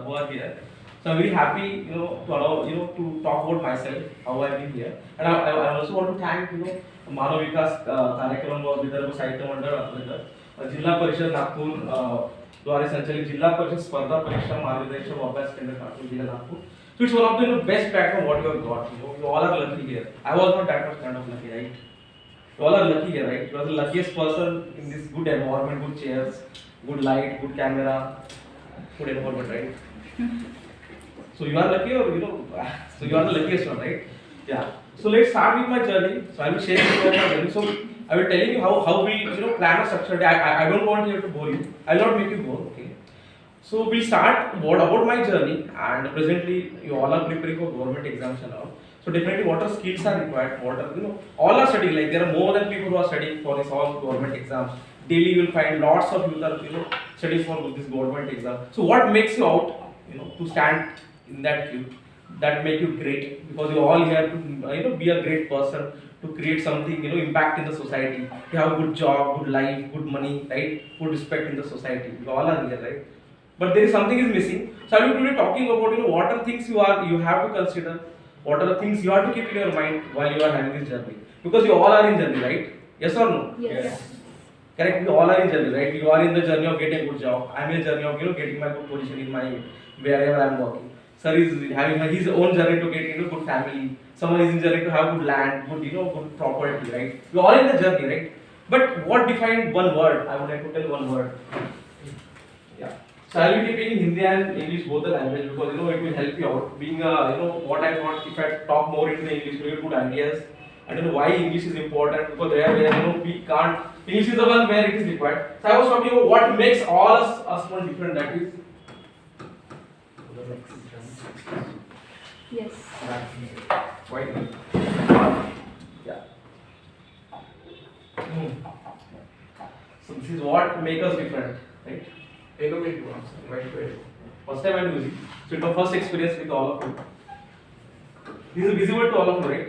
who are here. So I'm very happy, to allow, to talk about myself, how I've been here. And I also want to thank, मानव विकास कार्यक्रम व विदर्भ साहित्य मंडळ अंतर्गत जिल्हा परिषद नागपूर द्वारे संचालित जिल्हा परिषद स्पर्धा परीक्षा मार्गदर्शक अभ्यास केंद्र नागपूर जिल्हा Nagpur. So it's one of the best platform what you have got. You all are lucky here. I was not that much kind of lucky, right? You all are lucky here, right? You are the luckiest person in this good environment, good chairs, good light, good camera, good environment, right? So you are lucky, or so you are the luckiest one, right? Yeah. So let's start with my journey. So I will share with you my journey. So I will tell you how we plan a structured day. I don't want you to bore you. I will not make you bore. Okay. So we start about my journey, and presently you all are preparing for government exams and all. So definitely what are skills are required, what are all are studying, like there are more than people who are studying for this all government exams. Daily you will find lots of youth are studying for this government exam. So what makes you out, to stand in that queue, that make you great, because you all here to be a great person, to create something, impact in the society, to have a good job, good life, good money, right, good respect in the society. You all are here, right? But there is something is missing. So I will be talking about what are things you have to consider, what are the things you have to keep in your mind while you are having this journey, because you all are in journey, right? Yes or no? Yes. Correct. We all are in journey, right? You are in the journey of getting a good job. I am in the journey of getting my good position in my wherever I am working. Sir is having his own journey to get good family. Someone is in journey to have good land, good good property, right? We all in the journey, right? But what defined one word? I would like to tell one word. Yeah. So I will be speaking Hindi and English both the language, because it will help you out. Being what I thought, if I talk more into the English, we will put ideas. I don't know why English is important, because there where we can't. English is the one where it is required. So I was talking about what makes all us one different. That is. Yes. Why? Yeah. So this is what makes us different, right? First time I'm using. So it's my first experience with all of you. This is visible to all of you, right?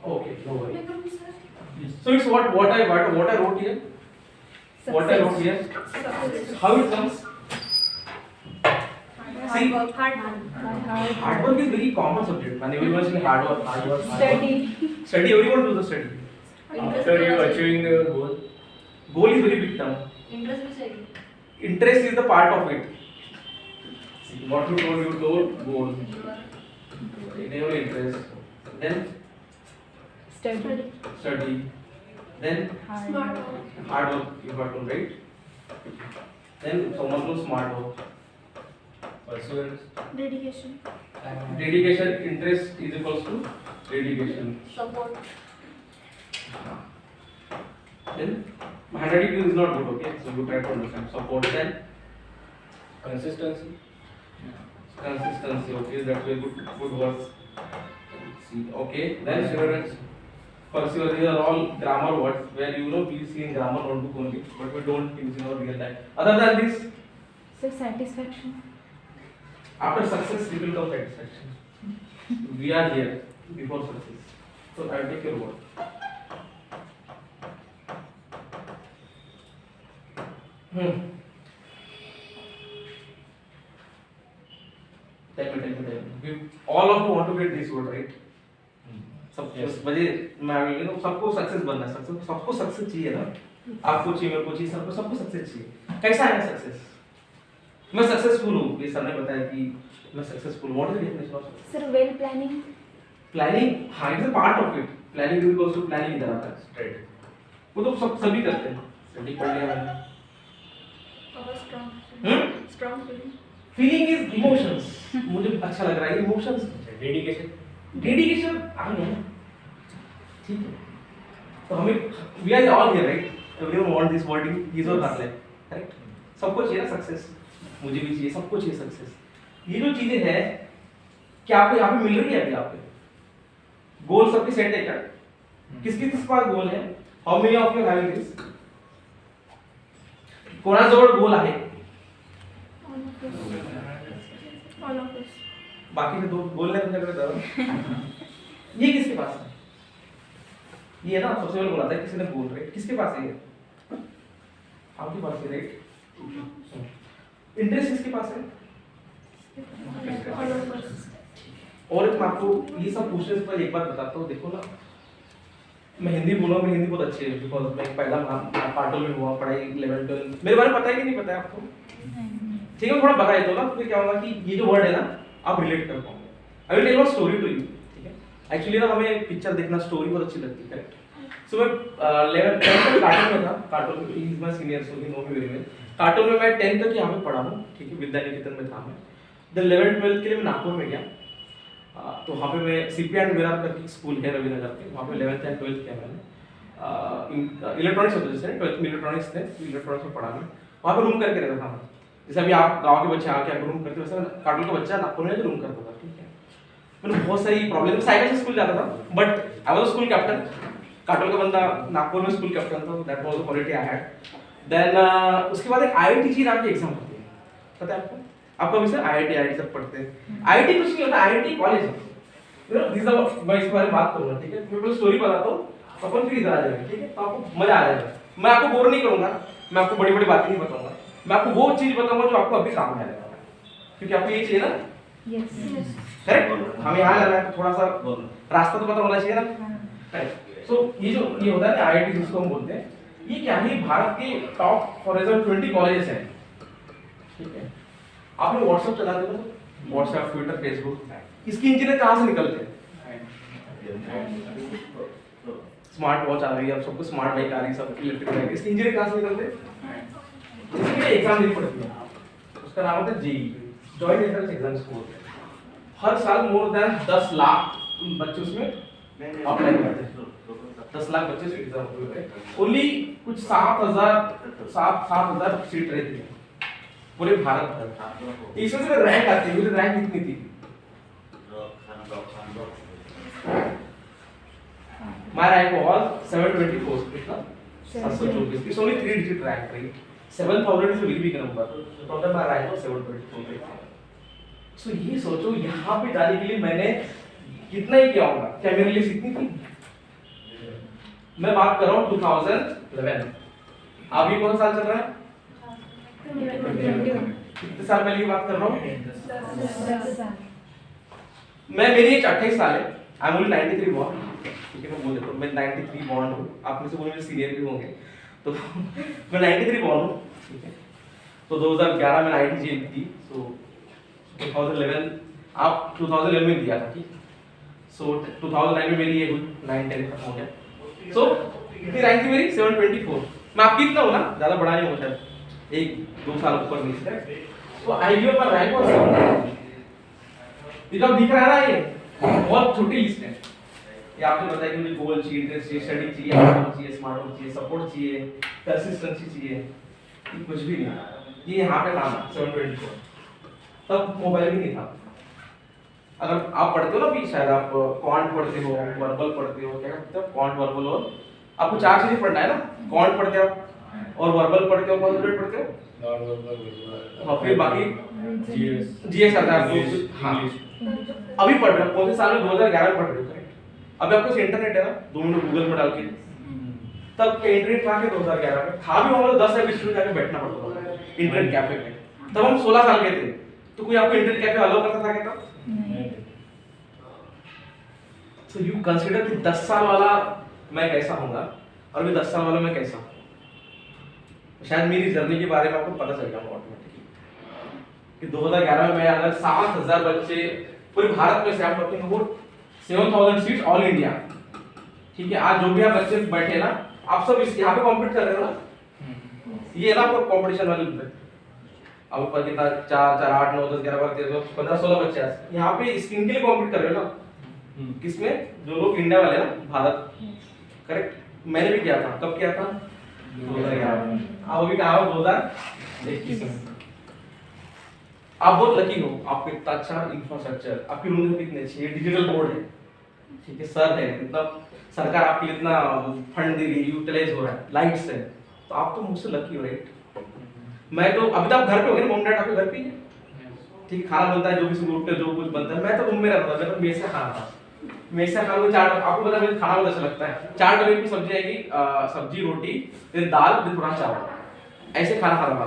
Okay, no worries. So it's what I wrote here. What I wrote here. How it comes. See, hard work is very common subject. And everyone is hard work. Study. Everyone do the study. After you achieving your goal. Goal is very big term. Interest is the part of it. See, what you told goal. Enable interest. Then study. Then hard work you have to write. Then someone do smart work. Perseverance. Dedication. Dedication, interest is equals to dedication. Support. Then handwriting is not good, okay? So you try to understand. Support, then Consistency. consistency, okay? That's very good words. See, okay. Then Perseverance. perseverance, these are all grammar words where we see in grammar notebook only, but we don't use in our real life. Other than this, Satisfaction. after success, we will come satisfaction. We are here before success. So I will take your word. Tell me. All of you want to get this word, right? सब मुझे मैं सबको success बनना है, सबको success चाहिए ना. आपको चाहिए, मेरे को चाहिए, सबको सक्सेस चाहिए. कैसा है सक्सेस? मैं सक्सेसफुल हूँ. ये सर ने बताया कि मैं successful. What is the definition of success? Sir, well planning. Planning, हाँ, it's a part of it. Planning is equals to planning इधर आता है. Straight. वो तो सभी करते हैं. स्टडी पढ़ लिया मैंने. Strong feeling. Feeling is emotions. मुझे अच्छा लग रहा है इमोशंस. Dedication. डेडिकेशन आ गया. ठीक है. तो हमें we are all here, right? Everyone want this wording. Is और हर लाइफ, करेक्ट? सबको चाहिए ना सक्सेस. मुझे भी चाहिए, सबको चाहिए सक्सेस. ये जो चीजें हैं, क्या आपको यहाँ पे मिल रही है? अभी यहाँ पे गोल सबके सेट है क्या? किस पास गोल है? हाउ मेनी ऑफ यू हैविंग दिस? कोणाजवळ गोल आहे? All of us. बाकी के दो गोल नहीं तुमच्याकडे जाऊ. ये किसके पास है? ये ना सबसे पहले बोला था किसी ने गोल, राइट? किसके पास है ये? आपके पास है, राइट? इंटरेस्ट किसके पास है? All of us. और मैं आपको ये सब पूछने से पहले एक बात बताता हूँ, देखो ना, मैं हिंदी बोला, मैं हिंदी बहुत अच्छी है बिकॉज मैं पहला पार्टल में हुआ, पढ़ाई 11 12 मेरे बारे में पता है कि नहीं पता है आपको? ठीक है, थोड़ा बता देता हूँ ना, तो क्या होगा कि ये जो वर्ड है ना आप रिलेट कर पाओगे। I will tell one story to you, ठीक है? एक्चुअली ना हमें पिक्चर देखना, स्टोरी बहुत अच्छी लगती है, करेक्ट? सो मैं 11 में कार्टून में था, कार्टून में he is my senior, so he know me very well. Cartoon में मैं 10 तक यहाँ पे पढ़ा हूँ, ठीक है, विद्यानिकेतन में था मैं। देन 11 12 के लिए मैं नागपुर में गया, तो वहाँ पे मैं सीपी एंड विरार करके स्कूल है रविनगर के, वहाँ पे 11th एंड 12th किया मैंने। इलेक्ट्रॉनिक्स होते जैसे 12th में इलेक्ट्रॉनिक्स थे, इलेक्ट्रॉनिक्स में पढ़ा मैं, वहाँ पे रूम करके रहता था मैं। जैसे अभी आप गांव के बच्चे आके रूम करते हो, वैसे कार्टून का बच्चा नागपुर में रूम करता था, ठीक है? मैंने बहुत सारी प्रॉब्लम, साइकिल से स्कूल जाता था, but I was school captain. Cartoon का बंदा नागपुर में स्कूल कैप्टन था, that was the quality I had. Then उसके बाद एक आईआईटी नाम की एग्जाम होती है, पता है आपको? आपको अभी सर आईआईटी सब पढ़ते हैं। आईआईटी कुछ नहीं होता, आईआईटी कॉलेज है, यू नो दिस मैं इस बारे में बात करूंगा, ठीक है? मैं पहले स्टोरी बताता हूँ, अपन फिर इधर आ जाएंगे, ठीक है? तो आपको मजा आ जाएगा। मैं आपको बोर नहीं करूंगा, मैं आपको बड़ी बड़ी बातें नहीं बताऊंगा, मैं आपको वो चीज बताऊंगा जो आपको अभी काम में आएगा, क्योंकि आपको ये चाहिए ना, Yes. करेक्ट? हमें यहाँ जाना है, थोड़ा सा रास्ता तो पता होना चाहिए ना, करेक्ट? सो ये होता है ना आईआईटी जिसको हम बोलते हैं, ये क्या है, भारत के टॉप फॉर एग्जाम्पल 20 कॉलेजेस हैं, ठीक है? आपने व्हाट्सएप चलाते हो, व्हाट्सएप, ट्विटर, फेसबुक, इसकी इंजीनियर कहाँ से निकलते हैं? स्मार्ट वॉच आ रही है, अब सबको स्मार्ट बाइक आ रही है, सब इलेक्ट्रिक बाइक, इसकी इंजीनियर कहाँ से निकलते हैं? इसके लिए एग्जाम देनी पड़ती है, उसका नाम होता है JEE, joint entrance exam score. हर साल मोर देन 10 लाख बच्चे उसमें अप्लाई करते हैं, 10 लाख बच्चे उस एग्जाम को देते हैं। ओनली कुछ 7,000 सीट रहती है पूरे भारत में। इसमें से रैंक आती है, मेरी रैंक कितनी थी? My rank was 724, कितना? 724. It's only 3 digit rank, right? 7,000 is a very big number. From that my rank was 724. So ये सोचो, यहाँ पे जाने के लिए मैंने कितना ही किया होगा? क्या मेरे लिए इतनी थी? मैं बात कर रहा हूँ 2011। अभी कौन सा साल चल रहा है? 21. कितने साल पहले की बात कर रहा हूँ? 10 साल. मेरी एज 28 साल है। आई एम ओनली 93 बॉर्न, ठीक है? मैं बोल देता हूँ, मैं 93 बॉर्न हूँ। आप में से कोई मेरे सीनियर भी होंगे, तो मैं 93 बॉर्न हूँ, ठीक है? तो 2011 में आईआईटी जेल थी, सो 2011 आप 2011 में दिया था, ठीक? सो 2009 में मेरी ये हुई 9-10 खत्म हो गया। सो कितनी रैंक थी मेरी? 724। मैं आपकी इतना हूँ ना, ज़्यादा बड़ा नहीं हूँ शायद, 1-2 साल ऊपर नीचे। तो आई गिव माय रैंक वाज 7। ये जो दिख रहा है ना, ये बहुत छोटी लिस्ट है। ये आपको बताया कि मुझे गोल चाहिए, इंटरेस्ट चाहिए, स्टडी चाहिए, आउटकम चाहिए, स्मार्ट वर्क चाहिए, सपोर्ट चाहिए, कंसिस्टेंसी चाहिए, ये कुछ भी नहीं। ये यहाँ पे था 724। तब मोबाइल भी नहीं था। अगर आप पढ़ते हो ना, भी शायद आप क्वांट पढ़ते हो, वर्बल पढ़ते हो, क्या कहते हो, क्वांट, वर्बल, और आपको 4 चीजें पढ़ना है ना, क्वांट पढ़ते हो और वर्बल पढ़ते हो, कॉन्सेप्ट पढ़ते हो, और फिर बाकी जीएस आता है आपको। हाँ, अभी पढ़ रहे हो, कौन से साल में? 2011 में पढ़ रहे हो, करेक्ट? अभी आपको इंटरनेट है ना, 2 मिनट गूगल में डाल के, तब क्या इंटरनेट था कि 2011 में था भी, हमारे 10 स्टूडेंट जाके बैठना पड़ता था इंटरनेट कैफे में। तब हम 16 साल के थे, तो कोई आपको इंटरनेट कैफे अलाउ करता था क्या तब? So you consider कि 10 साल वाला मैं कैसा होऊंगा और अभी 10 साल वाला मैं कैसा हूँ? शायद मेरी जर्नी के बारे में आपको पता चल जाएगा ऑटोमेटिकली कि 2011 में मैं अगर 7,000 बच्चे पूरे भारत में से, आप talking about 7,000 seats all India, ठीक है? आज जो भी आप बच्चे बैठे ना, आप सब इस यहाँ पे कॉम्पीट कर रहे हो ना, ये है ना आपको कंपटीशन वाले पे। अब ऊपर कितना 4, 8, 9, 10, 11, 12, 13, 15, 16 बच्चे यहाँ पे स्किन के लिए कॉम्पीट कर रहे हो ना, किसमें? जो लोग इंडिया वाले ना, भारत, करेक्ट? मैंने भी किया था, कब किया था? 2011 में। अब अभी कहाँ हो? 2021 में। आप बहुत लकी हो, आपको इतना अच्छा इंफ्रास्ट्रक्चर, आपकी रूम में कितने अच्छे, डिजिटल बोर्ड है, ठीक है? सर है, मतलब सरकार आपके लिए इतना फंड दे रही है, यूटिलाइज हो रहा है, लाइट्स है, तो आप तो मुझसे लकी हो, राइट? मैं तो अभी तक घर पे हो गए, मॉम डैड आपके घर पे ही है, ठीक है? खाना बनता है, जो भी रोटी जो कुछ बनता है, मैं तो रूम में रहता था, मैं तो मेस से खाता था। मेस से खाना में 4, आपको पता है मुझे खाना बहुत अच्छा लगता है, 4 डब्बे की सब्जी आएगी, सब्जी, रोटी, फिर दाल, फिर थोड़ा चावल, ऐसे खाना खाता था।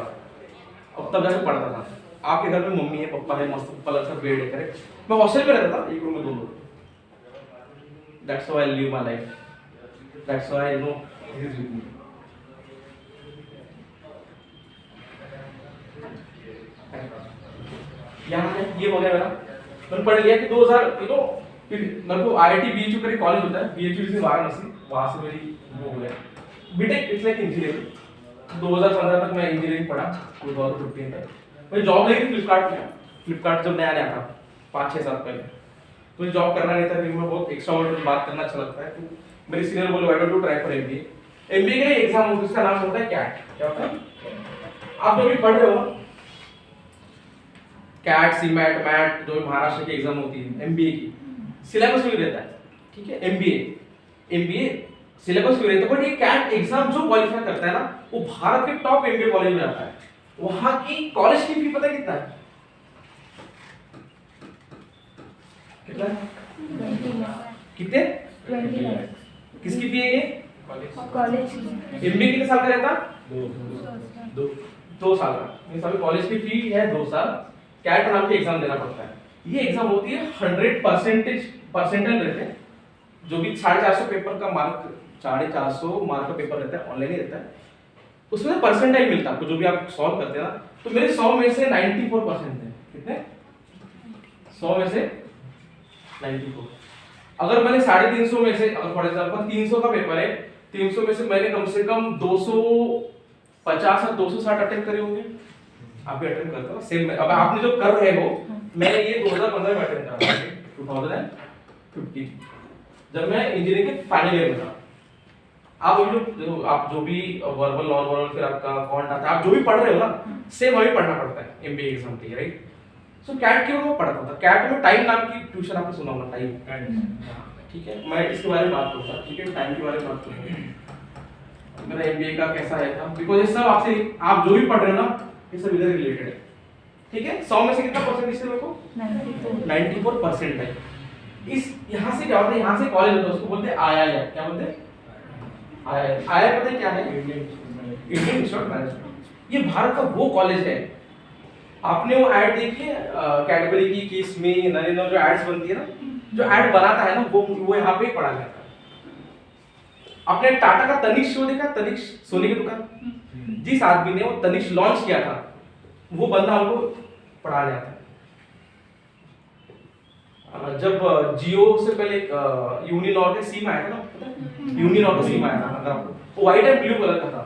अब तब जाके पढ़ता था। आपके घर में मम्मी है, पापा है, मस्त पलंग सा बेड है, करेक्ट। मैं हॉस्टल में रहता था, एक रूम में 2 लोग। That's how I live my life. That's why I know this is with me. यहाँ है ये हो गया मेरा। मैंने पढ़ लिया कि 2000 फिर मेरे को IIT BHU करके कॉलेज होता है, BHU से वाराणसी, वहाँ से मेरी वो हो गया बीटेक। It's like engineering. 2015 तक मैं इंजीनियरिंग पढ़ा, 2015 तक मैं जॉब लगी फ्लिपकार्ट में। फ्लिपकार्ट जब नया नया था 5-6 साल पहले, तो मुझे जॉब करना नहीं था, क्योंकि मैं बहुत एक्स्ट्रावर्ट बात करना अच्छा लगता है। तो मेरे सीनियर बोले why don't you try for MBA. MBA के लिए एग्जाम होता है, उसका नाम होता है कैट। क्या होता है? आप जो भी पढ़ रहे हो कैट, सीमैट, मैट, जो महाराष्ट्र की एग्जाम होती है एमबीए की, सिलेबस में रहता है, ठीक है। एमबीए सिलेबस में रहता है, बट ये कैट एग्जाम जो क्वालिफाई करता है ना, वो भारत के टॉप एमबीए कॉलेज में आता है। वहां की कॉलेज की फी पता कितना है? कितना है? 20 लाख। कितने? 20 लाख किसकी फी है ये? कॉलेज की। एमबीए कितने साल का रहता? 2 2 साल का। मींस अभी कॉलेज की फी है 2 साल। कैट नाम की एग्जाम देना पड़ता है। ये एग्जाम होती है 100% परसेंटाइल रहते हैं, जो भी 450 पेपर का मार्क, 450 मार्क का पेपर रहता है, ऑनलाइन ही रहता है। उसमें परसेंटाइल मिलता है आपको, जो भी आप सॉल्व करते हैं ना। तो मेरे 100 में से 94% है। कितने? 100 में से 94। अगर मैंने 350 में से, अगर फॉर एग्जांपल 300 का पेपर है, 300 में से मैंने कम से कम 250 और 260 अटेम्प्ट करे होंगे। आप भी अटेम्प्ट करते हो सेम। अब आपने जो कर रहे हो, मैंने ये 2015 में अटेम्प्ट करा था, 2015 जब मैं इंजीनियरिंग के फाइनल ईयर में था। आप जो भी वर्बल, नॉन वर्बल, फिर आपका कॉन्ट आता है, आप जो भी पढ़ रहे हो ना, सेम वही पढ़ना पड़ता है एमबीए एग्जाम के लिए, राइट। सो कैट क्यों मैं पढ़ता था? कैट में टाइम नाम की ट्यूशन आपने सुना होगा, टाइम, ठीक है। मैं इसके बारे में बात करूंगा, ठीक है, टाइम के बारे में बात करूंगा, मेरा एमबीए का कैसा है था, बिकॉज़ ये सब आपसे, आप जो भी पढ़ रहे हो ना, ये सब इधर रिलेटेड है, ठीक है। 100 में से कितना परसेंट इससे मेरे को? 94% है। इस यहाँ से क्या होता है, यहाँ से कॉलेज होता है, उसको बोलते हैं आईआईएम। क्या बोलते हैं? आईआईएम। पता है क्या है? Indian institute of management. ये भारत का वो कॉलेज है। आपने वो ऐड देखी है कैडबरी की, किस्मी, नरेंद्र, जो एड्स बनती है ना, जो ऐड बनाता है ना, वो यहाँ पे पढ़ा जाता है। आपने टाटा का तनिष्क शो देखा? तनिष्क सोने की दुकान, जिस आदमी ने वो तनिष्क लॉन्च किया था, वो बंदा हमको पढ़ाने आता है। जब जियो से पहले यूनिनॉर का सिम आया था ना, पता है? यूनिनॉर का सिम आया था, अगर आपको, वो व्हाइट एंड ब्लू कलर का था।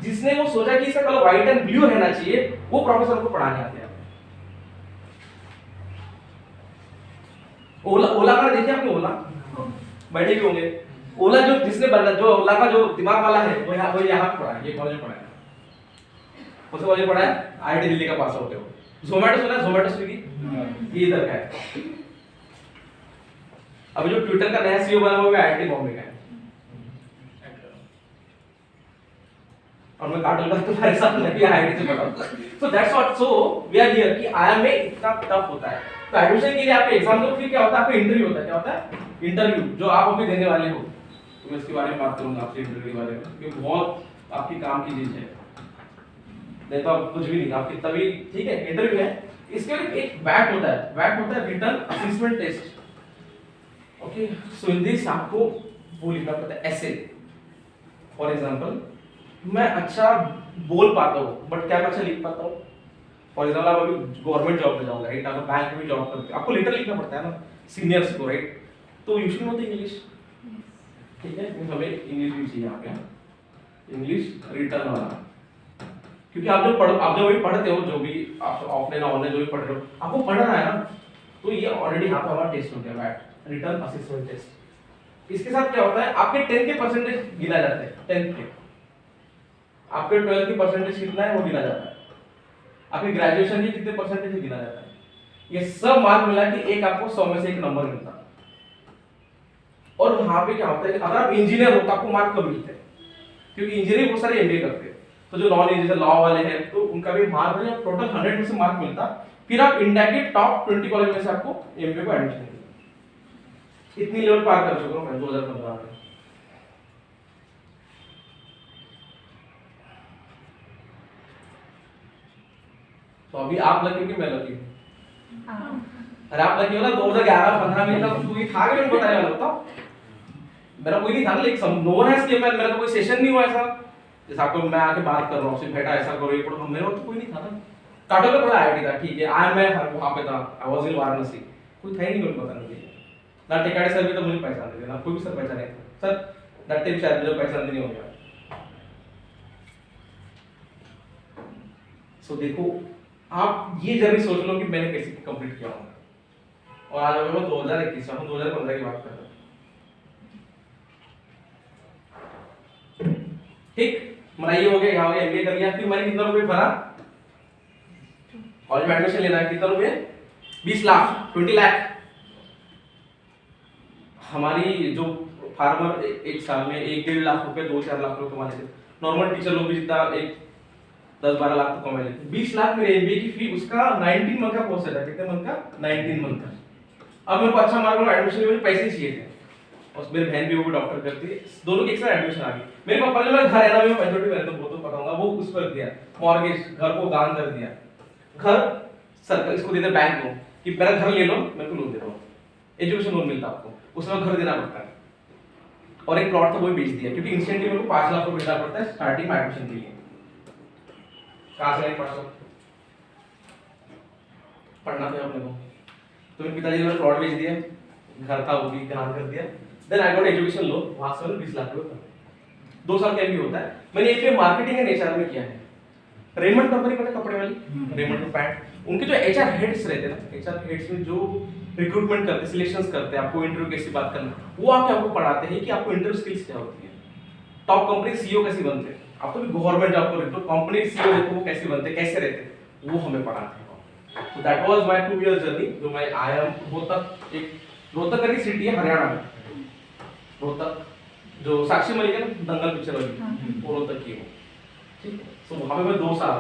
जिसने वो सोचा कि इसका कलर व्हाइट एंड ब्लू रहना चाहिए, वो प्रोफेसर को पढ़ाने आते हैं। ओला का देखिए आपने, ओला बैठे भी होंगे। ओला जो जिसने बना, जो ओला का जो दिमाग वाला है, वो यहाँ पे पढ़ा है, ये कॉलेज में पढ़ा है। कौन सा कॉलेज पढ़ा है? आईआईटी दिल्ली का पास आउट है वो। जोमेटो सुना है? जोमेटो, स्विगी, ये इधर का है। अभी जो ट्विटर का नया सीईओ बना हुआ है आईआईटी बॉम्बे का है। और मैं काटूंगा तुम्हारे साथ, मैं भी आईआईटी से पढ़ा। So that's what, so we are here कि आईआईएम में इतना टफ होता है। तो एडमिशन के लिए आपके एग्जाम दो, फिर क्या होता है, आपका इंटरव्यू होता है। क्या होता है? इंटरव्यू, जो आप अभी देने वाले हो। तो मैं इसके बारे में बात करूंगा आपसे, इंटरव्यू के बारे में, क्योंकि बहुत आपकी काम की चीज है। नहीं तो आप कुछ भी नहीं, आपकी तभी, ठीक है, इंटरव्यू है। इसके लिए एक वैट होता है, वैट होता है written assessment test. Okay, so in this आपको वो लिखना पड़ता है ऐसे। फॉर एग्जांपल, मैं अच्छा बोल पाता हूँ, बट क्या मैं अच्छा लिख पाता हूँ? फॉर एग्जांपल, आप अभी गवर्नमेंट जॉब में जाओगे, राइट, आप बैंक में जॉब करते हो, आपको लेटर लिखना पड़ता है ना सीनियर्स को, राइट। तो you should know the English, ठीक है। हमें इंग्लिश भी चाहिए यहाँ पे, इंग्लिश रिटर्न वाला, क्योंकि आप जो भी पढ़ते हो, जो भी आप ऑफलाइन ऑनलाइन जो भी पढ़ रहे हो, आपको पढ़ना है ना। तो ये ऑलरेडी यहाँ पे हमारा टेस्ट हो गया, वैट रिटर्न असेसमेंट टेस्ट। इसके साथ क्या होता है, आपके 10 के परसेंटेज गिना जाते हैं, 10 के। आपके 12 की परसेंटेज कितना है वो गिना जाता है, आपके ग्रेजुएशन की कितने परसेंटेज गिना जाता है। ये सब मार्क मिला के एक आपको 100 में से एक नंबर मिलता है। और वहां पे क्या होता है कि अगर आप इंजीनियर हो तो आपको मार्क कम मिलते हैं, क्योंकि इंजीनियरिंग बहुत सारे एमबीए करते हैं। तो जो नॉन इंजीनियर लॉ वाले हैं, तो उनका भी मार्क है, टोटल 100 में से मार्क मिलता, फिर आप इंडिया के टॉप 20 कॉलेज में से आपको एमबीए को एडमिशन मिलता। इतनी लेवल पार कर चुका हूं मैं 2015 में। तो अभी आप लकी हो कि मैं लकी हूँ? हाँ। अरे आप लकी हो ना, 2011-15 में का कोई था कि नहीं बताने वाला, बताओ। मेरा कोई नहीं था ना, लेकिन नो वन हैज केम, मेरा तो कोई सेशन नहीं हुआ ऐसा जैसे आपको मैं आके बात कर रहा हूँ, सिर्फ बैठा ऐसा करो ये पढ़ो, मेरे तो कोई नहीं था ना। काटो का पढ़ा आईआईटी था, ठीक है, मैं वहाँ पे था, आई वाज इन वाराणसी, कोई था ही नहीं मेरे को बताने के लिए ना। टेकाड़े सर भी तो मुझे पहचानते थे ना, कोई भी सर पहचाने थे सर, नट्टे भी शायद मुझे पहचानते नहीं होंगे। सो देखो आप ये जर्नी सोच लो कि मैंने कैसे कंप्लीट किया होगा, और आज मैं 2021 में 2015 की बात कर रहा हूँ, ठीक। मेरा ये हो गया, यहाँ हो गया, एमबीए कर लिया, फिर मैंने कितना रुपए भरा, कॉलेज में एडमिशन लेना है, कितना रुपए, 20 लाख, 20 लाख। हमारी जो फार्मर एक साल में 1-1.5 लाख रुपए, 2-4 लाख रुपए कमा लेते, नॉर्मल टीचर लोग भी जितना एक 10-12 लाख तो कमा लेते। 20 लाख मेरे एमबीए की फी, उसका 19 मंथ का कोर्स था, कितने मंथ का, 19 मंथ का। अब मेरे को अच्छा मार्क में एडमिशन में पैसे चाहिए थे, और मेरी बहन भी वो भी डॉक्टर करती है, दोनों के एक साथ एडमिशन आ गई। मेरे पापा ने मेरा घर है ना, मैं मेजॉरिटी में तो वो तो पता होगा, वो उस पर दिया मॉर्गेज, घर को दान कर दिया, घर सरकार इसको देते बैंक को कि मेरा घर ले लो, मेरे को लोन दे दो, एजुकेशन लोन मिलता आपको, उसमें घर देना पड़ता है, और एक प्लॉट था वो बेच दिया, क्योंकि इंस्टेंटली मेरे को 5 लाख रुपए देना पड़ता है स्टार्टिंग में एडमिशन के लिए। कहाँ से 5 लाख पढ़ना था अपने को, तो मेरे पिताजी ने प्लॉट बेच दिया, घर था वो भी दान कर दिया, then I got education loan, वहां से मैंने 20 लाख रुपए 2 साल का भी होता है। मैंने एक मार्केटिंग एंड एचआर में किया है, रेमंड कंपनी पता कपड़े वाली, रेमंड पैंट, उनके जो एचआर हेड्स रहते हैं ना, एचआर हेड्स में जो रिक्रूटमेंट करते हैं, सिलेक्शंस करते हैं, आपको इंटरव्यू कैसे बात करना, वो आके आपको पढ़ाते हैं कि आपको इंटरव्यू स्किल्स क्या होती है, टॉप कंपनी सीईओ कैसे बनते हैं, आपको भी गवर्नमेंट जॉब को रिक्रूट कंपनी सीईओ देखो वो कैसे बनते हैं, कैसे रहते हैं, वो हमें पढ़ाते हैं। तो दैट वाज माय 2 इयर्स जर्नी, जो मैं आया रोहतक, एक रोहतक करके सिटी है हरियाणा में, रोहतक जो साक्षी मलिक है ना दंगल पिक्चर वाली, वो रोहतक की हो, ठीक है। सो वहां पे मैं 2 साल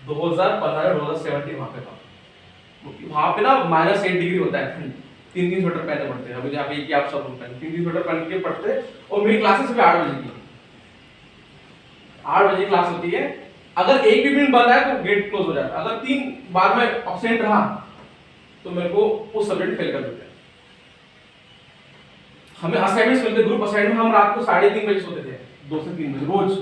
2015-2017 वहां पे था। वहां पे ना -8 डिग्री होता है, 3-3 स्वेटर पहनने पड़ते हैं, अभी जहाँ पे एक ही आप सब लोग पहने 3-3 स्वेटर पहन के पढ़ते हैं, और मेरी क्लासेस भी 8 बजे की, 8 बजे क्लास होती है, अगर एक भी मिनट बंद है तो गेट क्लोज हो जाता है, अगर 3 बार में एब्सेंट रहा तो मेरे को उस सब्जेक्ट फेल कर देते हैं। हमें असाइनमेंट्स मिलते, ग्रुप असाइनमेंट, हम रात को 3:30 बजे सोते थे, 2 से 3 बजे रोज।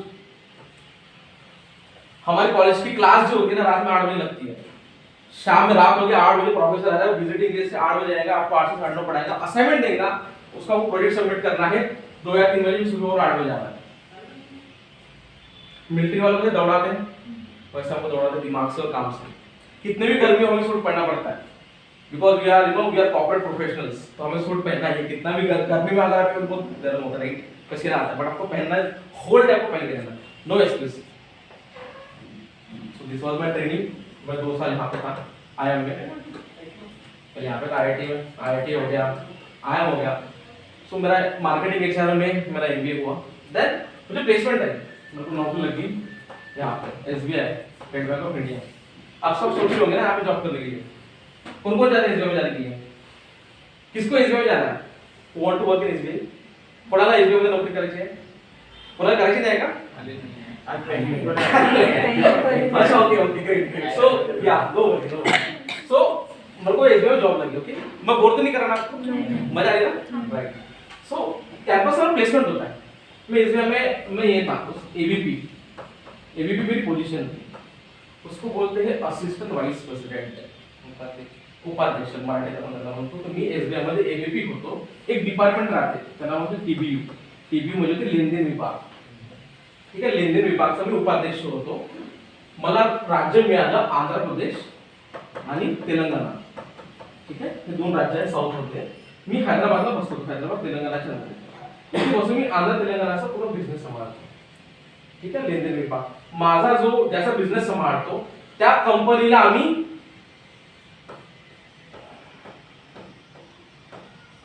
हमारी कॉलेज की क्लास जो होती है ना रात में 8 बजे लगती है, शाम में रात हो गया 8 बजे प्रोफेसर आ रहा है, विजिटिंग गेस्ट से 8 बजे आएगा, आपको 8 से 9:30 पढ़ाएगा, असाइनमेंट देगा, उसका वो प्रोजेक्ट सबमिट करना है 2 या 3 बजे, सुबह और 8 बजे आना है। मिलिट्री वालों को दौड़ाते हैं, वैसे हमको दौड़ाते दिमाग से और काम से, कितने भी गर्मी हो हमें सूट पहनना पड़ता है, because we are corporate professionals, तो हमें सूट पहनना है, कितना भी गर्मी में अगर आपको बहुत गर्म होता है, पसीना आता है, बट आपको पहनना है, होल डे आपको पहन के रहना, नो एक्सक्यूज। सो दिस वाज माय ट्रेनिंग, मैं 2 साल यहाँ पे था आईएम में, फिर यहाँ पे आईआईटी में, आईआईटी हो गया, आईएम हो गया। सो मेरा मार्केटिंग एचआर में मेरा एमबीए हुआ, देन मुझे प्लेसमेंट आई, मेरे को नौकरी लगी यहाँ पे SBI, State Bank of India. आप सब सोच रहे होंगे ना यहाँ पे जॉब करने के लिए, कौन कौन जाता है एसबीआई में जाने के लिए, किसको एसबीआई में जाना है, want to work in SBI, कोणाला एसबीआई में नौकरी करायची आहे, कोणाला करायची नाही का? अच्छा ओके ओके ग्रेट, सो या गो सो मेरे को एसबीआई में जॉब लगी, ओके, मैं बोर तो नहीं कर रहा आपको, मजा आएगा, राइट। सो कैंपस में प्लेसमेंट होता है, मैं एसबीआई में मैं ये था एबीपी मेरी पोजीशन थी, उसको बोलते हैं असिस्टंट वाइस प्रेसिडेंट, उपाध्यक्ष मराठीत आपण त्याला म्हणतो। तो मी एसबीआय मध्ये एबीपी होतो, एक डिपार्टमेंट राहते त्याला म्हणतो टीबीयू, टीबीयू म्हणजे ते लेनदेन विभाग, ठीक आहे, लेनदेन विभागाचा मी उपाध्यक्ष होतो। मला राज्य मिळालं आंध्र प्रदेश आणि तेलंगणा, ठीक आहे, हे 2 राज्य आहेत साऊथ मध्ये। मी हैदराबादला बसतो, हैदराबाद तेलंगणाच्या नंतर इथे बसून मी आंध्र तेलंगणाचा पूर्ण बिझनेस सांभाळतो, ठीक आहे, लेनदेन विभाग। माझा जो ज्याचा बिझनेस सांभाळतो त्या कंपनीला आम्ही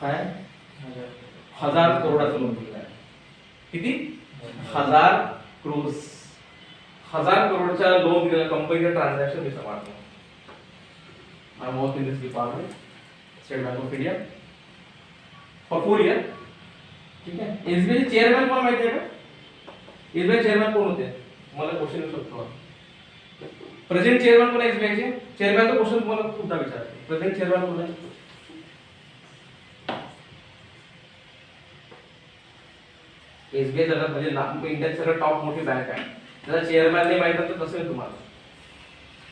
काय 1000 करोडाचं लोन दिलं आहे, किती 1000 करोड, 1000 करोडच्या लोन दिलेल्या कंपनीचं ट्रान्झॅक्शन मी सांभाळतो। I work in this department, State Bank of India, for 4 years, ठीक है। एसबीआई चेअरमॅन कोण माहिती आहे का? एसबीआई चेअरमॅन कोण होते, मला क्वेश्चन येऊ शकतो। प्रेझेंट चेअरमॅन कोण आहे SBI चे? चेअरमॅनचा क्वेश्चन तुम्हाला खूपदा विचारते. प्रेझेंट चेअरमॅन कोण आहे? SBI जगात म्हणजे इंडियात सगळं टॉप मोठी बँक आहे. त्याचा चेअरमॅन नाही माहित तर कसं आहे तुम्हाला?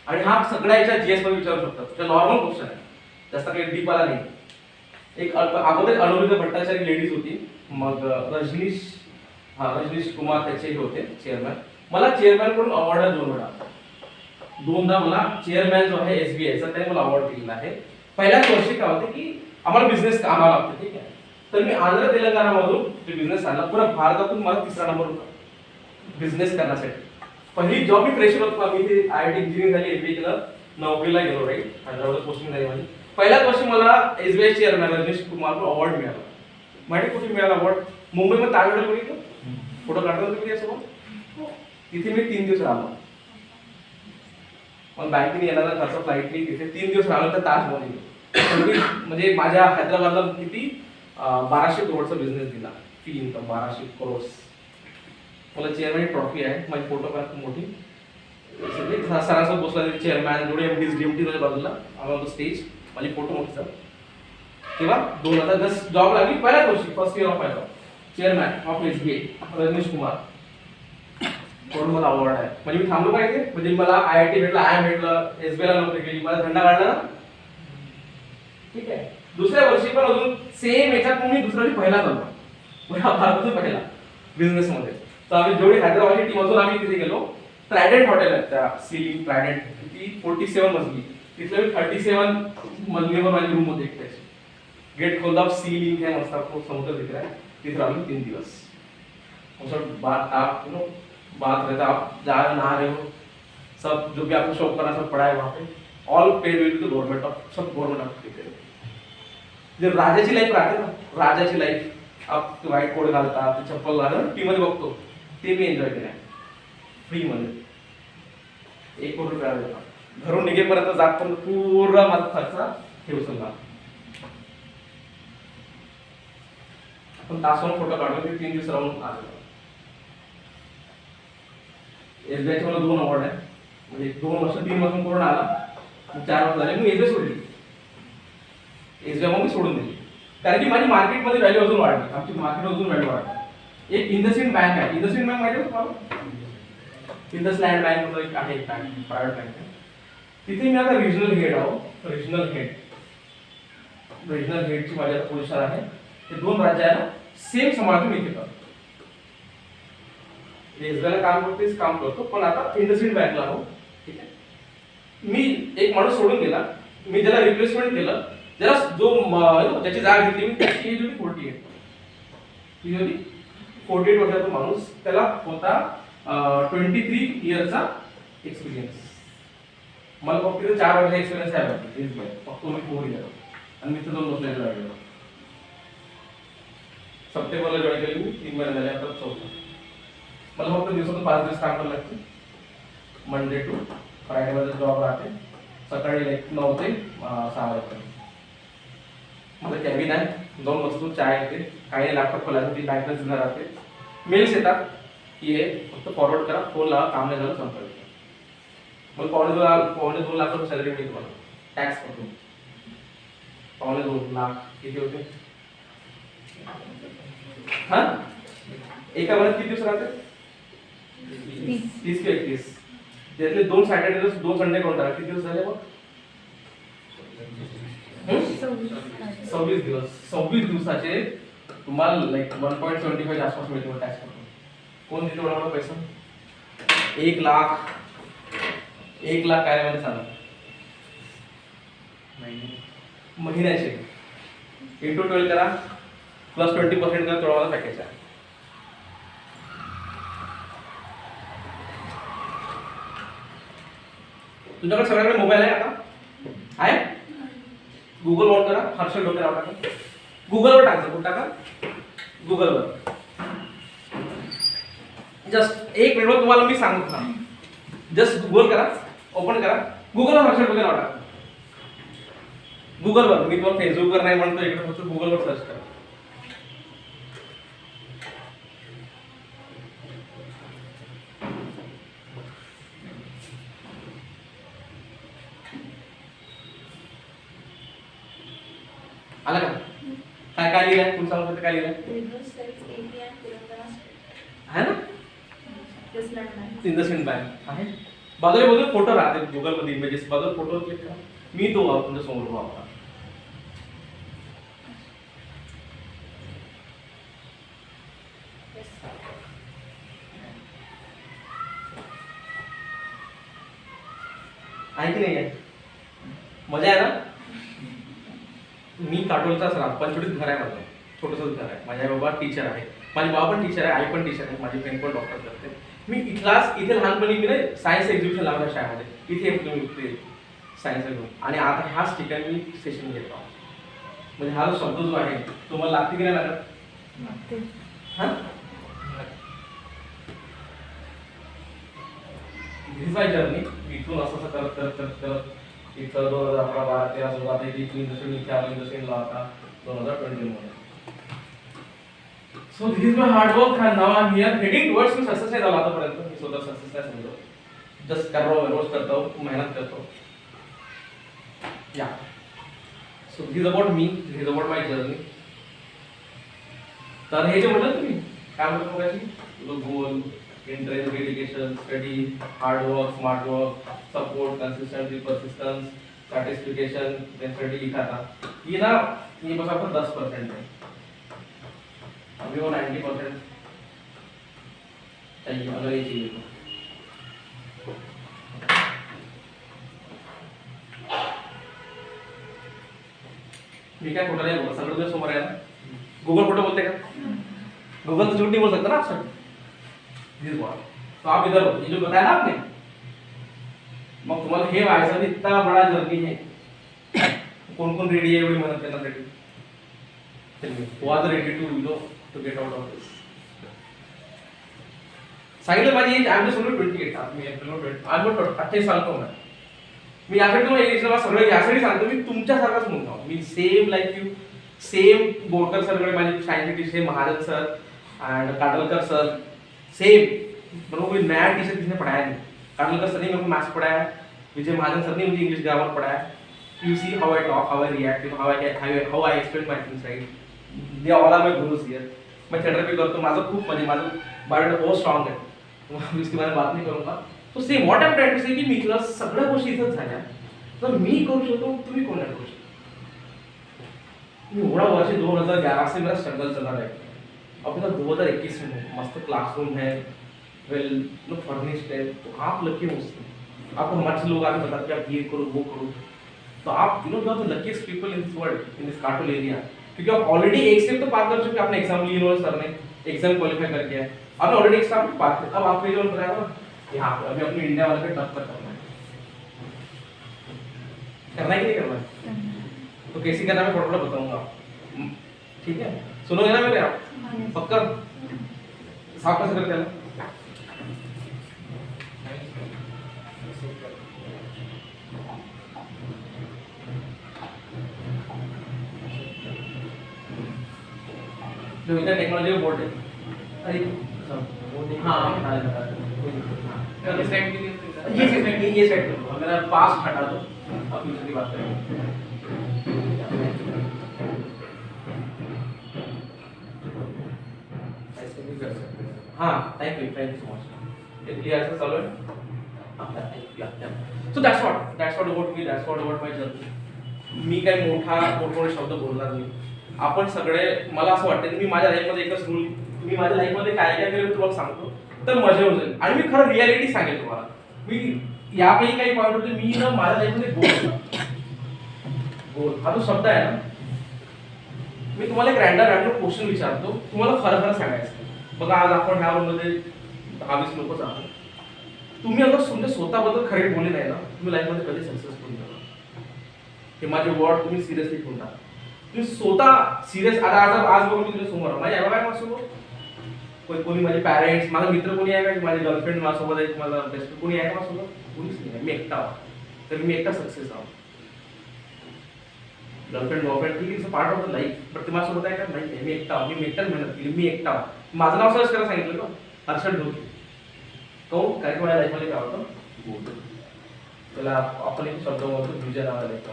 आणि हा सगळ्या याच्या GS मध्ये विचारू शकतात. ते नॉर्मल क्वेश्चन आहे. जास्त काही डीप आला नाही. एक अगोदर अनुरुद्ध भट्टाचार्य लेडीज होती. मग रजनीश कुमार त्याचे होते चेअरमॅन. मला चेअरमॅन कडून अवॉर्ड आहे 2 वेळा. दोनदा मला चेअरमॅन जो आहे SBI चा त्याने मला अवॉर्ड दिलेला आहे. पहिल्याच वर्षी काय होते की आम्हाला बिझनेस आणावा लागतो, ठीक आहे. तर मी आंध्र तेलंगणामधून ते बिझनेस आणला. पुरा भारतातून मला 3रा नंबर होता बिझनेस करण्यासाठी. पहिली जॉब मी फ्रेशर होतो. मी ते IIT इंजिनिअरिंग झाली, MBA केलं, नोकरीला गेलो, राईट. हैदराबाद पोस्टिंग झाली माझी. पहिल्याच वर्षी मला SBI chairman Rajnish Kumar award मिळाला. माहिती कुठे मिळाला अवॉर्ड? मुंबईमध्ये ताज हॉटेल बघितलं, फोटो काढला तुम्ही त्यासोबत. तिथे मी 3 दिवस राहिलो. मग बँकेने येणारा खर्च फ्लाईटनी तिथे 3 दिवस राहिलो तर ताजमध्ये. म्हणजे माझ्या हैदराबादला किती 1200 करोडचा बिझनेस दिला. Fee income 1200 crore. मला चेअरमॅन ट्रॉफी आहे, माझी फोटो काढतो मोठी. सगळे सरांसोबत बसला चेअरमॅन जोडे MDs DMT मध्ये बाजूला ऑन द स्टेज. माझी फोटो मोठी सर. तेव्हा 2010 जॉब लागली पहिल्याच वर्षी, फर्स्ट इयर ऑफ आयला. Chairman of SBI Rajnish Kumar म्हणून मला अवॉर्ड आहे. म्हणजे मी थांबलो पाहिजे, म्हणजे मला IIT भेटला, IIM भेटलं, SBI ला नोकरी केली, मला झंडा काढला, ठीक आहे. दुसऱ्या वर्षी पण अजून सेम याच्यात मी दुसऱ्या वर्षी पहिला झालो. भारतातून पहिला बिझनेस मध्ये. तर आम्ही जेवढी हैदराबादची टीम अजून आम्ही तिथे गेलो. ट्रायडेंट हॉटेल आहे त्या सीलिंग ट्रायडेंट, ती 47 मजली. तिथले मी 37 मजलीवर माझी रूम होती एकट्याची. गेट खोलता सीलिंग है, मस्त आपको समुद्र दिख रहा है. तिथे राहिलो 3 दिवस. बात रहता, आप जा नहा रहे हो, सब जो भी आपको शौक करना सब पड़ा है वहाँ पे. ऑल पेड विद the government of, sub government of देते हैं. जे राजाची लाईफ राहते ना, राजाची लाईफ, आप व्हाईट कोट घालता, ते चप्पल घालून टी मध्ये बघतो, ते मी एन्जॉय केलं फ्री मध्ये. 1 कोटी रुपये देता. घरून निघेपर्यंत जात पण पूर्ण माझा खर्च हे उचलला. आपण तासभर फोटो काढून ते 3 दिवस राहून आलो. SBI चे मला 2 अवॉर्ड आहे. म्हणजे 2 वर्ष 3 वर्ष कोरोना आला, 4 वर्ष झाले मी SBI सोडली. SBI मग मी सोडून दिली, कारण की माझी मार्केटमध्ये व्हॅल्यू अजून वाढली. आमची मार्केट अजून व्हॅल्यू वाढली. एक इंडसइंड बँक आहे. इंडसइंड बँक माहिती आहे तुम्हाला? इंडसलँड बँक म्हणून एक आहे, बँक प्रायव्हेट बँक आहे. तिथे मी आता रिजनल हेड आहो. रिजनल हेडची माझी आता पोझिशन आहे. ते 2 राज्य आहे ना, सेम सांभाळतो मी इथे. SBI काम करतेच काम करतो, पण आता इंडसइंड बँकला आहो, ठीक आहे. मी एक माणूस सोडून गेला, मी ज्याला रिप्लेसमेंट केलं, ज्याला जो त्याची जागा घेतली मी, त्याची एज होती 48. ती होती 48 वर्षाचा माणूस. त्याला होता 23 इयरचा एक्सपिरियन्स. मला फक्त 4 वर्षाचा एक्सपिरियन्स आहे SBI, फक्त मी 4 इयर. आणि मी तिथं 2 वर्ष जॉईन केलं. सप्टेंबरला जॉईन केली मी, 3 महिने झाले, आता 4. मला फक्त दिवसातून 5 दिवस काम करावं लागते. मंडे टू फ्रायडे मध्ये जॉब राहते. सकाळी 9 ते 6 वाजेपर्यंत. माझं कॅबिन आहे, 2 वस्तू, चाय येते, काही लॅपटॉप खोलायसाठी बँकला जुना राहते. मेल्स येतात की हे फक्त फॉरवर्ड करा, फोन लावा, काम नाही झालं संपर्क. मग 2.5 लाख रुपये सॅलरी मिळते मला टॅक्स करून. 2.5 लाख किती होते? हा, एका महिन्यात किती दिवस राहते? 30 की 31. त्यातले 2 सॅटर्डे 2 संडे कोणता, किती दिवस झाले मग? 26 दिवस. 26 दिवसाचे तुम्हाला लाईक 1.75 आसपास मिळते टॅक्स करून. कोण देतो एवढा पैसा? 1 लाख काय मध्ये सांगा महिन्याचे. इंटू 12 करा, प्लस 20% करा, तेवढा माझा पॅकेज आहे. तुमच्याकडे सगळ्यांकडे मोबाईल आहे आता? आहे? गुगल ऑन करा, हर्षल डोके नाव टाका. गुगलवर टाका, कुठं टाका? गुगलवर. जस्ट 1 मिनिटवर तुम्हाला मी सांगतो ना. जस्ट गुगल करा, ओपन करा, गुगलवर हर्षल डोके नाव टाका. गुगलवर. मी तुम्हाला फेसबुकवर नाही म्हणतो, इकडे फक्त गुगलवर सर्च करा. आला का? काय काय लिहिलंय? तुम्ही सांगू शकता काय लिहिलंय? आहे ना? इंडसइंड बँक आहे. बाजूला फोटो राहते गुगल मध्ये इमेजेस, बाजूला फोटो क्लिक करा. मी तो तुमच्या समोर उभा होता. आहे की नाही आहे? मजा आहे ना? मी काटोलचाच राहतो. पंचवटीत घर आहे माझं, छोटंसंच घर आहे. माझे आई बाबा टीचर आहे, माझे बाबा पण टीचर आहे, आई पण टीचर आहे, माझी फ्रेंड पण डॉक्टर करते. मी इथे लहानपणी मी सायन्स एक्झिबिशन लावलं शाळेमध्ये. इथे सायन्स घेऊन, आणि आता ह्याच ठिकाणी मी सेशन घेतो. म्हणजे हा जो शब्द जो आहे तुम्हाला लागते की नाही लागत? हा, दिस माय जर्नी. इथून असं करत करत करत करत इथं 2011, 12, 13, 14 आता इथे इथे आलो. इंडस्ट्रीला होता 2020 मध्ये. So this is my hard work and now I am here heading towards me success नाही झालो आतापर्यंत. मी स्वतः सक्सेस नाही समजलो. जस्ट कर रहा हूँ, रोज करता हूँ, मेहनत करता हूँ. या so this is about me, this is about my journey. तर हे जे म्हटलं तुम्ही काय म्हणतो मगाशी, goal, interest, dedication, study, hard work, smart work, support, consistency, persistence, satisfaction, then study लिखा था. ये ना, ये बस आपका 10% है. अभी वो 90% चाहिए अगर ये चाहिए तो. मी काय खोटं नाही बोलत, सगळं तुझ्या समोर आहे ना. गूगल खोटं बोलते का? गूगल तो झूठ नहीं बोल सकता ना आपसे. दिस व्हाट, तो आप इधर हो, ये जो बताया ना आपने, मग तुम्हाला हे व्हायचं इतना बड़ा जर्नी है. कोण कोण रेडी आहे एवढी मेहनत करण्यासाठी? Who are ready to get out of this? सांगितलं माझी age, I am just only 28. मी आय एम 28 साल का हूं मैं. मी यासाठी तुम्हाला एजला सगळं यासाठी सांगतो, मी तुमच्यासारखाच मुलगा हूं. मी same like you, same Borkar सरकडे माझी science teacher, Mahajan sir and Katalkar sir, same. But कोई नया टीचर किसी ने पढ़ाया नहीं. काटलकर सर ने मेरे को मैथ्स पढ़ाया, विजय महाजन सर ने मुझे इंग्लिश ग्रामर पढ़ाया. You see how I talk, how I react, how I explain my things, right? They all are my gurus here. मैं थेरेपी करतो, माझं खूप म्हणजे माझं बायोडेटा बहुत स्ट्रॉंग आहे. मैं इसके बारे में बात नहीं करूंगा. तो same what I am trying to say की मी इथलं सगळ्या गोष्टी इथंच झाल्या. तर मी करू शकतो, तुम्ही कोण नाही करू शकता. मी एवढा वर्ष 2011 से मेरा स्ट्रगल चला रहा है. अभी तक 2021 में मस्त क्लासरूम है, वेल फर्निश्ड है. तो आप लकी हो उससे. आपको हमारे लोग आके बताते कि आप ये करो वो करो. तो आप you are the luckiest people in this world, in this Katol area. क्योंकि आप ऑलरेडी एक स्टेप तो पार कर चुके. आपने एग्जाम ली, इन्होंने सर ने एग्जाम क्वालिफाई करके है. आपने ऑलरेडी एक स्टेप पार किया. अब आपको ये जो बताया ना, यहाँ पे अभी अपने इंडिया वाले पे टक्कर करना है. करना है कि नहीं करना है? तो कैसे करना मैं थोड़ा थोड़ा बताऊंगा. ठीक है, सुनोगे ना मेरे आप? पक्का साफ कैसे करते हैं? जो इधर टेक्नोलॉजी का बोर्ड है, अरे हाँ बता दो. ये साइड कर दो, अगर पास हटा दो, अब दूसरी बात करेंगे. ऐसे भी कर सकते हैं. हाँ, थैंक यू सो मच. ये क्लियर से चालू है. So that's what about me, that's what about my journey. मी काही मोठे शब्द बोलणार नाही. आपण सगळे, मला असं वाटतं की मी माझ्या लाईफमध्ये एकच रूल, मी माझ्या लाईफमध्ये काय काय केलं तुम्हाला सांगतो तर मजा येऊन जाईल. आणि मी खरं रियालिटी सांगेल तुम्हाला. मी यापैकी काही पॉईंट होते, मी ना माझ्या लाईफमध्ये गोल हा जो शब्द आहे ना, मी तुम्हाला एक रॅन्डम क्वेश्चन विचारतो, तुम्हाला खरं खरं सांगायचं. बघा आज आपण ह्या रूममध्ये 10-20 लोकच आहोत. तुम्ही अगर तुमच्या स्वतःबद्दल खरे बोलले नाही ना, तुम्ही लाईफमध्ये कधी सक्सेसफुल नाही. हे माझे वर्ड तुम्ही सिरियसली घेऊन टाका. तुम्ही स्वतः सिरियस. आता आज बघून मी तुझ्या समोर, माझ्या आई बाबा आहे माझ्यासोबत, कोणी माझे पॅरेंट्स, माझा मित्र कोणी आहे का, माझी गर्लफ्रेंड माझ्यासोबत आहे, माझा बेस्ट कोणी आहे का माझ्यासोबत? कोणीच नाही. मी एकटा आहो. तर मी एकटा सक्सेस आहो. गर्लफ्रेंड बॉयफ्रेंड ठीक आहे, पार्ट ऑफ द लाईफ, पण ते माझ्यासोबत आहे का? नाही. मी एकटा आहो. मी एकटाच मेहनत केली. मी एकटा आहो. माझं नाव सर्च करायला सांगितलं का? हर्षद ढोके. कारण की माझ्या लाईफमध्ये काय होतं, त्याला आपण एक शब्द म्हणतो विजय नावाला लाईफ.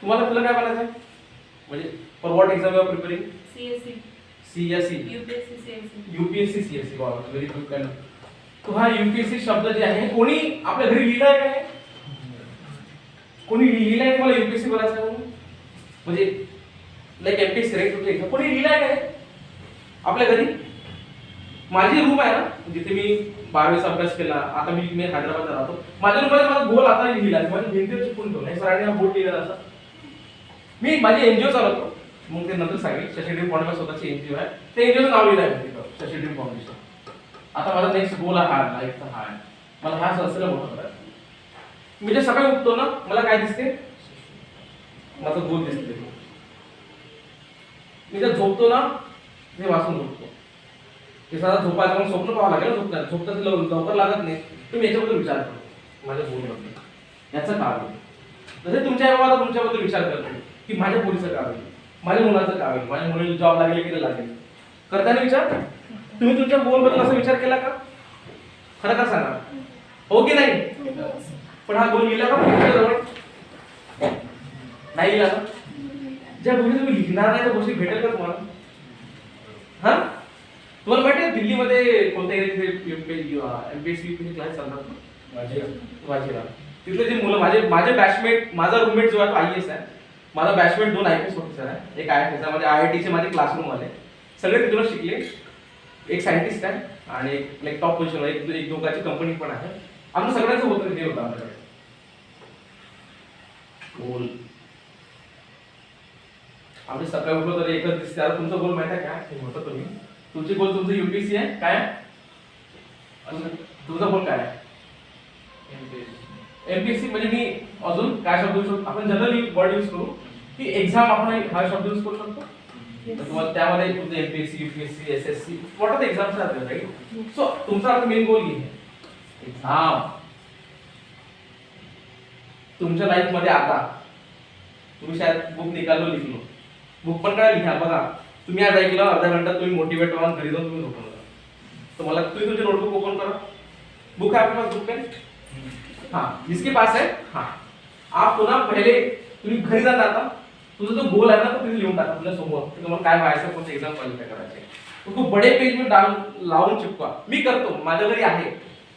तुला काय बनायचं आहे म्हणजे for what exam you are preparing CSE, C या C UPSC, CSE. UPSC CSC very good kind तो हा यूपीएससी शब्द जे आहे कोणी आपल्या घरी लिहिलाय काय कोणी लिहिलाय मला यूपीएससी करायचं आहे म्हणून म्हणजे लाईक एमपीएससी रेट एक्झाम कोणी लिहिलाय काय आपल्या घरी माझी रूम आहे ना जिथे मी 12वीचा अभ्यास केला आता मी हैदराबादला राहतो माझ्या रूममध्ये माझा गोल आता लिहिला माझ्या भिंतीवर चिपकून ठेवला हे सरांनी हा बोर्ड लिहिलेला असा मी माझी एनजीओ चालवतो मग ते नंतर सांगेल शशी ड्रीम फाउंडेशन स्वतःची एनजीओ आहे ते एनजीओचं नाव लिहिलं आहे तिथं शशी ड्रीम फाउंडेशन आता माझा नेक्स्ट गोल हा लाईफचा हा आहे मला हा संस्थेला मोठा करायचा मी जे सकाळी उठतो ना मला काय दिसते माझा गोल दिसते मी जर झोपतो ना मी वाचून झोपतो ते साधा झोपायचं मग स्वप्न पाहावं लागेल झोपतात लवकर लागत नाही तुम्ही याच्याबद्दल विचार करतो माझ्या गोलबद्दल याचं काय आहे जसे तुमच्या आई बाबा तुमच्याबद्दल विचार करतो की माझ्या पोरीचं काय होईल माझ्या मुलाचं काय होईल माझ्या मुलीला जॉब लागेल की लागेल करताना विचार तुम्ही तुमच्या गोलबद्दल असा विचार केला का खरं का सांगा हो की नाही पण हा गोल लिहिला का तुमच्याजवळ नाही लिहिला का ज्या गोष्टी तुम्ही लिहिणार नाही त्या गोष्टी भेटेल का तुम्हाला हा तुम्हाला माहिती आहे दिल्लीमध्ये कोणत्या एमपीएससी क्लास चालतात वाजेला तिथले जे मुलं माझे बॅचमेट माझा रूममेट जो आहे तो आयएएस आहे माझा बॅचमेट 2 आयपीएस ऑफिसर आहे एक आहे त्याच्यामध्ये आयआयटीचे माझे क्लासरूम आले सगळे तिथूनच शिकले एक सायंटिस्ट आहे आणि एक लाईक टॉप पोझिशनवर एक दोघांची कंपनी पण आहे आमचं सगळ्यांचं होतं तिथे होतं आमच्याकडे गोल आम्ही सकाळी उठलो तर एकच दिसते आता तुमचा गोल माहिती आहे काय हे होतं तुम्ही तुमचे गोल तुमचं यूपीएससी आहे काय तुमचा गोल काय आहे एमपीएससी म्हणजे मी अजून काय शब्द यूज करतो आपण जनरली वर्ड यूज करू की एक्झाम आपण हा शब्द यूज करू शकतो तर तुम्हाला त्यामध्ये तुमचं MPSC UPSC SSC what are the exams are there right so तुमचा आता मेन गोल आहे एक्झाम तुमच्या लाईफ मध्ये आता तुम्ही शायद बुक निकालो लिखलो बुक पण काय लिहा बघा तुम्ही आज ऐकलं अर्धा घंटा तुम्ही मोटिवेट व्हा घरी जाऊन तुम्ही झोपू नका तर मला तुम्ही तुमची नोटबुक ओपन करा बुक है आपके पास बुक पेन हाँ जिसके पास है हाँ आप पुन्हा पहिले तुम्ही घरी जाता आता तुझा जो गोल आहे ना तो तुम्ही लिहून टाका तुझ्या समोर की तुम्हाला काय व्हायचं कोणते एक्झाम क्वालिफाय करायचे तो खूप बडे पेज में लावून चिपका मी करतो माझ्या घरी आहे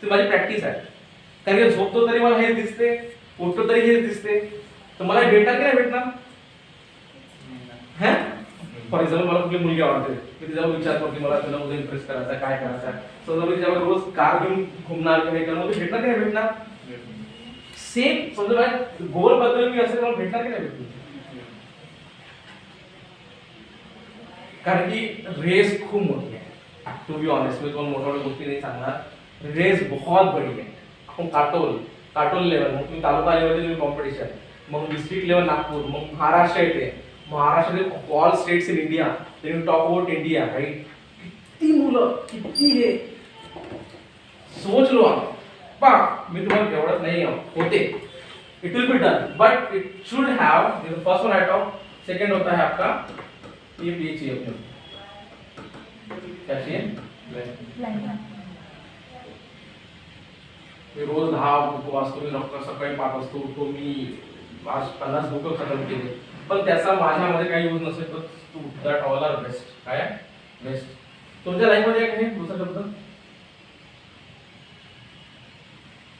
ती माझी प्रॅक्टिस आहे कारण की झोपतो तरी मला हे दिसते उठतो तरी हे दिसते तर मला भेटणार की नाही भेटणार है फॉर एक्झाम्पल मला कुठली मुलगी आवडते मी तिच्यावर विचार करतो की मला तिला उद्या इम्प्रेस करायचा काय करायचा समजा मी तिच्यावर रोज कार घेऊन घुमणार किंवा हे करणार भेटणार की नाही भेटणार सेम समजा गोल बद्दल मी असेल मला भेटणार की नाही भेटणार कारण की रेस खूप मोठी आहे टू बी ऑनेस्ट मी तुम्हाला मोठ्या गोष्टी नाही सांगणार रेस बहुत बड़ी है आपण काटोल लेवल मग तुम्ही तालुका लेवलचे कॉम्पिटिशन मग डिस्ट्रिक्ट लेवल नागपूर मग महाराष्ट्र येते महाराष्ट्रातील all states in India then top about India right किती मुलं किती हे सोच लो आप पा मी तुम्हाला एवढंच नाही होते it will be done but it should have first one I talk second होता है आपका ये चाहिए अपने क्या चाहिए मी रोज 10 बुक वाचतो मी डॉक्टर सकाळी 5 वाजता उठतो मी आज 50 बुक खतम केले पण त्याचा माझ्यामध्ये काही यूज नसेल तर तू दॅट ऑल आर बेस्ट काय बेस्ट तुमच्या लाईफ मध्ये काही दुसरा शब्द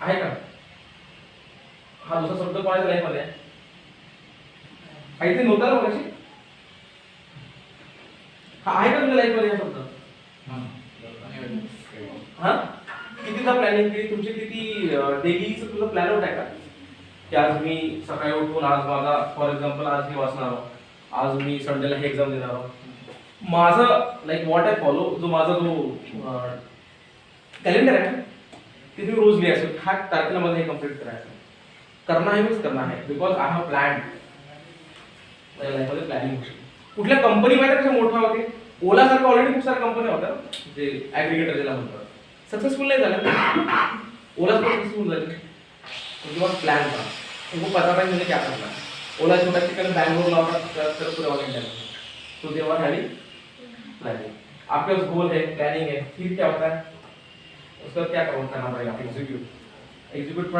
आहे का हा दुसरा शब्द कोणाच्या लाईफ मध्ये आहे काहीतरी नव्हता ना कशी हा आहे का तुमच्या लाईफ मध्ये हा शब्द हा कितीदा प्लॅनिंग केली तुमची किती डेलीचं तुझं प्लॅन आउट आहे का की आज मी सकाळी उठून आज माझा फॉर एक्झाम्पल आज हे वाचणार आहोत आज मी संडेला हे एक्झाम देणार आहोत माझं लाईक व्हॉट आय फॉलो जो माझा जो कॅलेंडर आहे ते तुम्ही रोज लिहायचं ह्या तारखेला मला हे कम्प्लीट करायचं करणार आहे मीच करणार आहे बिकॉज आय हॅव प्लॅन माझ्या लाईफमध्ये प्लॅनिंग होऊ शकते कुठल्या कंपनीमध्ये कशा मोठ्या होते ओला सारखं ऑलरेडी खूप साऱ्या कंपन्या होत्या जे ॲग्रिगेटर ज्याला म्हणतात सक्सेसफुल नहीं झालं ओला सक्सेसफुल झाली उनके पास प्लान था उनको पता था मुझे क्या करना है ओला छोटा चिकन बैंगलोर लौटा कर पूरे ऑल इंडिया में तो दे वर हैविंग प्लानिंग आपके पास गोल है प्लानिंग है फिर क्या होता है उसका क्या करना पड़ेगा एग्जीक्यूट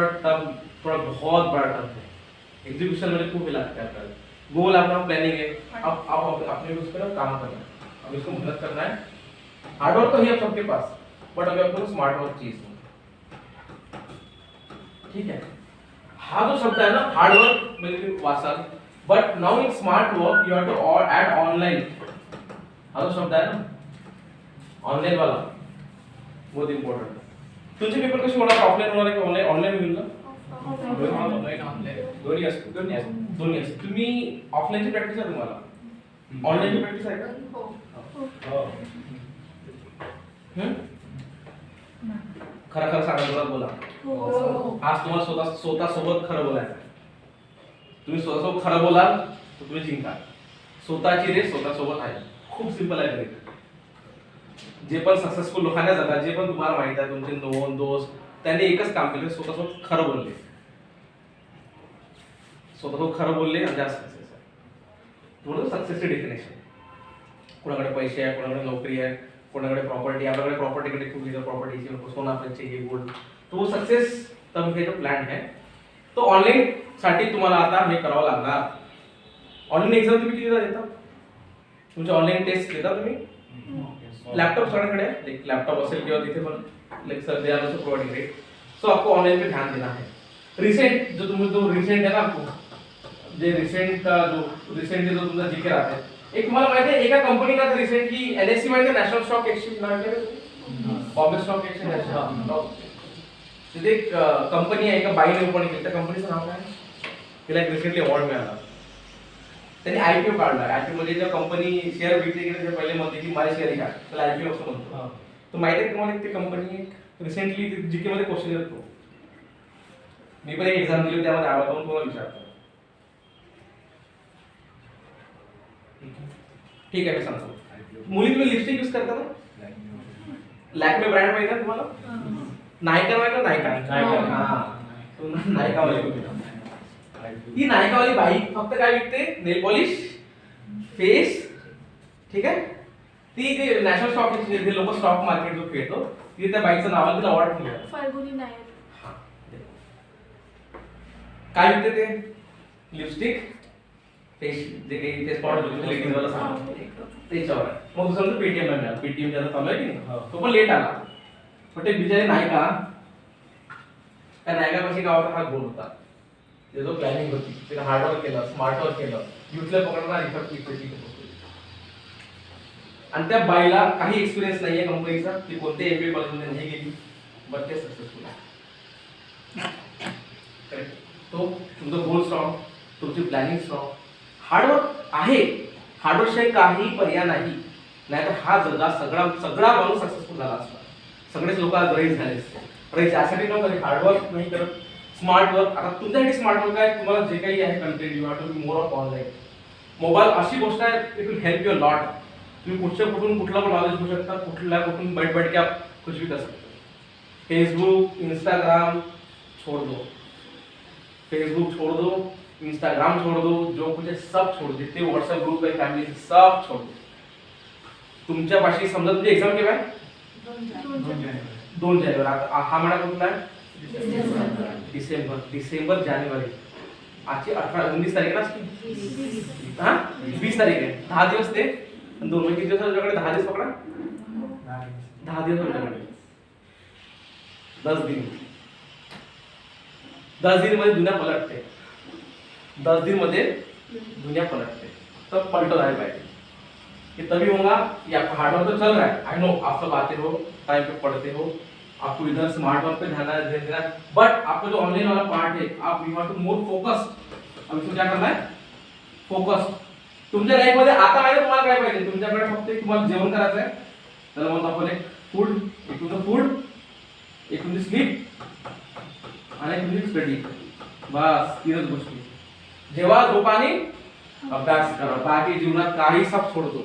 थोड़ा बहुत बड़ा टर्म है एग्जीक्यूशन में खूब लगता है गोल अपना प्लानिंग है आप अपने उस पर काम करना है अब इसको मेहनत करना है हार्डवर्क तो है अब सबके पास बट अभी आपको स्मार्ट वर्क चाहिए ठीक है हा जो शब्द है ना हार्डवर्क म्हणजे वाचाल but now in smart work you have to add online हा जो शब्द है ना ऑनलाइन वाला बहुत इंपॉर्टंट तुमचे पेपर कसे होणार ऑफलाइन होणार की ऑनलाइन ऑनलाइन होईल ना दोन्ही असते तुम्ही ऑफलाईनची प्रॅक्टिस आहे तुम्हाला ऑनलाईनची प्रॅक्टिस आहे का खरं खरं सांगा तुला बोला आज तुम्हाला स्वतः सोबत खरं बोलायचं तुम्ही स्वतःसोबत खरं बोलाल तर तुम्ही जिंकाल स्वतःची रेस स्वतः सोबत आहे खूप सिंपल आहे जे पण सक्सेसफुल लोकांना जातात जे पण तुम्हाला माहित आहे तुमचे नोन दोस्त त्यांनी एकच काम केलं स्वतःसोबत खरं बोलले स्वतःसोबत खरं बोलले आणि जास्त सक्सेस आहे थोडं सक्सेसचे डेफिनेशन कोणाकडे पैसे आहे कोणाकडे नोकरी आहे कोणाकडे प्रॉपर्टी आपल्याकडे प्रॉपर्टीकडे खूप इधर प्रॉपर्टी सोना आपण चाहिए गोल्ड तो सक्सेस तब हे जो प्लॅन आहे तो ऑनलाईन साठी तुम्हाला आता हे करावं लागणार ऑनलाईन एक्झाम तुम्ही किती देता तुमचे ऑनलाईन टेस्ट देता तुम्ही लैपटॉप सगळ्यांकडे आहे लैपटॉप असेल किंवा तिथे पण lecture they are also providing right so आपको ऑनलाइन पे ध्यान देना है रिसेंट जो तुम जो रिसेंट है ना आपको जे रिसेंट का जो रिसेंटली जो तुमचा जिक्र आता है एक मला माहिती आहे एका कंपनीला रिसेंटली एनएससी माहिती आहे नॅशनल स्टॉक एक्सचेंज नाव आहे बॉम्बे स्टॉक एक्सचेंज तिथे एक कंपनी आहे एका बाईने ओपन केली त्या कंपनीचं नाव काय तिला एक रिसेंटली अवॉर्ड मिळाला त्यांनी आयपीओ काढला आयपीओ म्हणजे जेव्हा कंपनी शेअर विकली गेली ते पहिले म्हणते की माझे शेअर घ्या त्याला आयपीओ असं म्हणतो तो माहिती आहे तुम्हाला ती कंपनी रिसेंटली जीके मध्ये क्वेश्चन येतो मी पण एक एक्झाम दिली त्यामध्ये आवाज जाऊन तुम्हाला विचारतो ठीक आहे मी सांगतो मुली तुम्ही लिपस्टिक यूज करता ना लॅक्मे ब्रँड माहिती आहे तुम्हाला नायका माहिती नायका नायका वाली ती नायकावाली बाई फक्त काय विकते नेल पॉलिश फेस ठीक आहे ती जे नॅशनल स्टॉक एक्सचेंज जे लोक स्टॉक मार्केट जो खेळतो ती त्या बाईचं नाव तिला अवॉर्ड मिळालं फाल्गुनी नायर काय विकते ते लिपस्टिक फेस जे काही ते स्पॉट लेडीज वाला सांग त्याच्यावर मग दुसरं पेटीएम ला मिळालं पेटीएम ज्याचा चालू आहे की नाही तो पण लेट आला पण ते बिचारे नायका त्या नायकापाशी गावाचा हा गोल होता ते जो प्लॅनिंग होती तिने हार्डवर्क केलं स्मार्ट वर्क केलं युथला पकडणार इफेक्टिव्ह आणि त्या बाईला काही एक्सपिरियन्स नाहीये कंपनीचा ती कोणत्या एमबीए कॉलेजमध्ये नाही गेली बट ते सक्सेसफुल आहे तो तुमचं गोल स्ट्रॉंग तुमची प्लॅनिंग स्ट्रॉंग हार्डवर्क आहे हार्डवर्क शिवाय काही पर्याय नाही नाहीतर हा जगा सगळा माणूस सक्सेसफुल झाला असता सगळेच लोक आज रईस झाले असते रईस यासाठी नव्हतं हार्डवर्क नाही करत स्मार्ट वर्क आता तुमच्यासाठी स्मार्ट वर्क आहे तुम्हाला जे काही आहे content you have to be more of online mobile अशी गोष्ट आहे it will help you lot तुम्ही कुठून कुठला पण नॉलेज घेऊ शकता कुठून बैठ के आप कुछ भी कर सकते फेसबुक इंस्टाग्राम छोड़ दो फेसबुक छोड़ दो इंस्टाग्राम छोड़ दो जो कुछ है सब छोड़ दो जितने व्हाट्सएप ग्रुप है फैमिली सब छोड़ दो तुमच्या पाशी समजा तुमची एक्झाम केव्हा आहे 2 जानेवारी हा महिना कुठला आहे डिसेंबर जानेवारी आजची 19 तारीख ना हा 20 तारीख आहे 10 दिवस ते 2 किती दिवस तुझ्याकडे 10 दिवस पकडा 10 दिवस तुझ्याकडे 10 दिन 10 दिन मध्ये दुनिया पलटते 10 दिन मध्ये दुनिया पलटते तब पलटो नहीं पाएगी कि तभी होगा कि आपका हार्डवर्क तो चल रहा है आई नो आप सब आते हो टाइम पे पढ़ते हो आपको इधर स्मार्ट वर्क पे ध्यान देना है बट आपका जो ऑनलाइन वाला पार्ट है आप you have to more focused अब इसको क्या करना है फोकस्ड तुमच्या लाईफ मध्ये आता माहिती तुम्हाला काय पाहिजे तुमच्याकडे फक्त एक तुम्हाला जेवण करायचं आहे त्याला म्हणतो आपण एक फूड एक तुमची स्लीप आणि एक तुमची स्टडी बस 3च गोष्टी जेव्हा झोपानी अभ्यास करा बाकी जीवनात काही सब सोडतो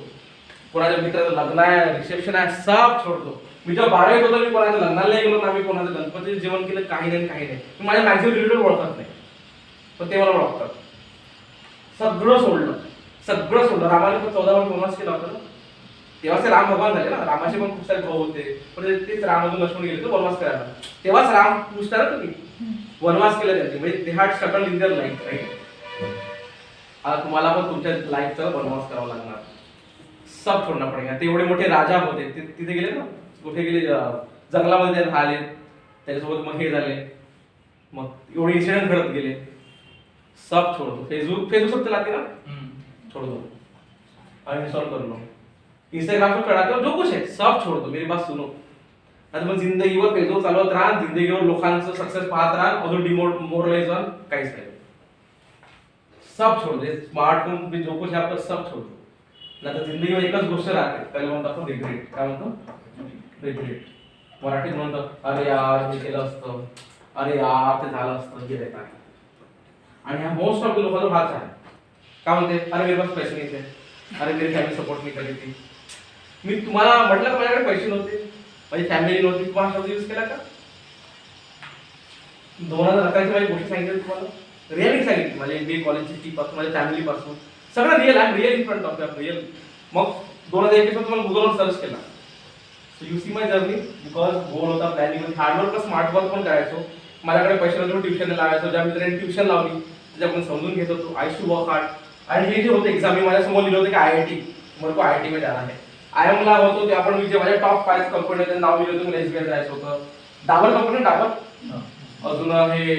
कोणाच्या मित्राचं लग्न आहे रिसेप्शन आहे सब सोडतो मी जेव्हा 12वीत होतो मी कोणाच्या लग्नाला नाही गेलो ना मी कोणाचं गणपतीचं जेवण केलं काही नाही मी माझ्या मॅक्झिमम रिलेटिव्ह ओळखत नाही पण ते मला ओळखतात सगळं सोडलं रामाने पण 14 वर्ष वनवास केला होता ना तेव्हा ते राम भगवान झाले ना रामाचे पण खूप सारे भाऊ होते पण तेच राममधून लक्ष्मण गेले तर वनवास करायला तेव्हाच राम पूछता ना तुम्ही वनवास केला त्यांनी म्हणजे they had struggle in their life right आता तुम्हाला पण तुमच्या लाईफचा वनवास करावा लागणार, सब छोडणं पडेगा. ते एवढे मोठे राजा होते, ते तिथे गेले ना, कुठे गेले, जंगलामध्ये राहिले, त्याच्यासोबत मग हे झाले, मग एवढे इन्सिडेंट घडत गेले. सब छोड़ दो. फेसबुक सब चलाते ना, छोड़ दो, अनइंस्टॉल कर लो. इंस्टाग्राम पर चढ़ाते हो, जो कुछ है सब छोड़ दो. मेरी बात सुनो. आता मग जिंदगीवर फेसबुक चालवत राहा, जिंदगीवर लोकांचं सक्सेस पाहत राहा, अजून डिमोरलाइज व्हा, काहीच नाही. सब छोड़ दो. स्मार्टफोन पे जो कुछ है आपका सब छोड़ दो. नाही तर जिंदगीवर एकच गोष्ट राहते, त्याला म्हणतो आपण रिग्रेट. काय म्हणतो? रिग्रेट. मराठीत म्हणतो अरे यार हे केलं असतं, अरे यार ते झालं असतं, हे काय. आणि ह्या मोस्ट ऑफ द लोकांचा हाच आहे. काय म्हणते? अरे मेरे पास पैसे नाही थे, अरे मेरी फॅमिली सपोर्ट नाही करी थी. मी तुम्हाला म्हटलं का माझ्याकडे पैसे नव्हते, माझी फॅमिली नव्हती, तुम्हाला शब्द यूज केला का? 2011 माझी गोष्ट सांगितली तुम्हाला, रिअलिटी सांगितली. माझ्या MBA कॉलेजची फी पासून, माझ्या फॅमिली पासून सगळं रिअल आहे. Real in front of you, real. मग 2021 मध्ये तुम्हाला गुगलवर सर्च केला. So you see my journey. Because goal होता, प्लॅनिंग होती, हार्डवर्क प्लस स्मार्ट वर्क पण करायचो. माझ्याकडे पैसे नव्हते, ट्युशन लावायचो. ज्या मित्रांनी ट्युशन लावली त्याच्याकडून समजून घेत होतो. I to work hard. आणि हे जे होते एक्झाम, मी माझ्यासमोर लिहिलं होतं की IIT, मेरे को IIT में जाना है. IIM ला होतो ते आपण, मी जे माझ्या टॉप 5 कंपनीचं नाव लिहिलं होतं, मला SBI जायचं होतं. डाबर कंपनी, डाबर, अजून हे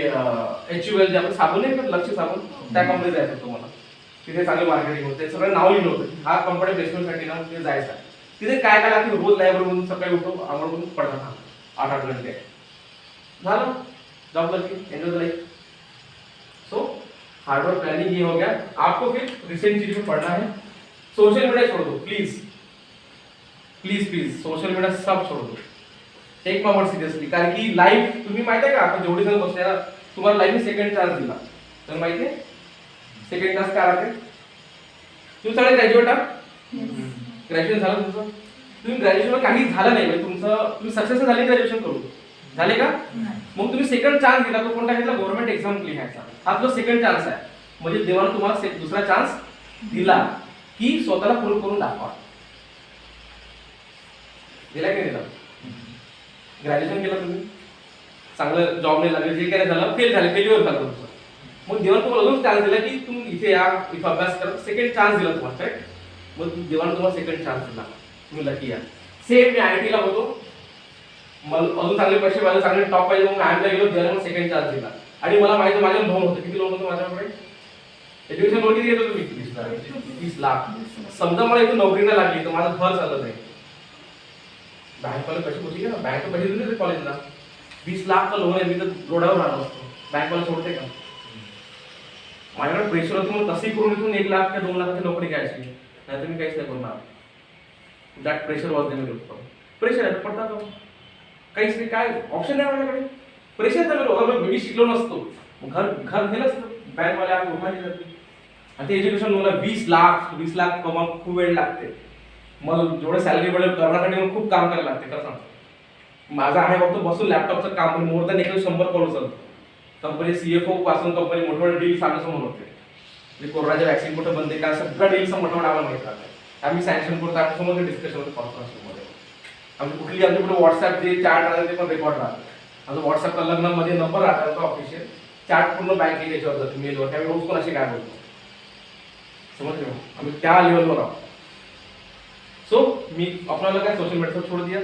HUL जे आपण साबण नाही का, लक्ष्य साबण, त्या कंपनीत जायचं होतं मला. तिथे चांगली मार्केटिंग होते, सगळं नाव लिहिलं होतं. हा कंपनी प्लेसमेंटसाठी ना तिथे जायचं. तिथे काय काय लागते, रोज लायब्ररीमधून सकाळी उठो, आंघोळ करून पडतात 8-8 घंटे. झालं, जॉब लगी, enjoy the life. So hard work planning ये हो गया. आपको फिर रिसेंट चीज में पढ़ना है. सोशल मीडिया छोड़ दो please, please please. Social media सब छोड़ दो. Take my word seriously. कारण की लाईफ, तुम्ही माहिती आहे का, आता जेवढे जण बसले ना, तुम्हाला लाईफने सेकंड चान्स दिला. तर माहिती आहे सेकंड चान्स काय राहते? तुम्ही सगळे ग्रॅज्युएट आहात, ग्रॅज्युएशन झालं तुमचं, तुम्ही ग्रॅज्युएशन काही झालं नाही, म्हणजे तुमचं तुम्ही सक्सेस झाले ग्रॅज्युएशन करून, झाले का? मग तुम्ही सेकंड चान्स दिला, तो कोणता घेतला? गव्हर्नमेंट एक्झाम लिहायचा. हा तुझा सेकंड चान्स आहे. म्हणजे देवाने तुम्हाला दुसरा चान्स दिला की स्वतःला प्रूव्ह करून दाखवा. दिला की दिला? ग्रॅज्युएशन केलं तुम्ही, चांगलं जॉब नाही लागले, जे काय झालं, फेल झाले, फेल्युअर झालं तुमचं. मग देवाने तुम्हाला अजून चान्स दिला की तुम्ही इथे या, इथे अभ्यास करा. सेकंड चान्स दिला तुम्हाला, करेक्ट? मग देवाने तुम्हाला सेकंड चान्स दिला, तुम्ही लकी या. सेम मी IIT ला होतो, मला अजून चांगले पैसे पाहिजे, चांगले टॉप पाहिजे, मग IIM ला गेलो, देवाने मला सेकंड चान्स दिला. आणि मला माहिती माझे लोन होते, किती लोन होतं माझ्याकडे? एज्युकेशन लोन किती घेतो तुम्ही? 30 लाख. समजा मला इथे नोकरी नाही लागली तर माझं घर चालत नाही, बँकवाले पैसे कुठे घ्या, बँक पैसे दिले ते कॉलेजला. 20 लाख का लोन आहे, मी तर रोडावर राहणार असतो, बँकवाला सोडते का? माझ्याकडे प्रेशर होतं, मग तसंही करून इथून 1 लाख किंवा 2 लाखाची नोकरी घ्यायची, नाही तर मी काहीच नाही करणार. That pressure was than me. Pressure आहे पडता तो काहीच नाही, काय ऑप्शन नाही माझ्याकडे. प्रेशर तर अगर मी शिकलो नसतो, घर गेलं असतं, बँकवाले आग उभारली जाते. आणि ते एज्युकेशन मला 20 लाख कमा खूप वेळ लागते. मला जेवढं सॅलरी मिळेल करण्यासाठी मला खूप काम करायला लागते. कसं माझं आहे फक्त बसून लॅपटॉपचं काम, पण मोर दॅन 100 करोड चालतं. कंपनी CFO पासून कंपनी मोठे मोठे डील्स आमच्या समोर होते. म्हणजे कोरोनाच्या वॅक्सिन कुठं बंद आहे का, सगळं डील्स मोठं मोठं आम्हाला माहिती राहते. आम्ही सँक्शन करतो, आमच्या समोर डिस्कशन होतं कॉन्फरन्समध्ये. आमची कुठली आमची कुठे व्हॉट्सअप जे चार्ट राहते ते पण रेकॉर्ड राहतं. आमचं व्हॉट्सअपचा लग्नामध्ये नंबर राहतात ऑफिशियल चार्ट, पूर्ण बँकेत याच्यावर जातो, मेलवर. त्यामुळे रोज कोणाशी काय बोलतो, समजलं? आम्ही त्या लेवलवर आहोत. सो मी आपल्याला काय सोशल मीडिया छोड़ दिया,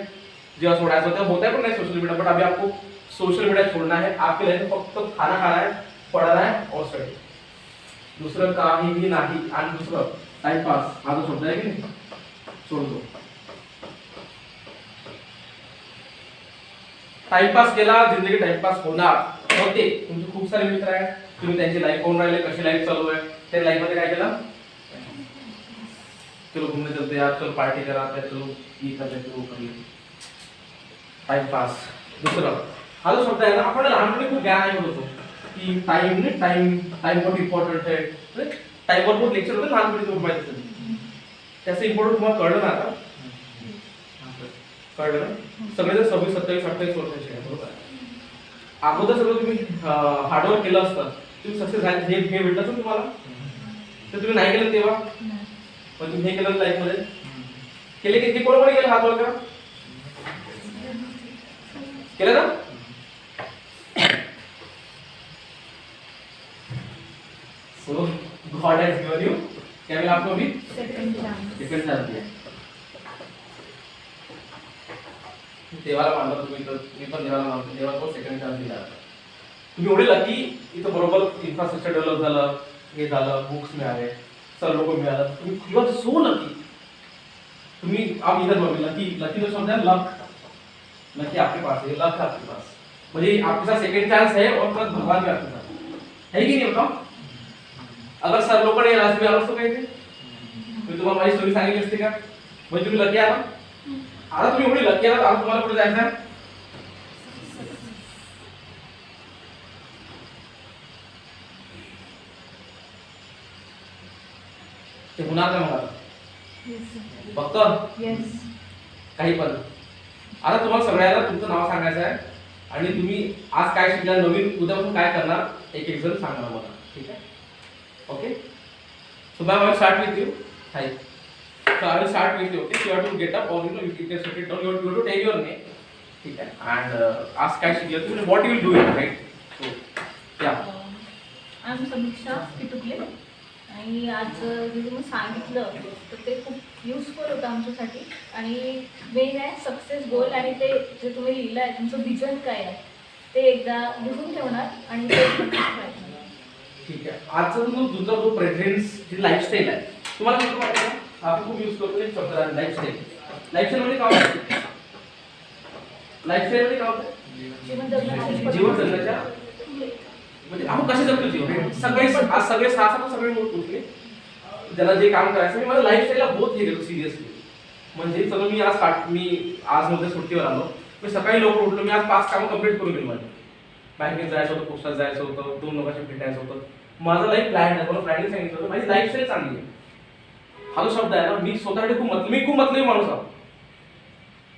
जेव्हा छोड़ायचं होता होता पण नाही सोशल मीडिया, बट अभी आपको सोशल मीडिया छोड़ना है. आपके लाइफ में फक्त खाना खाना है, पढ़ना है और स्टडी, दुसरं काहीही नाही. आणि दुसरं टाइमपास, हा जो शब्द आहे की नाही, सोड दो. टाइमपास केला, जिंदगी टाइमपास होणार होते. तुमचे खूप सारे मित्र आहेत, तुम्ही त्यांची लाईफ पाहून राहिले, कशी लाईफ चालू आहे. त्या लाईफ मध्ये काय केलं? चलो घूमने चलते यार, चलो पार्टी कराते, चलो ये करते, वो करिए, टाइमपास. दुसरं हा जो शब्द आहे ना, आपण लहानपणी खूप ज्ञान ऐकत होतो की टाइम बहुत इम्पॉर्टंट आहे. टाइमवर बहुत लेक्चर होते लहानपणी, तुम्ही माहिती असेल. त्याचं इम्पॉर्टंट तुम्हाला कळलं ना आता? कळलं ना? सगळे जर 26, 27, 28 वर्षाचे आहे, बरोबर. अगोदर सगळं तुम्ही हार्डवर्क केलं असतं, तुम्ही सक्सेस झाले, हे भेटलं असतं तुम्हाला. तर तुम्ही नाही केलं तेव्हा, पण तुम्ही हे केलं लाईफ मध्ये केले की कोण केलं? हात वर करा. केलं ना? So God has given you, क्या मिला आपको अभी? Second chance. सेकंड चान्स दिया. देवाला मानलं तुम्ही तर मी पण देवाला मानतो. देवाला पण सेकंड चान्स दिला. तुम्ही एवढे लकी इथं बरोबर इन्फ्रास्ट्रक्चर डेव्हलप झालं, हे झालं, बुक्स मिळाले, सर लोक मिळालं. तुम्ही यू आर सो लकी. तुम्ही आप इधर बोल लकी लकी तो शब्द है लक. लकी आपके पास है, लक आपके पास. म्हणजे आपके साथ सेकंड चांस है और प्लस भगवान भी आपके साथ है कि नहीं बताओ. अगर सर लोक ने राज में आलो तो काय ते मी तुम्हाला माझी स्टोरी सांगितली असते का. म्हणजे तुम्ही लकी आला. आता तुम्ही एवढी लकी आलात, आता तुम्हाला कुठे जायचं आहे. ते होणार का मला Yes, sir. फक्त Yes. काही पण. आता तुम्हाला सगळ्यांना तुमचं नाव सांगायचं आहे आणि तुम्ही आज काय शिकला, नवीन उद्यापासून काय करणार एक एक जण सांगा मला. ठीक आहे. Okay. So ma'am I start with you. Hi. So I will start with you. Okay. You have to get up और you know you can set it down. You have to tell your name. ठीक आहे. And आज काय शिकलं तुम्ही, what you will do it, right. So yeah. I am Samiksha Pitukale आणि आज जे तुम्ही सांगितलं तर ते खूप युजफुल होतं आमच्यासाठी. आणि मेन आहे सक्सेस गोल आणि ते जे तुम्ही लिहिलं आहे तुमचं विजन काय आहे ते एकदा लिहून ठेवणार आणि ते नक्कीच प्रयत्न करणार. ठीक आहे. आजचा तुमचा जो प्रेझेन्स जी लाईफस्टाईल आहे तुम्हाला कसं वाटतं का? आपण खूप यूज करतो एक शब्द आहे लाईफस्टाईल. लाईफस्टाईल म्हणजे काय होतं? लाईफस्टाईल म्हणजे काय होतं? जीवन जगण्याची जीवन जगण्याच्या म्हणजे आपण कसे जगतो जीवन. सगळे आज सगळे सहा सगळे लोक उठले ज्याला जे काम करायचं. मी माझ्या लाईफस्टाईलला बहुत हे घेतो सिरियसली. म्हणजे चलो मी आज मध्ये सुट्टीवर आलो. मी सकाळी लवकर उठलो. मी आज 5 कामं कंप्लीट करून गेलो. माझे बँकेत जायचं होतं, पोस्टात जायचं होतं, 2 लोकांशी भेटायचं होतं. माझं लाईफ प्लॅन आहे. मला फ्रायडे सांगितलं होतं माझी लाईफस्टाईल चांगली आहे. हा जो शब्द आहे ना, मी स्वतःसाठी खूप मतलबी माणूस आहे.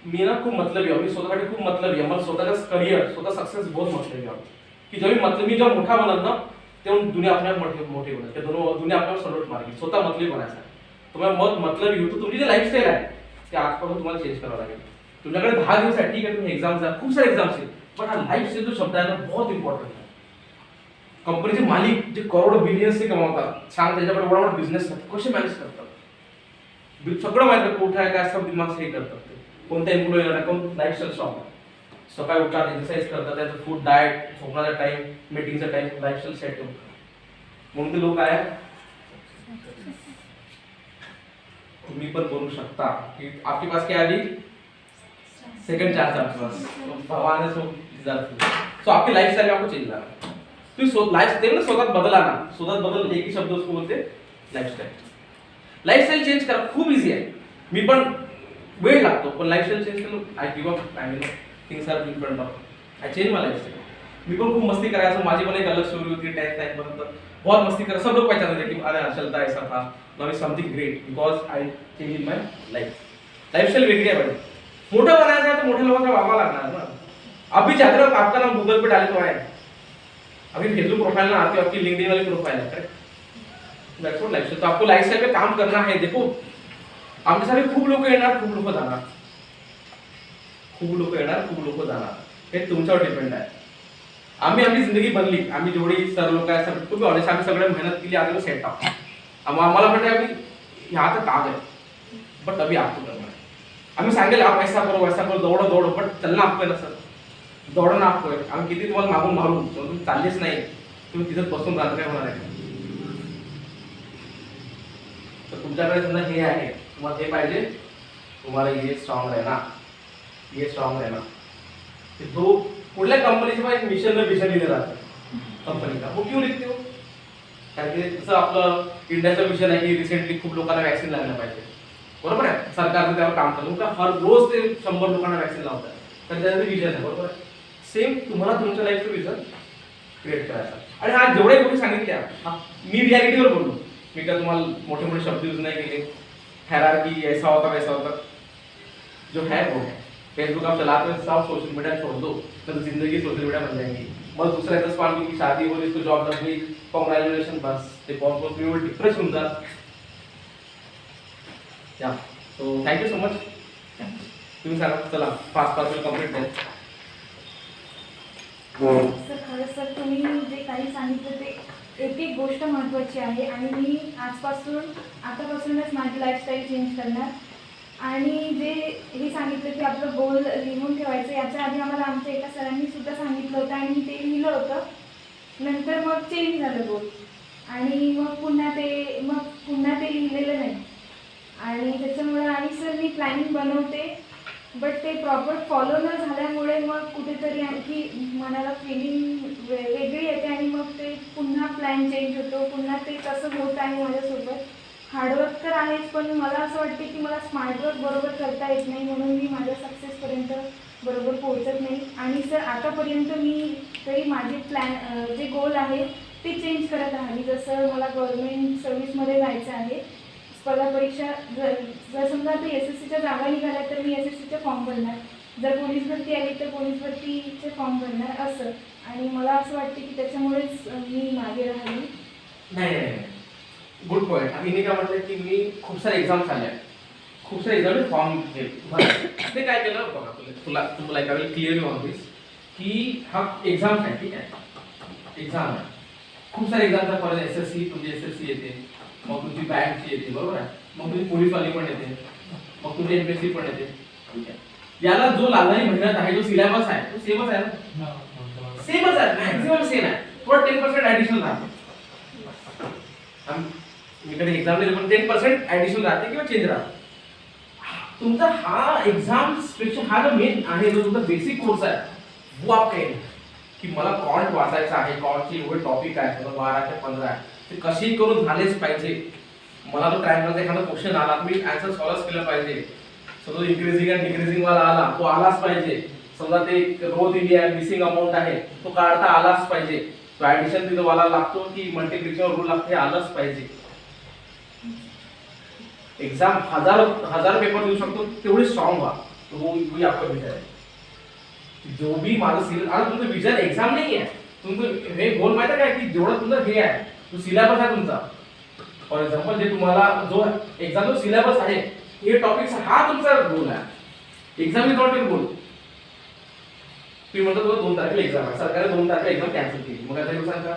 मी ना खूप मतलबी आहे. मी स्वतःसाठी खूप मतलबी आहे. मला स्वतःचं करिअर, स्वतः सक्सेस बहुत मतलबी आहे. की जेव्हा मी जेव्हा मोठा बनत ना तेव्हा दुनिया आपल्याला मोठी बनत. ते दुनिया आपल्याला सलोट मार्गी स्वतः मतलबी बनायचं आहे. तुम्हाला मतलबी होतो. तुमची जी लाईफस्टाईल आहे ते आजपासून तुम्हाला चेंज करावं लागेल. तुमच्याकडे 10 दिवस आहे. ठीक आहे, तुम्ही एक्झाम्स द्या, खूप सारे एक्झाम्स आहेत. पण हा लाईफस्टाईल जो शब्द आहे ना बहुत इम्पॉर्टंट आहे. कंपनीचे मालिक जे करोड बिलियन्स ते कमावतात, सांग त्याच्याकडे एवढा मोठा बिझनेस कसे मॅनेज करतात. सगळं माहिती आहे कुठं आहे काय सब दिमाग हे करतात. ते कोणत्या एम्प्लॉई आहे, कोण लाईफस्टाईल स्ट्रॉंग आहे. सकाळी उठतात, एक्सरसाइज करतात, त्याचं फूड डाएट, झोपण्याचा टाइम, मीटिंगचा टाइम, लाईफस्टाईल सेट होतं. म्हणून ते लोक आहे. तुम्ही पण बोलू शकता की आपके पास क्या आली सेकंड चांस आपके पास. भगवान ने सो आपकी लाइफस्टाइल आपको चेंज करना. तुम्ही लाइफस्टाइल ना स्वतः बदला ना. स्वतः बदल एक ही शब्द उसको बोलते लाइफस्टाइल. लाइफस्टाइल चेंज करा खूप इझी आहे. मी पण वेळ लागतो पण लाइफस्टाइल चेंज करून I give up. I mean things are in front of. I change my lifestyle. मी पण खूप मस्ती करायचो. माझी पण एक अलग स्टोरी होती 10th टाइम पर्यंत. बहुत मस्ती कर. सब लोग पहचानते थे कि अरे हर्षल था ऐसा था. Now is something great because I change in my life. Lifestyle वेगळी आहे भाई. मोठं बनायचं आहे तर मोठ्या लोकांना वागावं लागणार ना. अभी जाकर आपका नाम गूगल पे डाले तो आए. अभी फेसबुक प्रोफाइल ना आती है, आपकी लिंक्डइन वाली प्रोफाइल है. करेक्ट. That's what lifestyle. तो आपको लाइफस्टाइल पे काम करना है. देखो आमच्यासारखे खूप लोक येणार, खूप लोक जाणार. खूप लोक येणार, खूप लोक जाणार. हे तुमच्यावर डिपेंड आहे. आम्ही आपली जिंदगी बनली. आम्ही जेवढी सर लोक आहे सर खूप ऑनेस्ट आम्ही सगळे मेहनत केली. आम्ही सेट आहोत. आम्हाला म्हणते आम्ही यहाँ तक आ गए बट अभी आपको करना है. आम्ही सांगेल आप ऐसा करो दौड़ो दौड़ो बट चलना आपको है ना सर. दौडणं आपको आहे. आम्ही किती तुम्हाला मागून मारू तुम्ही चाललेच नाही. तुम्ही तिथं बसून राहता काय होणार आहे. तर तुमच्याकडे समजा हे आहे, तुम्हाला हे पाहिजे, तुम्हाला ये स्ट्रॉंग रहना, ये स्ट्रॉंग रहना. ते दो कुठल्या कंपनीचे पण एक मिशन न विजन लिहिलं राहतं कंपनी का. वो क्यों लिखते हो? कारण की जसं आपलं इंडियाचं मिशन आहे की रिसेंटली खूप लोकांना वॅक्सिन लागलं पाहिजे. बरोबर आहे. सरकारनं त्यावर काम करतं का हर रोज ते 100 लोकांना वॅक्सिन लावतात. तर त्याचं विजन आहे. बरोबर आहे. सेम तुम्हाला तुमच्या लाईफचं विजन क्रिएट करायचं. आणि हा जेवढ्या गोष्टी सांगितल्या मी रियालिटीवर बोललो. मी काय तुम्हाला मोठे मोठे शब्द यूज नाही केले. हायरार्की ऐसा होता वैसा होता. जो है वो है. फेसबुक आप चलाते हो सब सोशल मीडिया छोड़ दो तो जिंदगी सोशल मीडिया बन जाएगी. बस दूसरा एक स्पॉन की शादी हो इसको जॉब लग गई कांग्रेचुलेशन बस ते बहुत तुम्ही डिप्रेस होऊन जा. या सो थँक्यू सो मच. तुम्ही सांगा चला 5 वेळ कंप्लीट द्या. सर खरंच सर तुम्ही जे काही सांगितलं ते एक एक गोष्ट महत्त्वाची आहे आणि मी आतापासूनच माझी लाईफस्टाईल चेंज करणार. आणि जे हे सांगितलं की आपलं गोल लिहून ठेवायचं, याच्या आधी आम्हाला आमच्या एका सरांनी सुद्धा सांगितलं होतं आणि मी ते लिहिलं होतं. नंतर मग चेंज झालं गोल आणि मग पुन्हा ते लिहिलेलं नाही. आणि त्याच्यामुळे आणि सर मी प्लॅनिंग बनवते बट ते प्रॉपर फॉलो न झाल्यामुळे मग कुठेतरी आणखी मनाला फिलिंग वेगळी येते आणि मग ते पुन्हा प्लॅन चेंज होतो, पुन्हा ते तसं होत आहे माझ्यासोबत. हार्डवर्क तर आहेच, पण मला असं वाटते की मला स्मार्टवर्क बरोबर करता येत नाही, म्हणून मी माझ्या सक्सेसपर्यंत बरोबर पोहोचत नाही. आणि सर आतापर्यंत मी तरी माझे जे गोल आहे ते चेंज करत राहिली. जसं मला गव्हर्नमेंट सर्व्हिसमध्ये जायचं आहे, स्पर्धा परीक्षा जर समजा ते SSCच्या जागा निघाल्या तर मी SSCचे फॉर्म भरणार, जर पोलीस भरती आली तर पोलीस भरतीचे फॉर्म भरणार असं. आणि मला असं वाटते की त्याच्यामुळेच मी मागे राहिली. नाही, गुड पॉईंट. हिने काय म्हटलं की मी खूप सारे एक्झाम्स आले, खूप सारे एक्झाम फॉर्म ते काय केलं बघा, तुम्हाला एका वेळी क्लिअरली ऑब्विस की हा एक्झाम आहे, ठीक आहे, एक्झाम आहे. खूप सारे एक्झामचा परत SSC, तुमची SSC येते, मग तुमची बँकची येते, बरोबर आहे, मग तुमची पोलीसवाली पण येते, मग तुमची MPSC पण येते, ठीक आहे. याला जो लागणारी मेहनत आहे, जो सिलेबस आहे तो सेमच आहे ना, सेमच आहे, मॅक्सिमम सेम आहे, थोडं 10% ॲडिशनल राहते. मी कधी एक्झाम दिली पण 10% ॲडिशनल राहते किंवा चेंज राहते. तुमचा हा एक्झाम्स पेक्षा हा जो मेन आहे, जो तुमचा बेसिक कोर्स आहे, वो आप कहेंगे की मला कॉन्ट वाचायचा आहे, कॉन्टचे एवढे टॉपिक आहे, 12 ते 15 आहे, ते कशी करून झालेच पाहिजे. मला तो ट्रायंगलचा एखादा क्वेश्चन आला, मी आन्सर सॉल्व्ह केलं पाहिजे. समजा इन्क्रीजिंग अँड डिक्रीजिंग वाला आला, तो आलाच पाहिजे. समजा ते रो दिली आहे, मिसिंग अमाऊंट आहे, तो काढता आलाच पाहिजे. तो ऍडिशन तिथं वाला लागतो की मल्टिप्लिकेशन रूल लागतो, हे आलंच पाहिजे. एग्जाम हजार पेपर देऊ शकतो, तेवढे स्ट्रॉंग व्हा. तो आपका विजन आहे. जो भी माझं सिलेबस, आता तुमचं विजन एक्झाम नाही आहे, तुमचं हे गोल माहिती आहे काय की जेवढं तुमचं हे आहे, तो सिलेबस आहे तुमचा. फॉर एक्झाम्पल जे तुम्हाला जो एक्झाम जो सिलेबस आहे, हे टॉपिक्स हा तुमचा गोल आहे. एक्झाम इज नॉट युअर गोल. तुम्ही म्हणता तुला 2 तारखेला एक्झाम आहे, सरकारने 2 तारखेला एक्झाम कॅन्सल केली, मग आता सांगा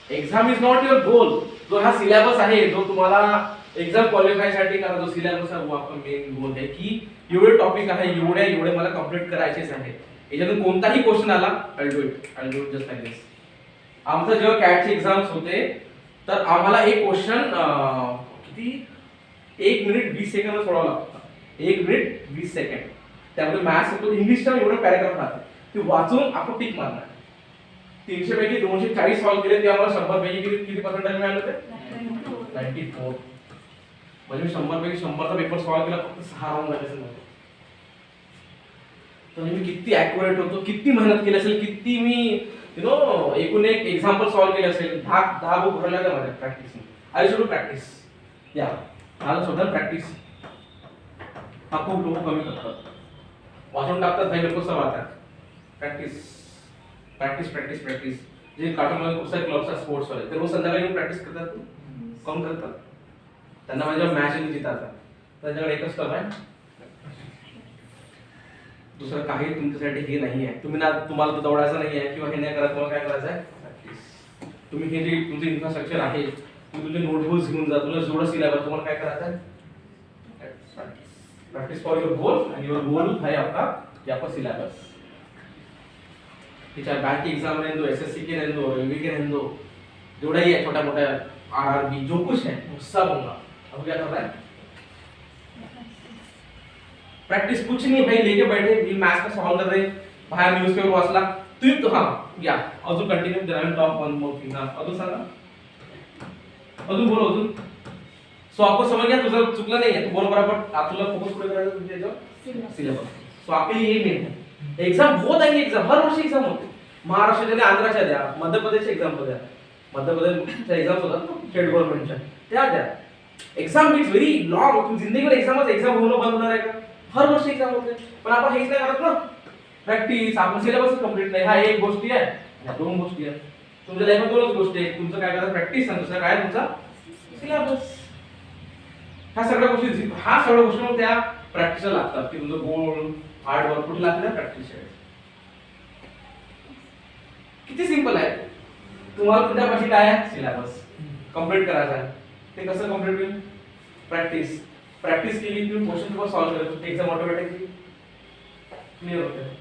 एक्झाम इज नॉट युअर गोल. जो हा सिलेबस आहे, जो तुम्हाला एक्झाम क्वालिफाय साठी करा, जो सिलेबस आहे, वो आपका मेन गोल आहे की एवढे टॉपिक आहे, एवढे मला कंप्लीट करायचेच आहे. याच्यातून कोणताही क्वेश्चन आला, I'll do it just like this. आमचं जेव्हा कॅटचे एक्झाम्स होते तर आम्हाला एक क्वेश्चन किती 1 मिनिट 20 सेकंद सोडवावं लागतं. 1 मिनिट 20 सेकंड. त्यामध्ये मॅथ्स होतो, इंग्लिशचा एवढं पॅराग्राफ राहते, ते वाचून आपण टिक मारणार. 300 पैकी 240 सॉल्व्ह केले, ते आम्हाला 100 पैकी किती पर्सेंटेज मिळाले होते? 94. म्हणजे मी 100 पैकी 100चा पेपर सॉल्व्ह केला, फक्त 6 राऊंड झाले असेल. तर मी किती ॲक्युरेट होतो, किती मेहनत केली असेल, किती मी एकूण एक एक्झाम्पल सॉल्व्ह केले असेल. 10 बुक भरल्या होत्या माझ्या प्रॅक्टिसने. I should practice. या मला स्वतः प्रॅक्टिस हा खूप लोक कमी करतात, वाचून टाकतात, काही लोक वाचतात. प्रॅक्टिस. जे कार्टूनमध्ये खूप सारे क्लब्स आहेत स्पोर्ट्स वाले, ते रोज संध्याकाळी येऊन प्रॅक्टिस करतात. कोण करतात? त्यांना माझ्या मॅच येऊन जितायचा. त्यांच्याकडे एकच क्लब आहे, दुसरं काही तुमच्यासाठी हे नाही आहे. तुम्हाला तो दौडायचं नाही आहे किंवा हे नाही करत, तुम्हाला काय करायचं आहे? प्रॅक्टिस. तुम्ही हे जे तुमचं इन्फ्रास्ट्रक्चर आहे, तुम्ही तुमचे नोटबुक्स घेऊन जा, तुला जेवढं सिलेबस तुम्हाला काय करायचं आहे? Practice for your goal, end your goal है आपका सिलेबस. चाहे बैंक की एग्जाम रहने दो, SSC के रहने दो, रेलवे के रहने दो, जोड़ा ही है छोटा मोटा RRB जो कुछ है वो सब होगा. अब क्या कर रहा है? प्रैक्टिस कुछ नहीं भाई, लेके बैठे मैथ्स का सॉल्व कर रहे, बाहेर न्यूजपेपर वाचला तुम्ही तो. हां या अजून कंटिन्यू देणार टॉप 1 मोर थिंग. अजून सांगा, अजून बोलो अजून. सो आपको समझ गया, तुझं चुकलं नाही आहे, तू बोल बराबर. आप तुला फोकस कुठे करायचं तुमच्या याच्यावर? सिलेबस. सो आपके लिए ये मेन है. एग्जाम होत आहे, एग्जाम हर वर्षी एग्जाम होते. महाराष्ट्राच्या द्या, आंध्राच्या द्या, मध्य प्रदेशच्या एक्झाम्पल द्या. मध्य प्रदेशच्या एक्झाम्स होतात ना स्टेट गव्हर्नमेंटच्या, त्या द्या. Exam is very long. तुम्ही जिंदगीवर एक्झाम होणं बंद होणार आहे का? हर वर्षी एक्झाम होते, पण आपण हेच नाही करत ना. प्रॅक्टिस, आपला सिलेबस कंप्लीट नाही. हा एक गोष्टी आहे, या 2 गोष्टी आहेत. तुमच्या लाईफमध्ये 2च गोष्टी आहेत. तुमचं काय करायचं? प्रॅक्टिस. आणि दुसरं काय? तुमचा सिलेबस. ह्या सगळ्या गोष्टी त्या प्रॅक्टिसला लागतात की तुमचं गोल हार्ड वर्क कुठे लागतं? प्रॅक्टिस. किती सिंपल आहे. तुम्हाला तुमच्यापाशी काय आहे सिलेबस कम्प्लीट करायचा आहे. ते कसं कम्प्लीट होईल? प्रॅक्टिस केली की क्वेश्चन पेपर सॉल्व्ह करायचं, एक्झाम ऑटोमॅटिकली क्लिअर होते.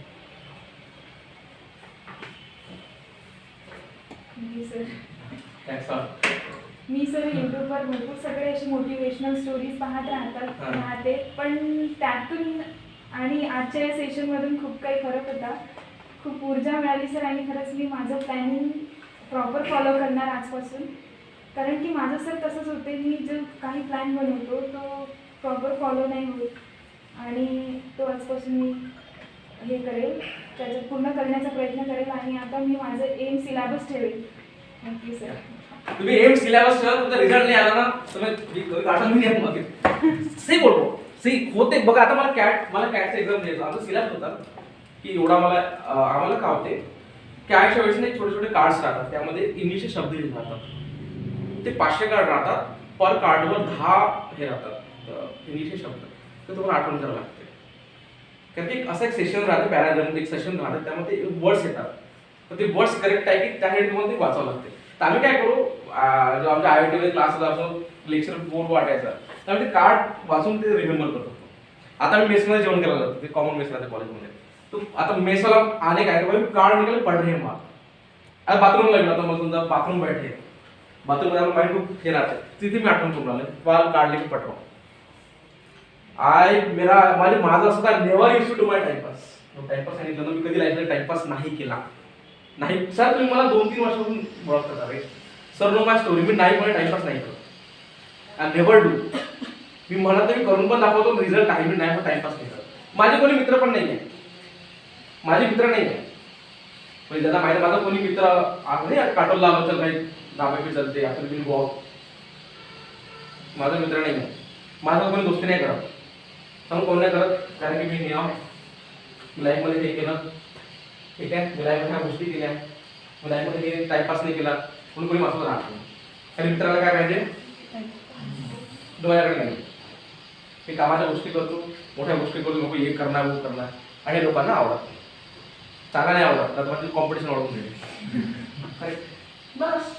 मी सर यूट्यूबवर भरपूर सगळे असे मोटिवेशनल स्टोरीज पाहत राहते, पण त्यातून आणि आजच्या या सेशनमधून खूप काही फरक होता. खूप ऊर्जा मिळाली सर, आणि खरंच मी माझं प्लॅनिंग प्रॉपर फॉलो करणार आजपासून. कारण की माझं सर तसंच होते, मी जो काही प्लॅन बनवतो तो प्रॉपर फॉलो नाही होत, आणि तो आजपासून मी हे करेल, त्याच्यात पूर्ण करण्याचा प्रयत्न करेल. आणि आता मी माझं एम सिलेबस ठेवेल. Thank you sir. तुम्ही एम सिलेबस ठेवा, तुमचा रिझल्ट नाही आला ना तुम्ही काढून मी घ्या. मग सही बोलतो, सही होते. बघा आता मला कॅटचा एक्झाम द्यायचा, आमचा सिलेबस होता की एवढा आम्हाला का होते कॅटच्या वेळेस नाही छोटे छोटे कार्ड्स राहतात, त्यामध्ये इंग्लिशचे शब्द लिहित राहतात. ते 500 कार्ड राहतात, पर कार्डवर 10 हे राहतात इंग्लिशचे शब्द. ते तुम्हाला आठवण करावं लागते. कारण की असं एक सेशन राहते, पॅराग्राफिक सेशन राहते, त्यामध्ये वर्ड्स येतात. तर ते वर्ड्स करेक्ट आहे की त्या हेड तुम्हाला ते वाचावं लागते. तर आम्ही काय करू, जो आमच्या IIT मध्ये क्लास होता, आपण लेक्चर बोर्ड वाटायचा, तर आम्ही ते कार्ड वाचून ते रिमेंबर करतो. आता आम्ही मेसमध्ये जेवण करायला जातो, ते कॉमन मेस राहते कॉलेजमध्ये. तो आता मेसवाला आने काय तो कार्ड निकले पढ़ रहे हैं वहाँ. आता बाथरूम लागला तर मग तुमचा बाथरूम बैठे, बाथरूम मध्ये माइंड खूप हे राहते, तिथे मी आठवण करून आले वाल कार्ड लेके पटवा. माझं असं काय never use to do my timepass. Timepass सांगितलं ना, मी कधी लाईफला टाइमपास नाही केला नाही. सर तुम्ही मला 2-3 वर्षापासून ओळखता रे सर, नो माय स्टोरी. मी नाही मला टाइमपास नाही करत. I never do. मी म्हणत मी करून पण दाखवतो, रिझल्ट आहे मी नाही पण टाइमपास नाही करत. माझे कोणी मित्र पण नाही आहे, माझे मित्र नाही आहे. म्हणजे ज्याला माहिती माझा कोणी मित्र आहे काटोल लावलं चल भाई धाबे पे चलते या फिर बिल वॉक, माझा मित्र नाही आहे. माझा कोणी दोस्ती नाही करत, पण कोण नाही करत. कारण की मी नियम लाईफमध्ये हे केलं, ठीक आहे, मी लाईफमध्ये ह्या गोष्टी केल्या, मी लाईफमध्ये हे टाइमपास नाही केला, म्हणून कोणी माझं राहत नाही. आणि मित्राला काय पाहिजे, डोळ्याकडे नाही. मी कामाच्या गोष्टी करतो, मोठ्या गोष्टी करतो, लोक हे करणार वो करणार, आणि लोकांना आवडत नाही, चांगला नाही आवडत, तर म्हणजे कॉम्पिटिशन वाढवून घेणे. बस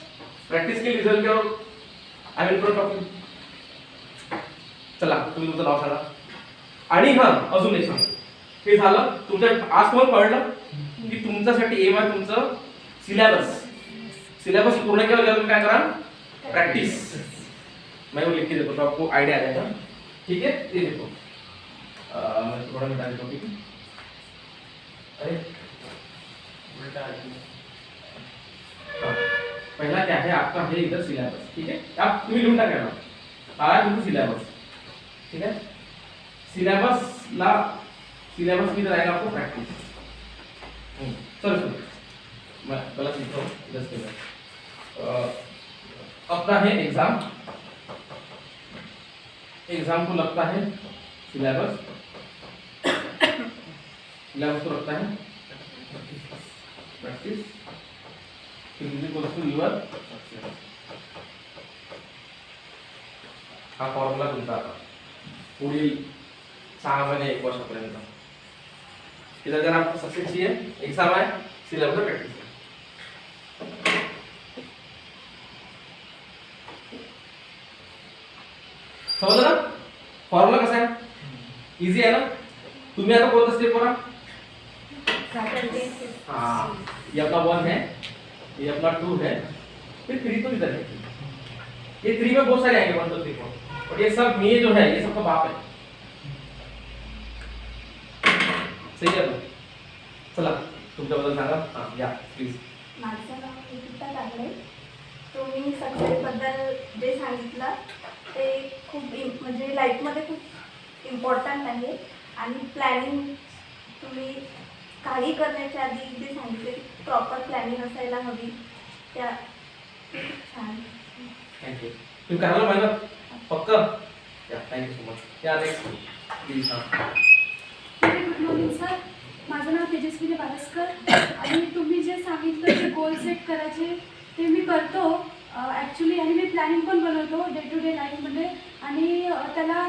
प्रॅक्टिस केली, रिझल्ट केलं, I will front of you. चला तुम्ही तुमचं नाव सांगा. आणि हां अजून एक सांगा, हे झालं तुमच्या आज तुम्हाला कळलं की तुमच्यासाठी एम आहे तुमचं सिलेबस पूर्ण केलं तर तुम्ही काय करा, प्रॅक्टिस. मैं वो लिख के देता हूँ तो आपको आइडिया आ जाएगा. ठीक है, ये देखो मैं थोड़ा मिटा देता हूँ. ठीक है, अरे उल्टा पहला क्या है आपका है इधर सिलेबस. ठीक है, आप तुम्हें ढूंढना करना आज तुमको सिलेबस. ठीक है, सिलेबस की तरह आएगा आपको प्रैक्टिस. चलो मैं गलत लिख रहा हूँ 10 मिनट. अपना है एग्जाम को लगता है सिलेबस को लगता है प्रैक्टिस. हा फॉर्म्युला तुमचा आता पुढील 6 महिने 1 वर्षापर्यंत. इधर जर आपको सक्सेस चाहिए, एग्जाम है, सिलेबस है, प्रैक्टिस है. समझलं ना फॉर्म्युला कसा आहे, इझी आहे ना. तुम्ही आता कोणता स्टेप करा. हाँ, ये अपना 1 है, ये अपना 2 है, फिर 3 तो इधर है. ये 3 में बहुत सारे आएंगे 1 2 3 4, और ये सब ये जो है ये सबका बाप है. सही है. तो चला तुमच्याबद्दल सांगा. हां या प्लीज. माझं नाव निकिता कांबळे. तुम्ही सक्सेसबद्दल जे सांगितलं ते खूप म्हणजे लाईफमध्ये खूप इम्पॉर्टंट आहे. आणि प्लॅनिंग तुम्ही काही करण्याच्या आधी जे सांगितले प्रॉपर प्लॅनिंग असायला हवी, त्या खूप छान. थँक्यू. तुम्ही करायला मेहनत पक्का. या थँक्यू सो मच. या next please. Good morning sir, माझं नाव तेजस्विनी बारसकर. आणि तुम्ही जे सांगितलं ते गोल सेट करायचे ते मी करतो ॲक्च्युली. आणि मी प्लॅनिंग पण बनवतो डे टू डे लाईफमध्ये, आणि त्याला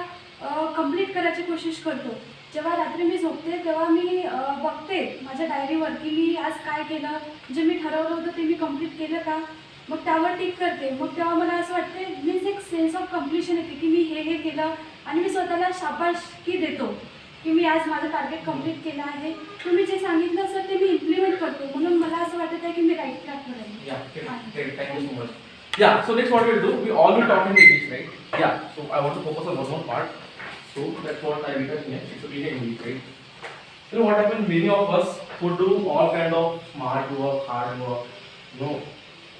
कंप्लीट करायची कोशिश करतो. जेव्हा रात्री मी झोपते तेव्हा मी बघते माझ्या डायरीवर की मी आज काय केलं, जे मी ठरवलं होतं ते मी कंप्लीट केलं का, मग त्यावर टिक करते. मग तेव्हा मला असं वाटते, मीन्स एक सेन्स ऑफ कम्प्लिशन येते की मी हे केलं आणि मी स्वतःला शाबासकी देतो की मी आज माझं टार्गेट कंप्लीट केलं आहे. तुम्ही जे सांगितलं सर ते मी इम्प्लिमेंट करतो, म्हणून मला असं वाटत आहे की मी राईट ट्रॅकवर आहे. Yeah, great. Thank you so much. Yeah, so next what we'll do, we all will talk in English, right? Yeah, so I want to focus on one more part. So that's what I written here. It's a in English, right? You know what happened? Many of us would do all kind of smart work, hard work, you know,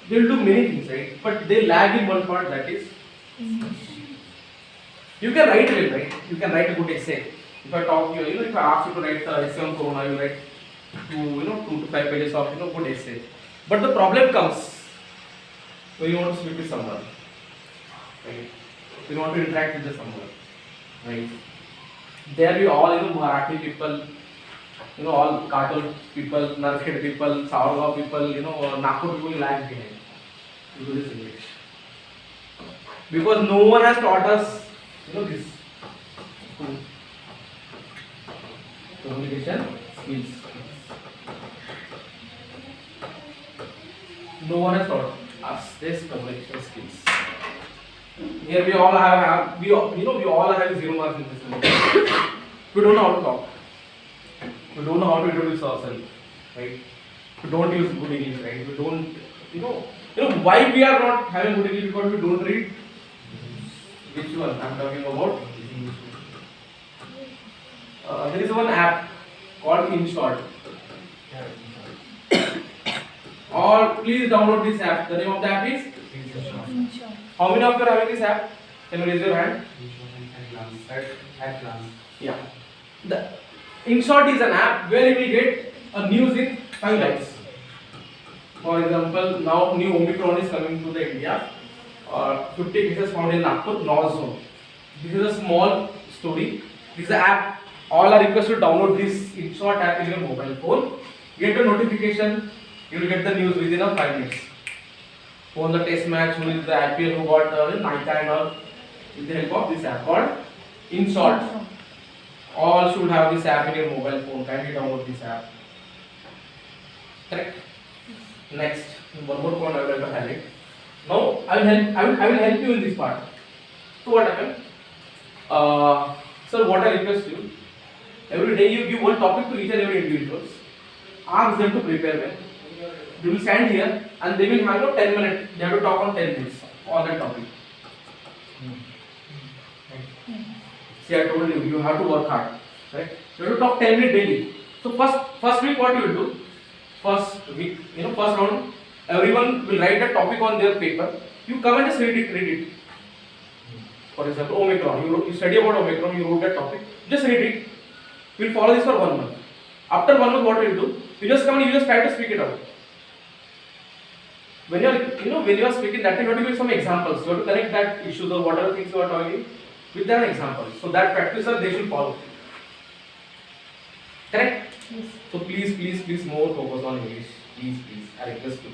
they'll do many things, right? But they lag in one part, that is you can write well, right? You can write a good essay. If I talk you, if I ask you to write essay on corona, you write 2 to 5 pages of good essay. But the problem comes when you want to speak with someone, right? When you want to interact with someone, right? There we all Marathi people, all Katol people, Narkhed people, Saurgaon people, Nagpur people lag behind due to this English. Because no one has taught us, this communication skills. No one has taught us this communication skills. Here we all have we all have 0 marks in this movie. We don't know how to talk. We don't know how to introduce ourselves, right? We don't use good English, right? We don't, why we are not having good English? Because we don't read. Which one I'm talking about? There is one app called InShort. Or please download this app. The name of the app is? How many of you are having this app? Can you raise your hand? At glance. Yeah. The InShort is an app where you will get a news in 5 lines. For example, now new Omicron is coming to the India. 50 cases found in Nagpur, North Zone. This is a small story. This is an app. All are requested to download this InShort app in your mobile phone. Get a notification. You will get the news within 5 minutes. Won the test match, who is the IPL, who got Nike and all, with the help of this app called InShort. All should have this app in your mobile phone. Kindly download this app. Correct. Next, one more point I would like to highlight. Now I will help you in this part. So what happened? Sir, what I request you, every day you give one topic to each and every individuals. Ask them to prepare well. They will stand here and they will have 10 minutes. They have to talk on 10 minutes on that topic. See, I told you, you have to work hard, right? You have to talk 10 minutes daily. So first week, what you will do? First week, first round, everyone will write a topic on their paper. You come and just read it. For example, Omicron. You study about Omicron. You wrote that topic. Just read it. We'll follow this for 1 month. After 1 month, what will you do? You just come and you just try to speak it out. When you are speaking that, you have to give some examples. You have to connect that issues or whatever things you are talking with that examples. So that practicer they should follow. Correct? Yes. So please more focus on English. Please, I request you.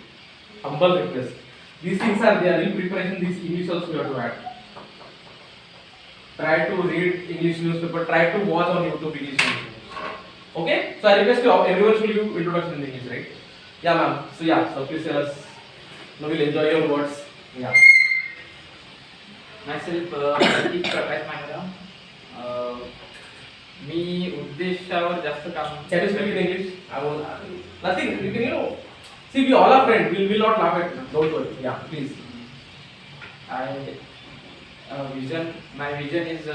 Humble request. These things are there in preparation. These English also you have to add. Try to read English newspaper. Try to watch on YouTube English newspaper. Okay? So I request you. Everyone should give introduction in English, right? Yeah, ma'am. So please tell us. Now we'll enjoy your words. Yeah. Myself, Pratik Prakash Mangra. मी उद्देशावर जास्त काम. Can you speak in English? I will. Nothing. You can, see, we all are friends. We will not laugh at you. Don't worry. Yeah, please. My vision is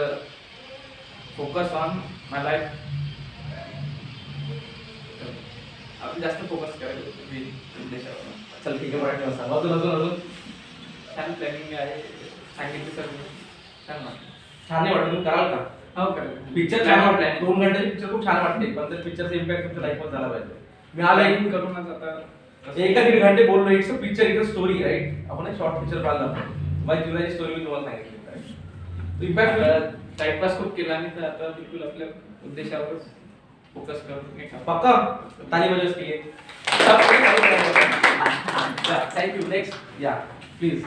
focus on my life. आपण जास्त focus करायचं उद्देशावर. चल ठीक आहे मराठी सांग. अजून छान planning आहे. सांगितलं सर छान वाटलं. छान नाही वाटत तुम्ही कराल का? हो करेल. पिक्चर छान वाटलाय. 2 घंटे पिक्चर खूप छान वाटते. पण त्या पिक्चरचा इम्पॅक्ट तुमच्या लाईफवर झाला पाहिजे. मी आला एक करूनच आता 1-1.5 घंटे बोललो. It's a picture, it's a story, right? आपण एक शॉर्ट पिक्चर पाहिला. माझी जीवनाची स्टोरी मी तुम्हाला सांगितली. इम्पॅक्ट टाइमपास खूप केला आणि आता बिलकुल आपल्या उद्देशावरच फोकस करून पक्का ताली बजावस के लिए. थँक्यू. नेक्स्ट या प्लीज.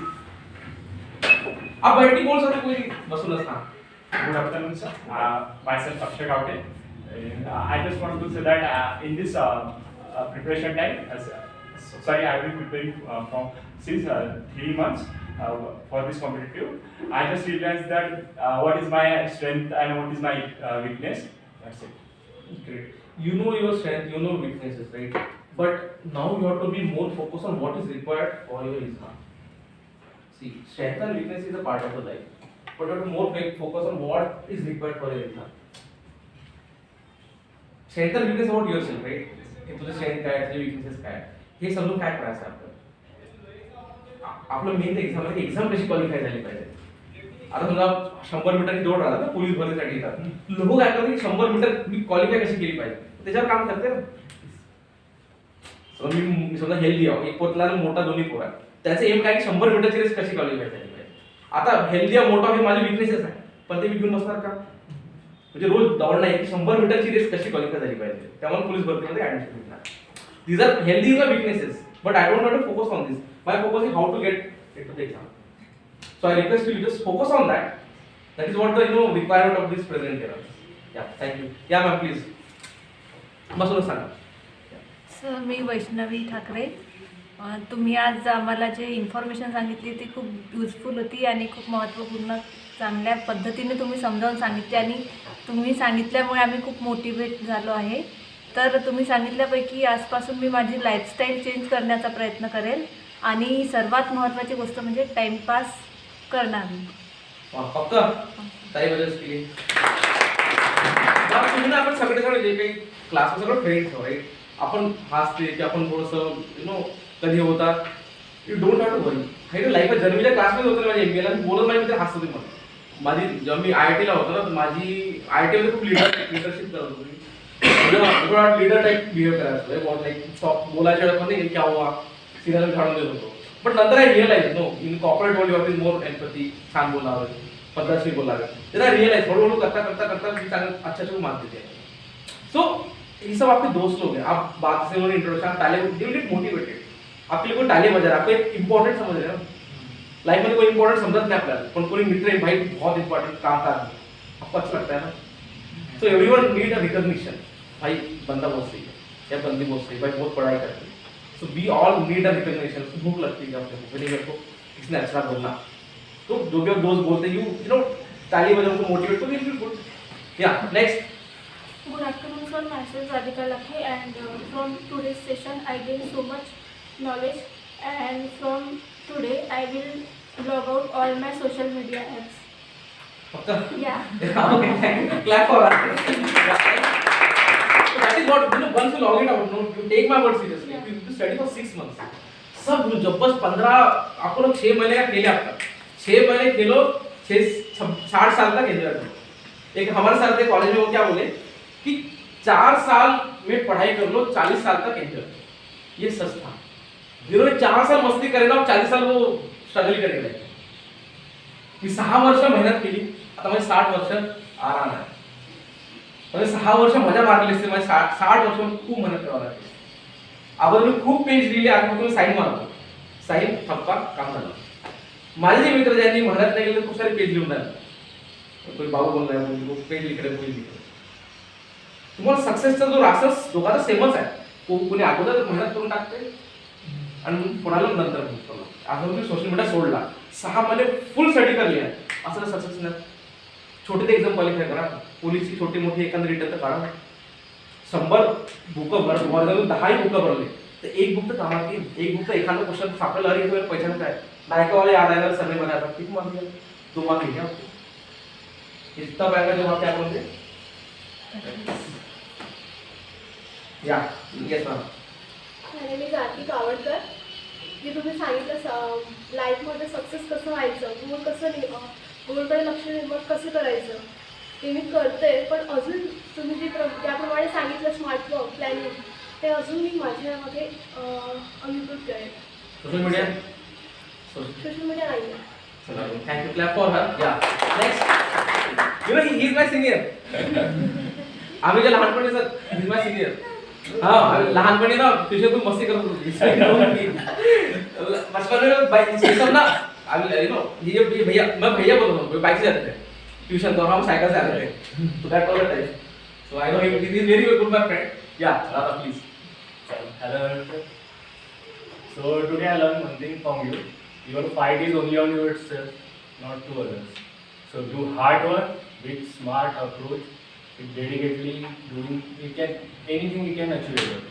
आप बैठ के बोल सकते, कोई बसूनच ना. Good afternoon, sir. Myself Akshay Gavde. I just want to say that in this preparation time, sorry, I have been preparing from since 3 months for this competitive. I just realized that what is my strength and what is my weakness. That's it. Great. You know your strength, you know weaknesses, right? But now you have to be more focused on what is required for your exam. See, strength and weakness is a part of the life, but you have to more focus on what is required for your exam. Strength and weakness about yourself, right? की तुझे strength काय आहे, तुझे weaknesses काय आहे, हे समजून काय करायचं आपलं. आपलं मेन एक्झाम आहे, एक्झाम कशी क्वालिफाय झाली पाहिजे. आता तुला 100 मीटरची दौड राहतात ना, पोलीस भरतीसाठी येतात. लोक काय करतात की 100 मीटर मी क्वालिफाय कशी केली पाहिजे त्याच्यावर काम करते ना. मी समजा हेल्दी आहे, एक पोतला आणि मोठा दोन्ही पोरा, त्याचं एम काय की 100 मीटरची रेस कशी क्वालिफाय झाली पाहिजे. आता हेल्दी आहे मोठा हे माझे विकनेसेस आहे, पण ते मी घेऊन बसणार का? म्हणजे रोज दौड नाही की 100 मीटरची रेस कशी क्वालिफाय झाली पाहिजे, त्यामुळे पोलीस भरतीमध्ये ऍडमिशन घेणार. These are healthy is my weaknesses, but I don't want to focus on this. My focus is how to get into the exam. So I request you just focus on that. That is what the requirement of this present here. Yeah, thank you. Yeah, ma'am, please. मसूर सांगा. Sir मी वैष्णवी ठाकरे. तुम्ही आज आम्हाला जे information सांगितली ती खूप useful होती आणि खूप महत्त्वपूर्ण चांगल्या पद्धतीने तुम्ही समजावून सांगितली आणि तुम्ही सांगितल्यामुळे आम्ही खूप मोटिवेट झालो आहे. तर तुम्ही सांगितल्यापैकी आजपासून मी माझी लाईफस्टाईल चेंज करण्याचा प्रयत्न करेल आणि सर्वात महत्त्वाची गोष्ट म्हणजे टाईमपास करणार मी. फक्त ताई बजाज केली. तुम्ही ना आपण सगळे जे काही क्लास सगळं फ्रेंड्स राईट, आपण हसते की आपण थोडंसं कधी होतात. यू डोंट हॅव टू वरी. काही लाईफ जन्मीच्या क्लासमध्ये होतं माझ्या एमबीएला, मी बोलत नाही तर हसतो तुम्हाला. माझी जेव्हा मी IIT ला होतो ना, माझी IIT मध्ये खूप लिडरशिप करत होतो. थोड़ा लीडर टाइप बिहेव करायचं, बहुत लाईक बोलायच्या वेळेमध्ये क्या हुआ सिग्नल काढून देत होतो. बट नंतर I realise no in corporate world you have more empathy, छान बोलावं, पद्धतशीर बोलावं. तर आय रिअलाइज हळूहळू करता मी चांगलं अच्छा मार्क देते. सो ये सब आपके दोस्त लोग हैं, आप बात से उन्होंने इंट्रोडक्शन ताले दे विल गेट मोटिवेटेड. आपके लिए कोई ताले बजा रहा है, आपको एक इंपॉर्टेंट समझ रहे हो. लाइफ में कोई इंपॉर्टेंट समझत नहीं आपल्याला, पण कोणी मित्र आहे भाई बहुत इंपॉर्टेंट काम कर रहा है, आपको अच्छा लगता है ना. So everyone need a recognition. भाई बंदा बहुत सही है या बंदी बहुत सही, भाई बहुत पढ़ाई करती है. So we all need a recognition. भूख लगती है अपने को, मेरे को इसने अच्छा बोलना, तो जो भी दोस्त बोलते यू नो ताली बजाओ उनको मोटिवेट तो विल बी गुड. या next. Good afternoon, sir. Myself Radhika Lakhe, and from today's session, I gained so much knowledge. And from today, I will log out all my social media apps. Okay. Yeah. Okay, thank you. Clap for us. So that is what once you log it out, you take my word seriously. Yeah. You study for 6 months. सब जब बस 15 आपको 6 महीने का खेले आपका 6 महीने खेलो 60 साल तक enjoy करो. एक हमारे साथ थे कॉलेज में, वो क्या बोले कि 4 साल में पढ़ाई कर लो, 40 साल तक एंजॉय. ये सच था. जिन्होंने 4 साल मस्ती करे ना, 40 साल वो स्ट्रगल करेंगे. मी 6 वर्ष मेहनत केली, आता माझे 60 वर्ष आराम आहे. म्हणजे 6 वर्ष मजा मारली असते, माझे 60 वर्ष खूप मेहनत करावं लागते. अगोदर मी खूप पेज लिहिले, आता फक्त साईन मारतो, साईन थप्पा काम झालं. माझे जे मित्र ज्यांनी मेहनत नाही केली खूप सारे पेज लिहून झाले. कोणी भाऊ बोललाय, पेज लिकडे पेज लिहिलं. तुम्हाला सक्सेसचा जो रासस दोघांचा सेमच आहे. कोणी अगोदर मेहनत करून टाकते आणि कोणाला नंतर करतो. आता तुम्ही सोशल मीडिया सोडला, 6 महिने फुल स्टडी करली आहे, असं सक्सेस नाही. छोटे ते एक्झाम क्वालिफाय करा, पोलीसची छोटी मोठी एखादी रिटर्न तर काढा. 100 बुकं भर, 10 बुकं भरले तर एक बुक तर कामात येईल. एक बुक तर एखादा क्वेश्चन सापडेल, अरे तुम्हाला पैशाने काय नायकावाले याद आएगा सर्वे बनाया किती मार्क दिया 2 मार्क लिया इतना पाएगा जब आप क्या बोलते या येस मॅम. आणि मी कार्तिक आवडकर. की तुम्ही सांगितलं लाईफमध्ये सक्सेस कसं व्हायचं, गोलकडे लक्ष निर्माण कसं करायचं, ते मी करते. पण अजून तुम्ही ज्याप्रमाणे सांगितलं स्मार्ट वर्क प्लॅनिंग, ते अजून मी माझ्यामध्ये अंगीकृत करेन. सोशल मीडिया नाही आहे. Thank you. Clap for her. Yeah next. You know he is my senior. आम्ही जे लहानपणी sir he is my senior. हाँ लहानपणी ना ट्यूशन खूप मस्ती करत होती. बचपन में सब ना यू नो ये भैया, मैं भैया बोल रहा हूँ, बाइक से जाते थे ट्यूशन, तो हम साइकिल से आते थे. तो that was the time. So I know he is very good my friend. Yeah, Radha, please. Hello, sir. So today I learned one thing from you. Your fight is only on yourself, not to others. So do hard work with smart approach, with dedicatedly doing. You can anything you can achieve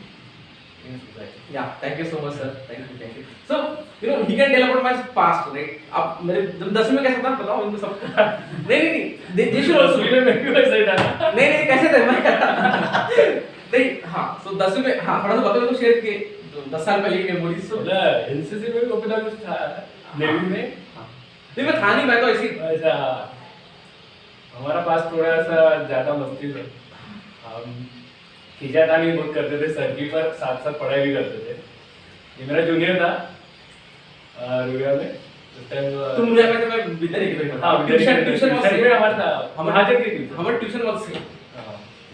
in society. Yeah, thank you so much, sir. Thank you. So, you know, he can tell about my past, right? अब मेरे जब 10वीं में कैसा था बताओ इनको सब नहीं they should also नहीं कैसे थे मैं नहीं हाँ so 10वीं में हाँ थोड़ा सा बताओ तो शेयर किए 10 साल पहले की मेमोरीज तो एनसीसी में कभी कुछ था नेवी में नहीं मैं था नहीं मैं तो ऐसी ऐसा हमारा पास थोड़ा सा ज्यादा मस्ती था हम खींचातानी बहुत करते थे सर्किल पर साथ साथ पढ़ाई भी करते थे ये मेरा जूनियर था रुया में उस टाइम तुम मुझे कहते मैं विद्यालय के में हाँ ट्यूशन में हमारा था हम महाजन की ट्यूशन हमारे ट्यूशन मत से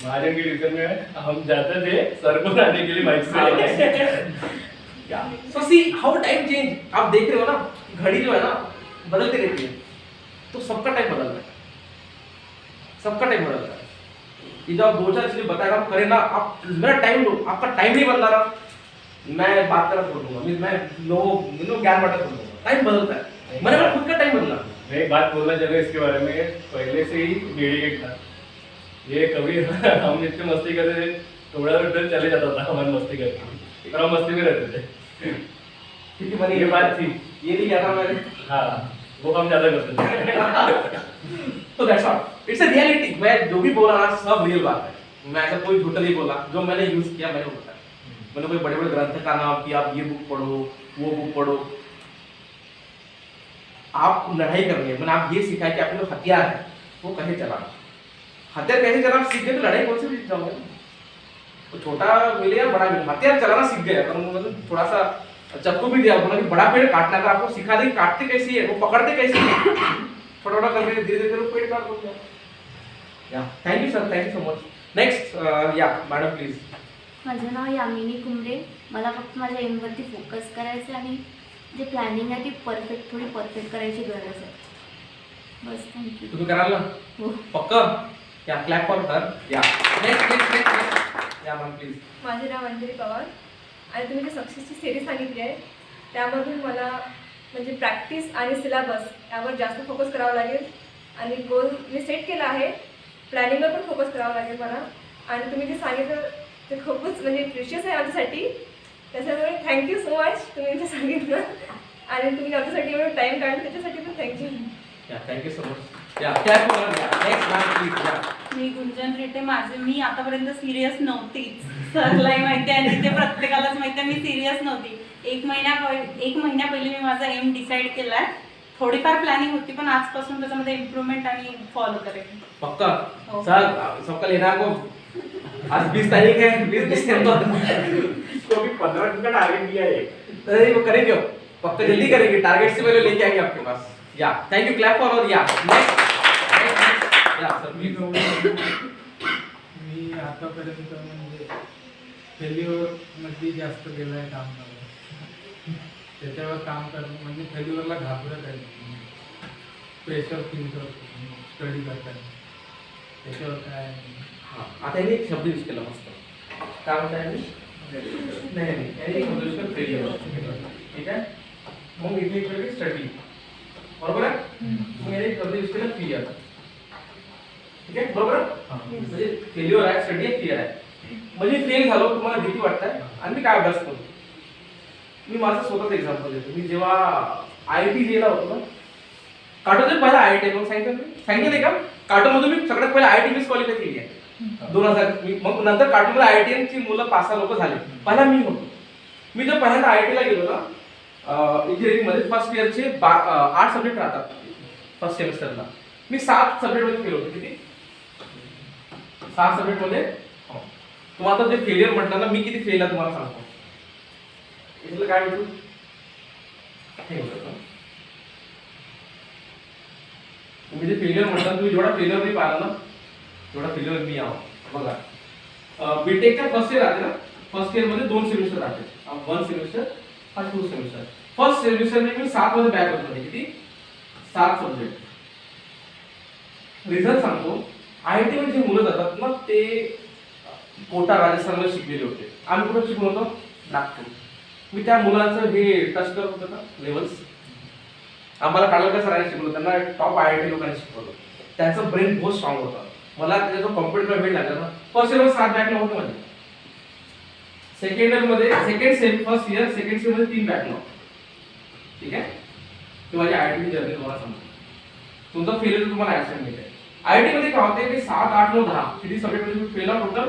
महाजन की ट्यूशन में हम जाते थे सर को लाने के लिए bike say so see how time change आप देख रहे हो ना घड़ी जो है ना बदलती रहती है तो सबका टाइम बदल रहा है सबका टाइम बदल रहा है इधर आप 2-4 चीजें बताएगा आप करें ना आप मेरा टाइम लो आपका टाइम नहीं बदला रहा मैं बात करना छोड़ दूंगा मैं लोग ज्ञान बांटना छोड़ दूंगा टाइम बदलता है मैंने खुद का टाइम बदला मैं एक बात बोलना चाहूँगा इसके बारे में पहले से ही डेडिकेट था ये कभी हम इतनी मस्ती करते थे थोड़ा उधर चले जाता था हमारी मस्ती करके और हम मस्ती में रहते थे क्योंकि मैंने ये बात थी ये नहीं किया था मैंने हाँ वो हम ज्यादा करते थे तो that's all it's a reality मैं जो भी बोला ना सब रियल बात है मैं ऐसा कोई झूठा नहीं बोला जो मैंने यूज किया मैंने बताया मैंने कोई बड़े बड़े ग्रंथ का नाम कि आप ये बुक पढ़ो वो बुक पढ़ो आप लड़ाई करनी है मैंने आप ये सिखाया कि आपके जो हथियार है वो कैसे चलाना हथियार कैसे चलाना सीख गए तो लड़ाई कौन से सीख जाओगे तो छोटा मिले या बड़ा मिले हथियार चलाना सीख गए पर मतलब थोड़ा सा चक्कू भी दिया बोला कि बड़ा पेड़ काटना अगर आपको सिखा दें काटते कैसी है वो पकड़ते कैसी है थोड़ा थोड़ा करके धीरे धीरे पेड़ काट दो या thank you sir thank you so much next या मॅडम प्लीज माझं नाव यामिनी कुंबरे मला फक्त माझ्या एमवरती फोकस करायचं आणि जे प्लॅनिंग आहे ती थोडी परफेक्ट करायची गरज आहे बस थँक्यू तुम्ही कराल ना हो पक्का या clap for her yeah next या मॅम प्लीज माझे नाव अंजली पवार आणि तुम्ही जे सक्सेसची सिरीज सांगितली आहे त्यामधून मला म्हणजे प्रॅक्टिस आणि सिलेबस यावर जास्त फोकस करावं लागेल आणि गोल मी सेट केला आहे प्लॅनिंगवर पण फोकस करावं लागेल मला आणि तुम्ही जे सांगितलं ते खूपच म्हणजे प्रिशियस आहे आमच्यासाठी त्याच्यामुळे थँक्यू सो मच तुम्ही जे सांगितलं आणि तुम्ही आमच्यासाठी एवढं टाईम काढलं त्याच्यासाठी पण थँक्यू या थँक्यू सो मच या clap for her yeah next ma'am please या मी गुंजन रेटे मी आतापर्यंत सिरियस नव्हतीच सरलाही माहिती आहे आणि ते प्रत्येकालाच माहिती आहे मी सिरियस नव्हती एक महिन्या पहिले मी माझा एम डिसाईड केला आहे थोडीफार प्लॅनिंग होती पण आजपासून त्याच्यामध्ये इम्प्रूव्हमेंट आणि फॉलो करेन पक्का हो. सर सबका लेना को आज 20 तारीख है 20 दिसंबर तो अभी 15 दिन का टारगेट दिया है अरे वो करेंगे पक्का जल्दी करेंगे टारगेट से पहले लेके आएंगे आपके पास या थैंक यू क्लैप फॉर और या नेक्स्ट या सर मी प्लीज मी आतापर्यंत म्हणजे फेल्युअरमध्ये जास्त गेलं आहे काम करायला त्याच्यावर काम करणं म्हणजे फेल्युअरला घाबरत आहे प्रेशर फील करतो स्टडी करताना त्याच्यावर काय हां आता यांनी एक शब्द यूज केला मस्त काय म्हणताय यांनी नाही यांनी एक शब्द यूज केला फेल्युअर ठीक आहे मग इथे इकडे स्टडी बरोबर आहे मग यांनी एक शब्द यूज केला फिअर ठीक आहे बरोबर म्हणजे फेल्युअर आहे स्टडी आहे फिअर आहे म्हणजे फेल झालो तुम्हाला भीती वाटते आणि मी काय अभ्यास करतो मी माझं स्वतःच एक्झाम्पल देतो मी जेव्हा IIT जेला होतो ना काटोमध्ये पहिला IIT मग सांगितलं नाही का काटोमधून मी सगळ्यात पहिला IIT मीच क्वालिफाय केली आहे 2000 मग नंतर काटोमध्ये IIT ची मुलं 5-6 लोक झाले पहिला मी होतो मी जर पहिल्यांदा IIT ला गेलो ना इंजिनिअरिंग मध्ये फर्स्ट इयरचे 8 सब्जेक्ट राहतात फर्स्ट सेमिस्टरला मी 7 सब्जेक्ट मध्ये फेल होतो किती 7 सब्जेक्ट मध्ये तुम्हाला जे फेलियर म्हटलं ना मी किती फेल आहे तुम्हाला सांगतो इथलं काय होतं तुम्ही जे फेलियर म्हटलं तुम्ही जेवढा फेलियर नाही पाहिला ना तेवढा फेलियर मी आहो बघा बीटेकच्या फर्स्ट इयर राहते ना फर्स्ट इयर मध्ये 2 सेमिस्टर राहते 1 सेमिस्टर आणि 2 सेमिस्टर फर्स्ट सेमिस्टर मध्ये मी 7 मध्ये बॅक होतो किती 7 सब्जेक्ट रिझन सांगतो IIT मध्ये जे मुलं जातात ना ते कोटा राजस्थानला शिकलेले होते. आम्ही कुठं शिकलो होतो? नागपूर. मी त्या मुलांचं हे टच करत होतं का लेवल्स. आम्हाला काढलं सरांनी शिकवलं, त्यांना टॉप IIT लोकांनी शिकवलं. त्यांचं ब्रेन बहुत स्ट्रॉंग होता. मला त्याचा जो कॉम्प्युटर वेळ लागला ना, फर्स्ट इयर 7 बॅकलॉग होतं माझे. सेकंड इयर मध्ये फर्स्ट इयर सेकंड सेम मध्ये 3 बॅकलॉग. ठीक आहे, ते माझी IIT जर्नी तुम्हाला सांगतो. तुमचा फेल तुम्हाला ऍक्शन मिळते. IIT मध्ये काय होते की 7, 8, 9, 10 किती सब्जेक्ट मध्ये फेल आउट टोटल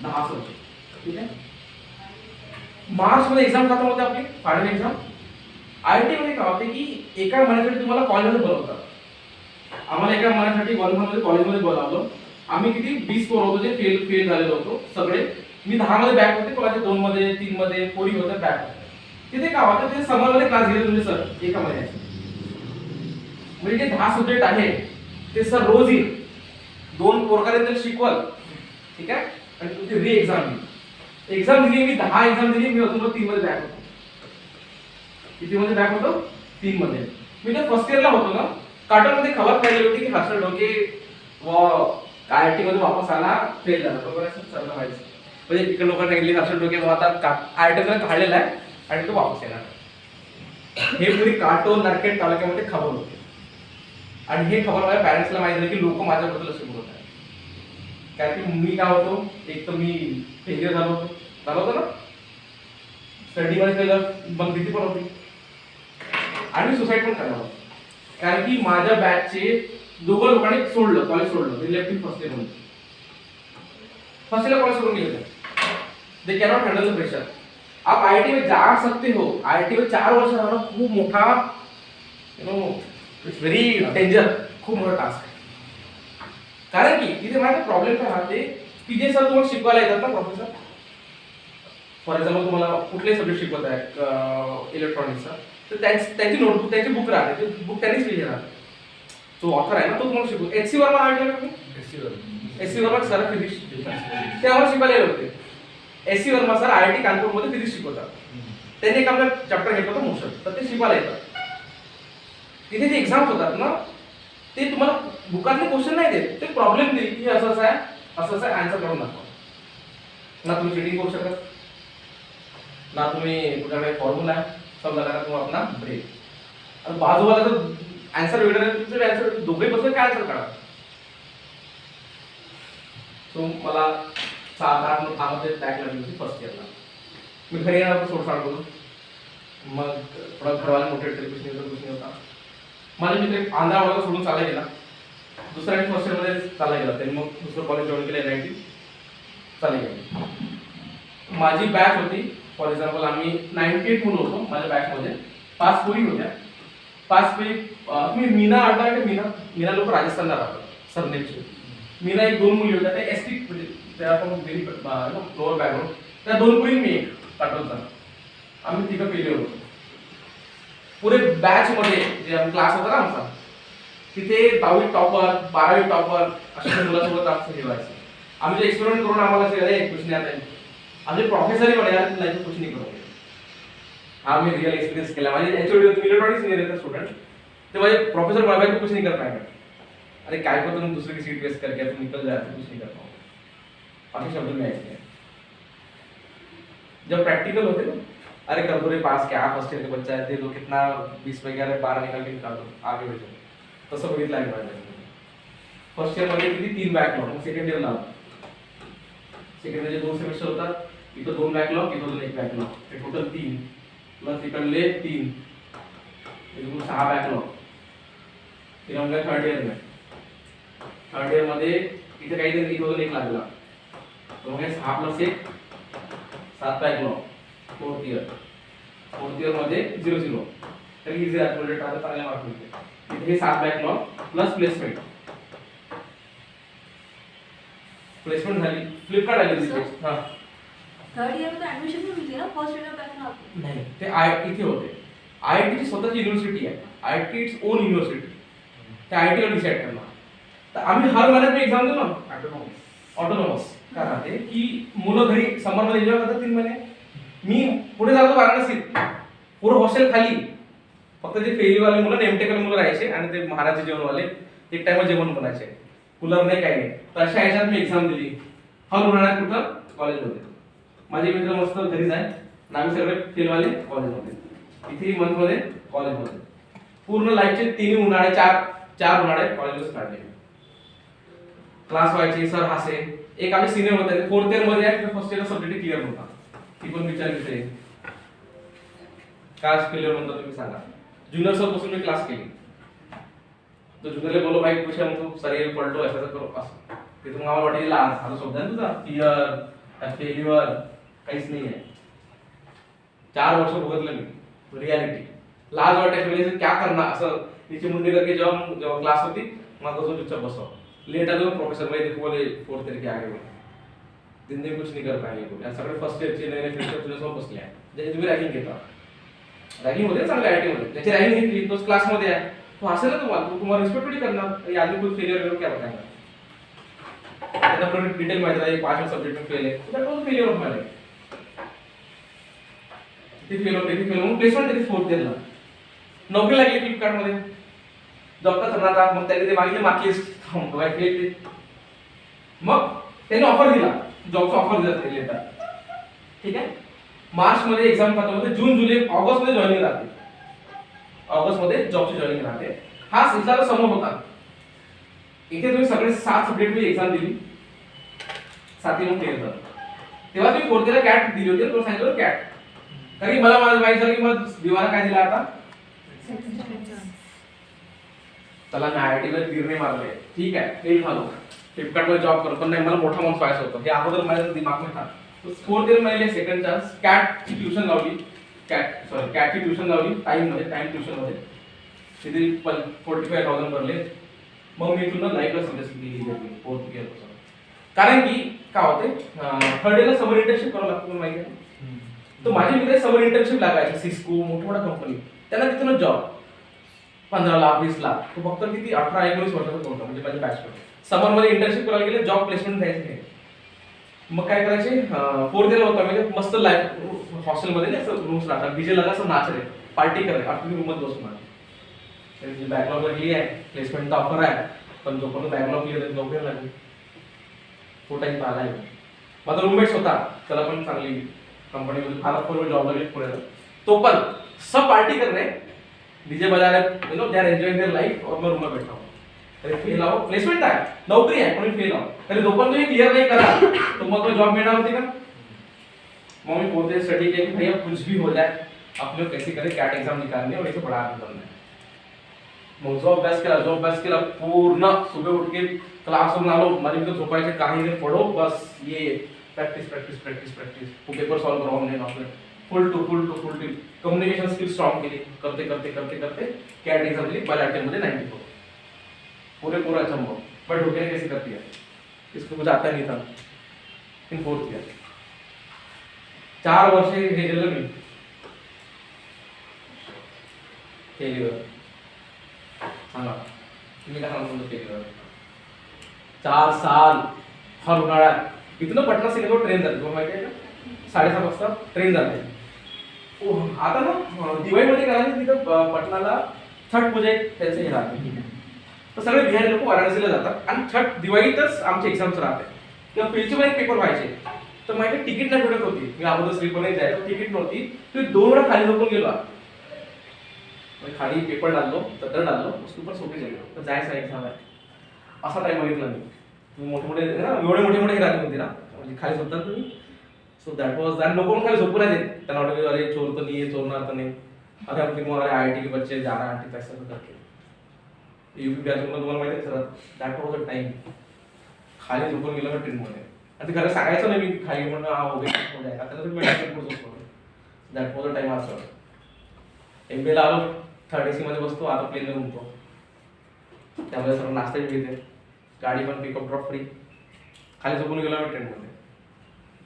10 सब्जेक्ट. ठीक आहे, मार्च मध्ये एक्झाम खतम होते आपली फायनल एक्झाम. IIT मध्ये काय होते की एका महिन्यासाठी तुम्हाला कॉलेजमध्ये बोलवतात. आम्हाला एका महिन्यासाठी 1 मंथ मध्ये कॉलेजमध्ये बोलावलं. आम्ही किती 20 पोरं होतो जे फेल झालेलो होतो सगळे. मी 10 मध्ये बॅक होते, कोणाचे 2 मध्ये 3 मध्ये पोरी होत्या बॅक होत्या. तिथे काय होतं ते समरमध्ये क्लास घेतले तुमचे सर एका महिन्याचे. म्हणजे जे 10 सब्जेक्ट आहे ते सर रोज येईल, 2 पोरगांना शिकवल. ठीक आहे, आणि तुमची री एक्झाम दिली. एक्झाम दिली मी 10 एक्झाम दिली, मी अजून 3 मध्ये बॅक होतो. किती मध्ये बॅक होतो? 3 मध्ये. मी तर फर्स्ट इयरला होतो ना, कार्टून मध्ये खबर पाहिली होती की हर्षल ढोके IIT मध्ये वापस आला, फेल झाला. बरोबर आहे सर, माहिती. म्हणजे तिकडे लोकांना सांगितले हर्षल ढोके आता IIT मध्ये काढलेला आहे आणि तो वापस येणार. हे पुरी काटोल नरखेड तालुक्यामध्ये खबर होती. आणि हे खबर माझ्या पॅरेंट्सला माहिती झाली की लोक माझ्याबद्दल असे बोलत आहेत. कारण की मी काय होतो, एक तर मी फेलियर झालो होतो ना स्टडीमध्ये, फेलियर मग भीती पण होती आणि मी सुसाईड पण करणार होतो. कारण की माझ्या बॅचचे दोघं लोकांनी सोडलं, कॉलेज सोडलं. ते लेफ्ट इन फर्स्ट इयर मध्ये. फर्स्ट इयरला कॉलेज सोडून गेले. दे कॅनॉट हँडल द प्रेशर. आप IIT में जा सकते हो. IIT में 4 वर्ष रहना खूप मोठा, इट्स व्हेरी डेंजर, खूप मोठा टास्क आहे. कारण की तिथे माझा प्रॉब्लेम काय राहते की जे सर तुम्हाला शिकवायला येतात ना प्रोफेसर, फॉर एक्झाम्पल तुम्हाला कुठले सब्जेक्ट शिकवत आहेत इलेक्ट्रॉनिक्सचा, तर त्यांची नोटबुक त्यांची बुक राहते, ते बुक त्यांनीच लिहिली राहते. जो ऑथर आहे ना तो तुम्हाला शिकवतो. HC वर्मा ऐकलं का तुम्ही? HC वर्मा सर फिजिक्स ते आम्हाला शिकवायला येत होते. HC वर्मा सर IIT कानपूरमध्ये फिजिक्स शिकवतात. त्यांनी एक आपलं चॅप्टर घेतलं होतं मोशन, तर ते शिकवायला येतात. तिथे जे एक्झाम्स होतात ना ते तुम्हाला बुकातले क्वेश्चन नाही देत, ते प्रॉब्लेम देईल की असं असं आहे, असं असं आन्सर करून दाखवा. ना तुम्ही चिटिंग करू शकत, ना तुम्ही तुमच्याकडे फॉर्म्युला आहे, सब लगा तुम्ही अपना ब्रेक. आणि बाजूवाला जर आन्सर वेगळं आहे, तुमचं आन्सर दोघे बसून काय आन्सर काढा. सो मला 7-8 मध्ये बॅक लागली होती फर्स्ट इयरला. मी घरी येणार सोडसाड करून, मग थोडा घरवाले मोठे ट्रिप कुछ होता. माझा मित्र एक आंध्रावाला सोडून चालला गेला. दुसऱ्या आणि फर्स्ट इयरमध्ये चालला गेला. त्यांनी मग दुसरं कॉलेज जॉईन केलं NIT, चालले गेले. माझी बॅच होती फॉर एक्झाम्पल आम्ही 98 मुलं होतो माझ्या बॅचमध्ये. 5 पोरी होत्या. 5 पैकी तुम्ही मीना आठवता का? मीना लोक राजस्थानला राहतात सरनेमचे. मीना एक 2 मुली होत्या, त्या ST म्हणजे त्या पण व्हेरी लोअर बॅकग्राऊंड. त्या 2 पोरी मी एक पाठवता. आम्ही तिघं पेले होतो. पुरे बॅच मध्ये जे क्लास होता ना आमचा, तिथे 10वी टॉपर 12वी टॉपर अशा मुलांसोबत आमचं ठेवायचं. आम्ही जे एक्सपेरिमेंट करून आम्हाला कुछ नाही आता आमचे प्रोफेसरही म्हणाले लाईफ कुछ नाही करू. हा मी रिअल एक्सपिरियन्स केला. माझे HOD होते इलेक्ट्रॉनिक्स इंजिनियर स्टुडंट, ते माझे प्रोफेसर म्हणाले कुछ नहीं कर पाएंगे. अरे काय को तुम दूसरे की सीट वेस्ट करके तुम निकल जाए तो कुछ नहीं कर पाओगे, ऐसे शब्द में ऐसे. जब प्रैक्टिकल होते ना, अरे कर दो रे पास, क्या फर्स्ट ईयर का बच्चा है, दे दो कितना 20 में 12 निकाल के निकाल दो, आगे भेजो. तसं बघितलं आहे माझ्या. फर्स्ट इयर मध्ये किती 3 बॅकलॉग, मग सेकंड इयरला सेकंड इयरचे 2 सेमिस्टर होतात. इथं 2 बॅकलॉग, इथं 1 बॅकलॉग, हे टोटल 3 प्लस इकडले 3, एकूण 6 बॅकलॉग. ते म्हणजे थर्ड इयर में. थर्ड इयर मध्ये इथे काहीतरी 1 लागला, तर मग 6 + 1 7 बॅकलॉग. फोर्थ इयर मध्ये 0-0. तर इझी ॲक्युरेट आता चांगल्या मार्क मिळते. इथे 7 बॅकलॉग प्लस प्लेसमेंट. प्लेसमेंट झाली, फ्लिपकार्ट आली तिथे. हां, थर्ड इयरला ॲडमिशन पण होती ना, फर्स्ट इयरला बॅक नाही ते इथे होते. IIT ची स्वतःची युनिव्हर्सिटी आहे. IIT its own university. त्या IIT ला डिसाईड करणार. तर आम्ही हर महिन्यात एक्झाम देतो ना ऑटोनॉमस. काय राहते की मुलं घरी समरमध्ये एन्जॉय करतात 3 महिने. मी पुढे जातो वाराणसीत, पूर्ण हॉस्टेल खाली. फक्त जे फेरीवाले मुलं नेमटेकल मुलं राहायचे आणि ते महाराजचे जेवणवाले एक टाइम जेवण बनायचे. कूलर नाही काही नाही. तर अशा ह्याच्यात मी एक्झाम दिली. हर उन्हाळ्यात कुठं कॉलेजमध्ये. माझे मित्र मस्त घरीच आहे आणि आम्ही सगळे फेलवाले कॉलेजमध्ये. इथे मंथमध्ये कॉलेजमध्ये. पूर्ण लाईफचे 3 उन्हाळे 4 उन्हाळे कॉलेजच काढले. क्लास व्हायचे, सर हसे. एक आम्ही सिनियर होते, 4th इयर मध्ये आहे, फर्स्ट इयर सब्जेक्ट क्लिअर नव्हता. ती पण विचार विषय काय क्लिअर म्हणता तुम्ही सांगा. ज्युनियर सर पासून मी क्लास केली. तो ज्युनियरला बोलो भाई कुछ हम तो सर ये पलटो ऐसा करो असं. ते तुम्हाला वाटेल लाज हा शब्द आहे तुझा फिअर फेल्युअर काहीच नाही आहे. 4 वर्ष भोगतलं मी रियालिटी. लाज वाटायची म्हणजे क्या करणार असं नीचे मुंडी करके जेव्हा क्लास होती मग तो चुपचाप बसो. लेट आ जाओ प्रोफेसर भाई देखो बोले 4th ईयर के आगे बोले दिन दिन कुछ नहीं कर पाएंगे बोले. आणि सगळे फर्स्ट इयरचे नए फ्रेशर तुझ्या सोबत बसले आहे ज्याची तुम्ही रॅगिंग घेता. रॅगिंग होते चांगल्या आयटी मध्ये ज्याची रॅगिंग घेतली तोच क्लासमध्ये आहे. तो हसेल ना तुम्हाला रिस्पेक्ट थोडी करणार. ये आदमी कुछ फेलियर करो क्या बताएगा. त्याचा पूर्ण डिटेल माहिती आहे 5 सब्जेक्ट में फेल आहे दॅट वाज फेलियर ऑफ माय लाईफ. ते फेल होऊन प्लेसमेंट दिली 4th इयरला. नोकरी लागली फ्लिपकार्ट मध्ये. जॉब का करणार आता मग त्यांनी ते मागितले मार्कलिस्ट काय केले. मग त्यांनी ऑफर दिला जॉबचा ऑफर दिला ते लेटर. ठीक आहे. मार्च मध्ये एक्झाम खतम होते. जून जुलै ऑगस्ट मध्ये जॉईनिंग राहते. ऑगस्ट मध्ये जॉबची जॉईनिंग राहते. हा सिलसिला समोर होता. इथे तुम्ही सगळे 7 सब्जेक्ट मी एक्झाम दिली. 7 मग क्लिअर झालं. तेव्हा मी 4th इयरला कॅट दिली होती. तो सांगितलं कॅट कारण मला माहिती झालं की मग दिवाला काय दिला आता चला मी आयआयटी मध्ये निर्णय मारले. ठीक आहे फेल झालो. फ्लिपकार्ट मध्ये जॉब करतो पण नाही मला मोठा माणूस व्हायचं होतं. हे अगोदर माझ्या दिमाग मध्ये था. 4th इयर मध्ये सेकंड चान्स कॅटची ट्युशन लावली. कॅटची ट्युशन लावली टाइम ट्युशन मध्ये. तिथे 45,000 भरले. मग मी तुला लाईफला सिरियसली घेतली 4th इयर पासून. कारण की काय होते 3rd इयरला समर इंटर्नशिप करावं लागतं माहिती आहे. तर माझे मित्र समर इंटर्नशिप लागायचे सिस्को मोठ्या कंपनी. त्यांना तिथून जॉब 15 लाख 20 लाख. तो फक्त किती 18-19 वर्षाचा होता म्हणजे माझ्या बॅचमध्ये. समर मध्ये इंटर्नशिप करायला गेले जॉब प्लेसमेंट द्यायचे नाही. मग काय करायचे 4th इयर होता म्हणजे मस्त लाईफ हॉस्टेलमध्ये असं रूम्स राहतात. डीजे लगा असं नाच रे पार्टी करे आपली रूममध्ये बसून माझी बॅकलॉग लागली आहे. प्लेसमेंटचा ऑफर आहे पण जोपर्यंत बॅकलॉग क्लिअर नोकरी लागली. तो टाइम पाहिला आहे. माझा रूममेट्स होता त्याला पण चांगली कंपनीमध्ये फार पूर्व जॉब लागली पुण्याला. तो पण सब पार्टी कर रहे डीजे बजा रहे you know they are enjoying their life और मैं रूम में बैठा हूँ. अरे फेल आओ प्लेसमेंट आहे नौकरी आहे पण फेल आओ. अरे जोपर्यंत तुम्ही क्लिअर नाही करा तो मग तो जॉब मिळणार होती का. मग मी 4th ईयर स्टडी किया कि भैया कुछ भी हो जाए अपने कैसे करे कैट एग्जाम निकालने और इसे बड़ा आगे करना है. मग जो अभ्यास केला पूर्ण सुबह उठ के क्लासरूम आलो. माझे मित्र झोपायचे काही नाही पडो बस ये प्रॅक्टिस पेपर सॉल्व करावं नाही. Full to communication skill strong केली. करते कैट एग्जाम दिली. पहले अटेम्प्ट मध्ये 94 पूरा अचंभव. बट रुके कैसे करती है इसको कुछ आता नहीं था इन 4th ईयर. 4 वर्ष हे केलं मी फेल्युअर. सांगा तुम्ही काय सांगतो फेल्युअर. 4 साल हर उन्हाळ्यात इथून पटना सिलेक्ट ट्रेन जाते तुम्हाला माहिती आहे का. 7:30 वाजता ट्रेन जाते. आता ना दिवाळीमध्ये करायचं तिथं पटनाला छठ पूजा त्यांचं हे राहते. तर सगळे बिहारी लोक वाराणसीला जातात आणि छठ दिवाळीतच आमचे एक्झाम्स राहते. किंवा पीएचचे मध्ये पेपर व्हायचे तर माहिती तिकीट नाही भेटत होती. मी अगोदर स्लीपरने जायचं तिकीट नव्हती. तुम्ही 2 वेळा खाली झोपून गेलो. खाली पेपर डाललो चद्दर डाललो उसके ऊपर सोपे गेलो तर जायचं एक्झाम आहे असा टाइम बघितला मी. मोठे एवढे मोठे राहते होते ना म्हणजे खाली झोपतात तुम्ही. सो दॅट वॉज दॅट लोक खाली झोपू नाही देत. त्यांना वाटतं अरे चोर तर नाही चोरणार तर नाही. अरे आपली मग आयआयटी के बच्चे जा रहे हैं पैसा तो करके यूपी बॅच मध्ये तुम्हाला माहिती आहे sir that was a time. खाली झोपून गेलो ट्रेनमध्ये. आणि घरात सांगायचं नाही मी खाली म्हणून हा हो गया आता तुम्ही दॅट वॉज अ टाइम असं. एमबीएला आलो 3rd AC मध्ये बसतो. आता प्लेनला घुमतो. त्यामध्ये सर्व नाश्ता मिळते. गाडी पण पिकअप ड्रॉप फ्री. खाली झोपून गेलो मी ट्रेनमध्ये.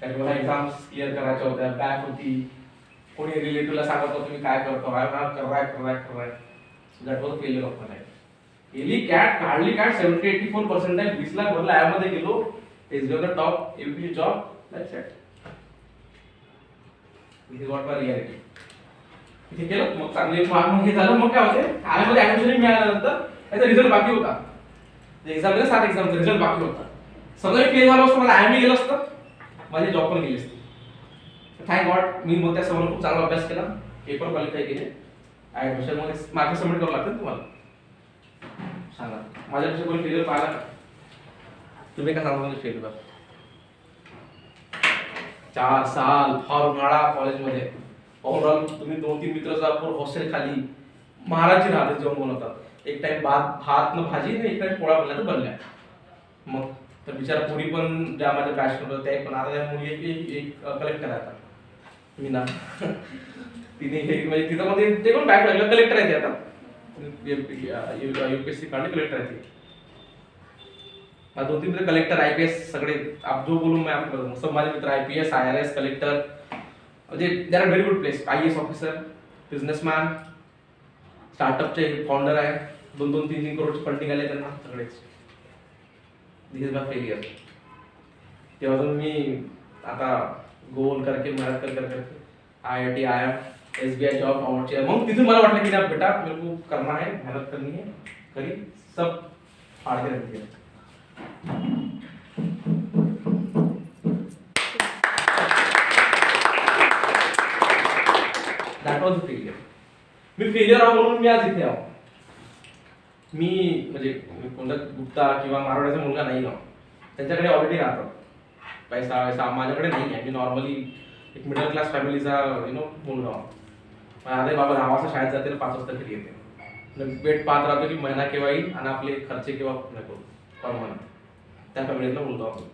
कारण मला एक्झाम्स क्लिअर करायच्या होत्या. बॅक होती. कोणी रिलेटिव्हला सांगत होतं तुम्ही काय करतो करवाय. That was failure of my life. गेली कॅट काढली कॅट 70-84% 20 लाख भरला. ॲपमध्ये गेलो SBI top MP job that's it. This is what my reality. इथे केलं मग चांगले मार्क हे झालं. मग काय होते आयमध्ये ऍडमिशन मिळाल्यानंतर त्याचा रिझल्ट बाकी होता. एक्झाम दिला 7 एक्झामचा रिझल्ट बाकी होता. समजा मी फेल झालो असतो मला IIM गेलो असतं माझी जॉब पण गेली असती. थँक गॉड मी मग त्या समोर खूप चांगला अभ्यास केला पेपर क्वालिफाय केले. ॲडमिशन मध्ये मार्क सबमिट करावं लागतं तुम्हाला. सांगा माझ्यापेक्षा कोणी फेल्युअर पाहिला का? तुम्ही काय सांगा म्हणजे फेल्युअर 4 साल फार उन्हाळा कॉलेजमध्ये ओव्हरऑल तुम्ही 2-3 मित्र हॉस्टेल खाली महाराजची राहते जेवण बनवतात. एक टाइम भात न भाजी आणि एक टाइम पोळा बनल्या तर बनल्या. मग तर बिचारा पुरी पण ज्या माझ्या बॅच होतं त्या पण आता त्या मुली एक कलेक्टर आहे आता मीना तिने हे म्हणजे तिथं मध्ये ते पण बॅक लागलं कलेक्टर आहे ते आता UPSC काढले कलेक्टर आहे ते. 2-3 मित्र कलेक्टर IPS सगळे आप जो बोलून मैं आपको सब माझे मित्र IPS IRS कलेक्टर म्हणजे they are very good place. IAS officer businessman स्टार्टअपचे फाउंडर आहे 2-3 करोडची फंडिंग आले त्यांना सगळेच. This is my failure. तेव्हापासून मी आता गोल करके मेहनत करके IIT IIM SBI जॉब आवडची. मग तिथून मला वाटलं की ना बेटा मेरे को करना है मेहनत करनी है करी सब फाड़ के रख दिया. That was a failure. मी फेलियर आहो म्हणून मी आज इथे आहो. मी म्हणजे कोणता गुप्ता किंवा मारवाड्याचा मुलगा नाही आहो. त्यांच्याकडे ऑलरेडी राहतो पैसा वैसा माझ्याकडे नाही आहे. मी नॉर्मली एक मिडल क्लास फॅमिलीचा मुलगा आहो. अरे बाबा 10 वाजता शाळेत जाते 5 वाजता घरी येते. वेट पाहत राहतो की महिना केव्हा येईल आणि आपले खर्च केव्हा नको पर मंथ त्या फॅमिलीतला मुलगा आहो.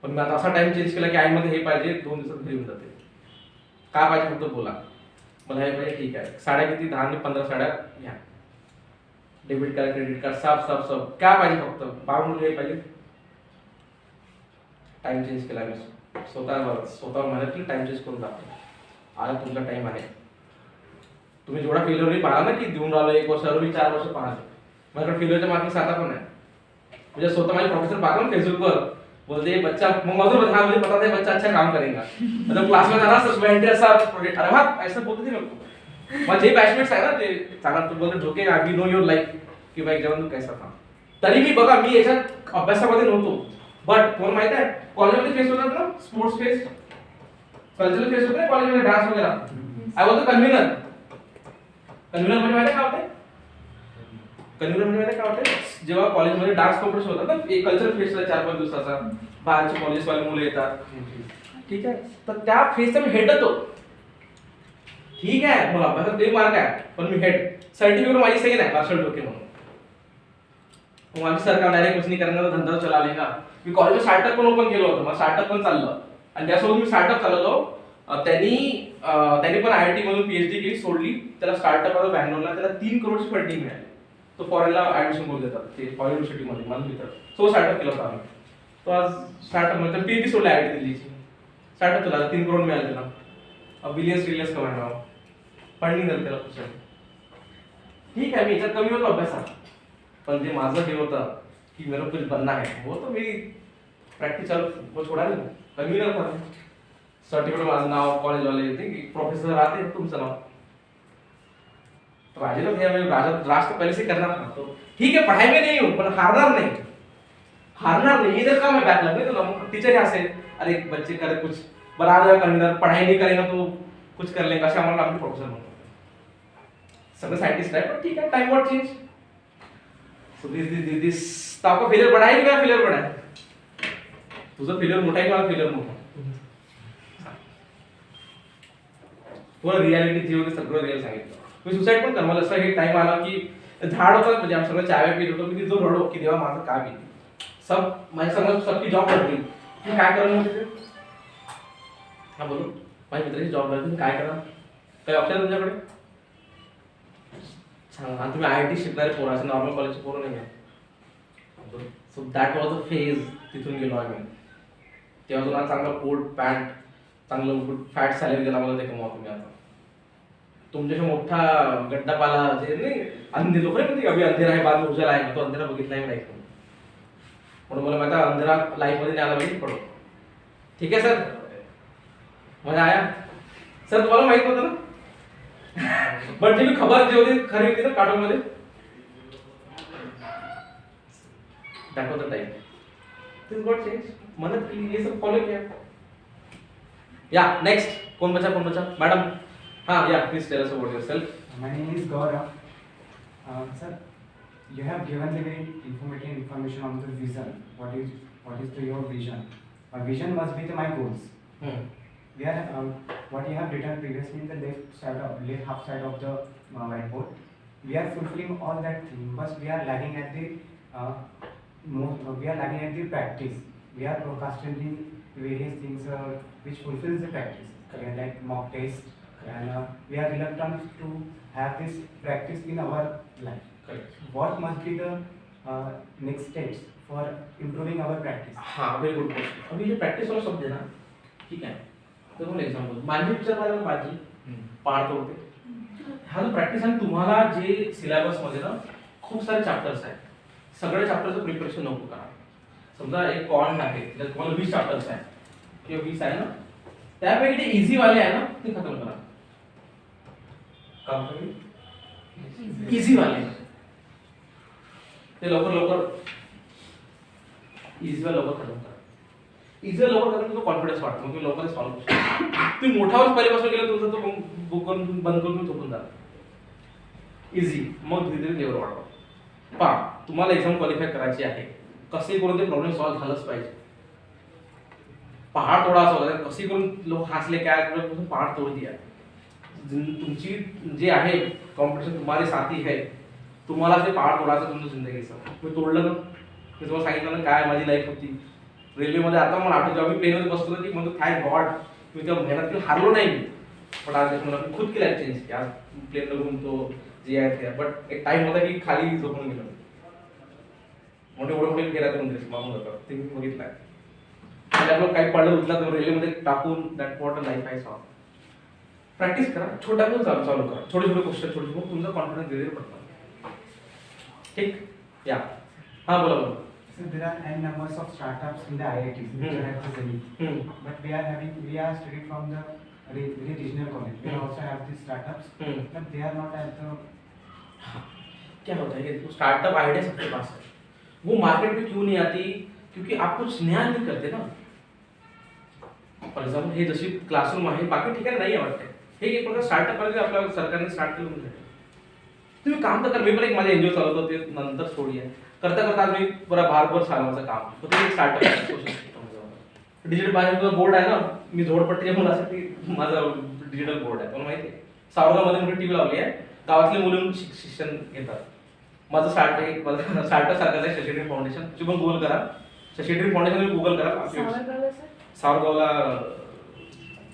पण मी आता असा टाइम चेंज केला की आईमध्ये हे पाहिजे 2 दिवसात घरी येऊन जाते. काय पाहिजे फक्त बोला मला हे पाहिजे ठीक आहे. साड्या किती 10 आणि 15 साड्या घ्या. डेबिट कार्ड क्रेडिट कार्ड सब काय पाहिजे फक्त बाळमुलं हे पाहिजे. टाइम चेंज केला मी स्वतः मेहनत केली टाइम चेंज करून दाखवला. आता तुमचा टाइम आहे. तुम्ही जेवढा फेल्युअर पाहा ना की देऊन राहिलो 1 वर्ष 4 वर्ष पाहा. माझ्याकडे फेल्युअरच्या मार्किंग आता पण आहे. म्हणजे स्वतः माझे प्रोफेसर पाहतो ना फेसबुकवर बोलते बच्चा मग मधुर हाँ मुझे पता था बच्चा अच्छा काम करेगा. मतलब क्लास में जाना सस्पेंड ऐसा प्रोजेक्ट अरे वाह ऐसा बोलते थे मेरे को. माझे बॅचमेट्स आहे ना ते चांगला तू बोलते ढोके वी नो युअर लाईफ की भाई जेव्हा तू कैसा था. तरी मी बघा मी याच्यात अभ्यासामध्ये नव्हतो. बट तुम्हाला माहित आहे कॉलेजमध्ये फेस होतात ना स्पोर्ट्स फेस कल्चरल फेस होते कॉलेजमध्ये डान्स वगैरे. I was a कन्व्हिनर. कन्व्हिनर म्हणजे माहिती काय होते? कन्व्हिनर म्हणजे माहिती काय होते? जेव्हा कॉलेजमध्ये डान्स कॉम्पिटिशन होतात ना एक कल्चरल फेस 4-5 दिवसाचा बाहेरचे कॉलेजवाले मुलं येतात ठीक आहे. तर त्या फेसचा मी हेड होतो. ठीक आहे मला अभ्यासात ते मार्क आहे पण मी हेड सर्टिफिकेट माझी सही नाही मार्शल ढोके म्हणून. माझी सरकार डायरेक्ट कुछ नहीं करने का धंदा चला लेगा. मी कॉलेज स्टार्टअप पण ओपन केलं होतं. मग स्टार्टअप पण चाललं आणि त्यासोबत मी स्टार्टअप चालवलो. त्यांनी पण IIT मधून PhD केली सोडली. त्याला स्टार्टअप आलं बँगलोरला. त्याला 3 करोडची फंडिंग मिळाली. तो फॉरेनला ऍडमिशन करून देतात ते फॉरेन युनिव्हर्सिटीमध्ये माझा मित्र. तो स्टार्टअप केला होता आम्ही. तो आज स्टार्टअप मध्ये PhD सोडला IIT दिल्लीची. स्टार्टअप केला 3 करोड मिळाले त्याला. बिलियन्स कमावणार फंडिंग झालं त्याला पुढच्या. ठीक आहे मी याच्यात कमी होतो अभ्यासात पण जे माझं हे होतं की मेरा कुछ बनना है वो तो मेरी प्रॅक्टिस चालू वो छोड़ा नहीं कमी न था. सर्टिफिकेट माझं नाव कॉलेजवाले येते की प्रोफेसर राहते तुमचं नाव. राजेला भैया मैं राज तो पहले से करना था. तो ठीक है पढ़ाई में नहीं हूँ पर हारना नहीं. इधर का मैं बैक लगने तो टीचर यहाँ से अरे बच्चे करे कुछ बना देगा कन्वीनर पढ़ाई नहीं करेगा तो कुछ कर लेगा अशा आम्हाला आम्ही प्रोफेसर म्हणतो. सगळे सायंटिस्ट आहे पण ठीक आहे time what change. So this तो आपका फेलियर बड़ा है कि मेरा फेलियर बड़ा है? तुझा फेलियर मोठा आहे की माझा फेलियर मोठा? पूर्ण रियालिटी जी होती सगळं रिअल सांगितलं. मी सुसाईड पण कर मला असं हे टाइम आला की झाड होतं म्हणजे आम्ही सगळं चाय पित होतो. मी तिथं रडो की देवा माझं काय बिल सब माझ्या सगळं सबकी जॉब लागली. मी काय करणार म्हणजे हा बोलू माझ्या मित्राची जॉब लागली काय करणार काही ऑप्शन तुमच्याकडे सांगा. तुम्ही IIT शिकणारे पोरं असं नॉर्मल कॉलेजचे पोरं नाही आहे. So that was a phase. तिथून गेलो आम्ही. तेव्हा तुम्हाला चांगलं कोट पॅन्ट चांगलं गुड फॅट सॅलरी दिला मला ते कमावा तुम्ही. आता तुमच्याशी मोठा गड्डा पाला जे नाही अंधे लोक नाही अभि अंधेरा आहे बाद में उजाला आहे. तो अंधेरा बघितला नाही लाईफ म्हणून मला माहिती अंधेरा लाईफ मध्ये नाही आला पाहिजे पडो. ठीक आहे सर मजा आया सर. तुम्हाला माहित होतं ना बट जी खबर जी होती खरी होती ना कार्टून मध्ये that was the time things got change मैंने ये सब फॉलो किया या नेक्स्ट कौन बचा मैडम हाँ yeah please tell us about yourself My name is Gaurav. Sir, you have given the very informative information on the vision. What is your vision? My vision must be my goals. We are what you have written previously in the left half side of the whiteboard. We are fulfilling all that thing, but we are lagging at the practice. We are procrastinating various things which fulfills the practice. Like mock test, and we are reluctant to have this practice in our life. Correct. What must be the next steps for improving our practice? हाँ very good question अभी जो practice वाला शब्द है ना ठीक है तो तुम्हाला एग्जांपल माझी विचार करायला माझी पहाड तोडते हा जो प्रॅक्टिस आणि तुम्हाला जे सिलेबस मध्ये ना खूप सारे चॅप्टर्स आहेत सगळ्या चॅप्टरचं प्रिपरेशन नको करा समजा एक कॉन्ट आहे त्यात तुम्हाला 20 चॅप्टर्स आहेत किंवा 20 आहे ना त्यापैकी जे इझी वाले आहे ना ते खतम करा काम करेल इझी वाले ते लवकर इझी वाले लवकर खतम करा इझी लवकर करून तुमचा कॉन्फिडन्स वाढतो मग तुम्ही लवकर सॉल्व्ह करू शकता तुम्ही मोठावर पहिल्यापासून गेला तुमचा तो बुक करून बंद करून झोपून जा इझी मग धीरे धीरे लेवल वाढवा पहा तुम्हाला एक्झाम क्वालिफाय करायची आहे कसे करून ते प्रॉब्लेम सॉल्व्ह झालंच पाहिजे पहाड तोडा असं कसे करून लोक हसले काय पहाड तोड दिया तुमची जे आहे कॉम्पिटिशन तुम्हारे साथी है तुम्हाला ते पहाड तोडायचं तुमच्या जिंदगीचं मी तोडलं ना मी तुम्हाला सांगितलं ना काय माझी लाईफ होती रेल्वेमध्ये आता मला आठवतं जेव्हा मी प्लेनमध्ये बसलो की म्हणतो थँक गॉड मी त्या मेहनत हारलो नाही मी पण आज मला खुद की लाईफ चेंज की आज प्लेनला घुमतो जे आहे ते बट एक टाइम होता की खाली झोपून गेलो मोठे मोठे गेला तर म्हणजे मागून जातात ते मी बघितलं आहे आपलं काही पडलं उचला तर रेल्वेमध्ये टाकून that what a life I saw practice करा छोटा चालू करा छोटे क्वेश्चन छोटे तुमचा कॉन्फिडन्स धीरे धीरे बढ़ता ठीक या हाँ बोला So there are n numbers of startups in the IITs which are at the Zenith. But we are studying from the very regional college. We also have these startups, but they are not at the. क्या होता है कि startup idea सबके pass है वो market में क्यों नहीं आती क्योंकि आप कुछ नया नहीं करते ना फॉर एक्झाम्पल हे जशी क्लासरूम आहे बाकी ठिकाणी नाही आहे वाटते हे एक प्रकार स्टार्टअप मध्ये आपल्या सरकारने स्टार्ट केलं म्हणजे तुम्ही काम तर कर मी पण एक माझे एनजीओ चालवतो ते नंतर स्टोरी आहे करता करता मी पुरा भारतभर चालवायचं काम होतं एक स्टार्टअप आहे सोशल सिस्टम डिजिटल बाजारचा बोर्ड आहे ना मी झोडपट्टीच्या मुलासाठी माझा डिजिटल बोर्ड आहे तुम्हाला माहिती आहे सावरगावमध्ये मोठी टीव्ही लावली आहे गावातले मुलं शिक्षण घेतात माझं स्टार्टअप सारखं आहे शशीड्रीम फाउंडेशन तुम्ही पण गुगल करा शशीड्रीम फाउंडेशन गुगल करा सावरगावला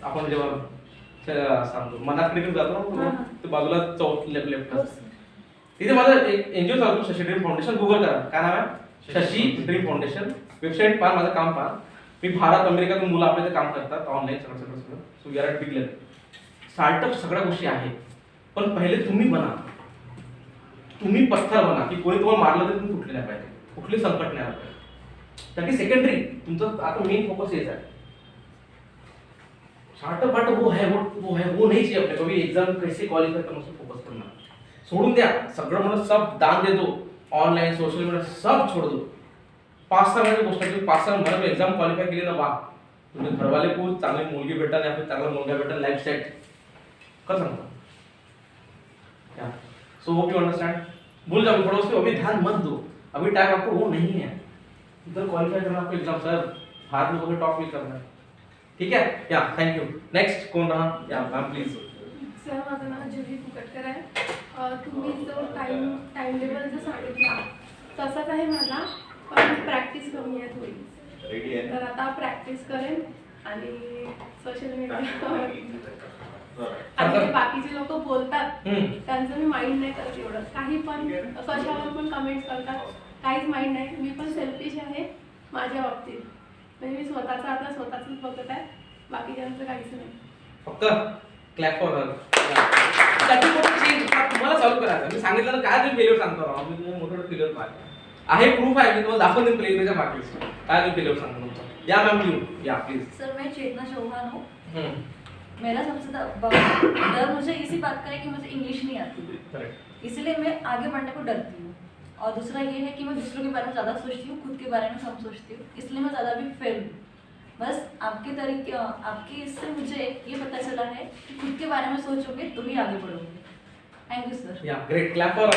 आपण जेव्हा सांगतो मनात क्लिनिक जातो ना ते बाजूला चौक लेफ्ट तिथे माझं एक एनजीओ चालतो शशी ड्रीम फाउंडेशन गुगल करा काय नाव आहे शशी ड्रीम फाउंडेशन वेबसाईट पहा माझं काम पहा मी भारत अमेरिकातून मुलं आपल्या इथे काम करतात ऑनलाईन सगळं so we are at big level startup सगळ्या गोष्टी आहेत पण पहिले तुम्ही बना तुम्ही पत्थर बना की कोणी तुम्हाला मारलं तर तुम्ही फुटले नाही पाहिजे कुठली संकट नाही आलं पाहिजे त्याची सेकंडरी तुमचं आता मेन फोकस हेच आहे स्टार्टअप पार्ट वो है वो नहीं चाहिए अपने कभी एग्जाम कैसे क्वालिफाई करना उसको फोकस करना सोडून द्या सगळं मला सब दान दे दो ऑनलाइन सोशल मीडिया सब छोड़ दो 5-6 महिने गोष्ट आहे 5-6 महिने एग्जाम क्वालिफाय केली ना वा तुमचे घरवाले को चांगली मुलगी भेटणार या फिर चांगला मुलगा भेटणार लाइफ सेट कर सांगता क्या सो होप यू अंडरस्टैंड भूल जाओ थोड़ा उसको अभी ध्यान मत दो अभी टाइम आपको वो नहीं है इधर क्वालिफाई करना आपको एग्जाम सर हाथ में होकर टॉप भी करना है ठीक है या थैंक यू नेक्स्ट कौन रहा या मैम प्लीज सर माझं नाव जुही फुकटकर आहे तुम्ही जो टाइम जो सांगितला तसाच आहे माझा पण प्रॅक्टिस कमी आहे थोडी तर आता प्रॅक्टिस करेन आणि सोशल मीडिया आणि जे बाकीचे लोक बोलतात त्यांचं मी माइंड नाही करत एवढं काही पण कशावर पण कमेंट्स करतात काहीच माइंड नाही मी पण सेल्फिश आहे माझ्या बाबतीत म्हणजे मी स्वतःचं आता स्वतःच बघत आहे बाकीच्यांचं काहीच नाही फक्त क्लॅप फॉर त्याची मोठी चेंज तुम्हाला चालू करायचं मी सांगितलं ना काय तुम्ही फेल्युअर सांगतो मी तुम्हाला मोठं फेल्युअर पाहिजे आहे प्रूफ आहे मी तुम्हाला दाखवून देईन प्लेलिस्टच्या मार्केट्स काय तुम्ही फेल्युअर सांगतो तुमचं या मैम यू या प्लीज सर मैं चेतना चौहान हूँ मेरा सबसे डर मुझे इसी बात का है कि मुझे इंग्लिश नहीं आती इसलिए मैं आगे बढ़ने को डरती हूँ और दूसरा ये है कि मैं दूसरों के बारे में ज़्यादा सोचती हूँ, खुद के बारे में कम सोचती हूँ, इसलिए मैं ज़्यादा भी फेल हूँ। बस आपके इससे मुझे ये पता चला है कि खुद के बारे में सोचोगे तो ही आगे बढ़ोगे। Thank you sir. या ग्रेट, क्लॅप फॉर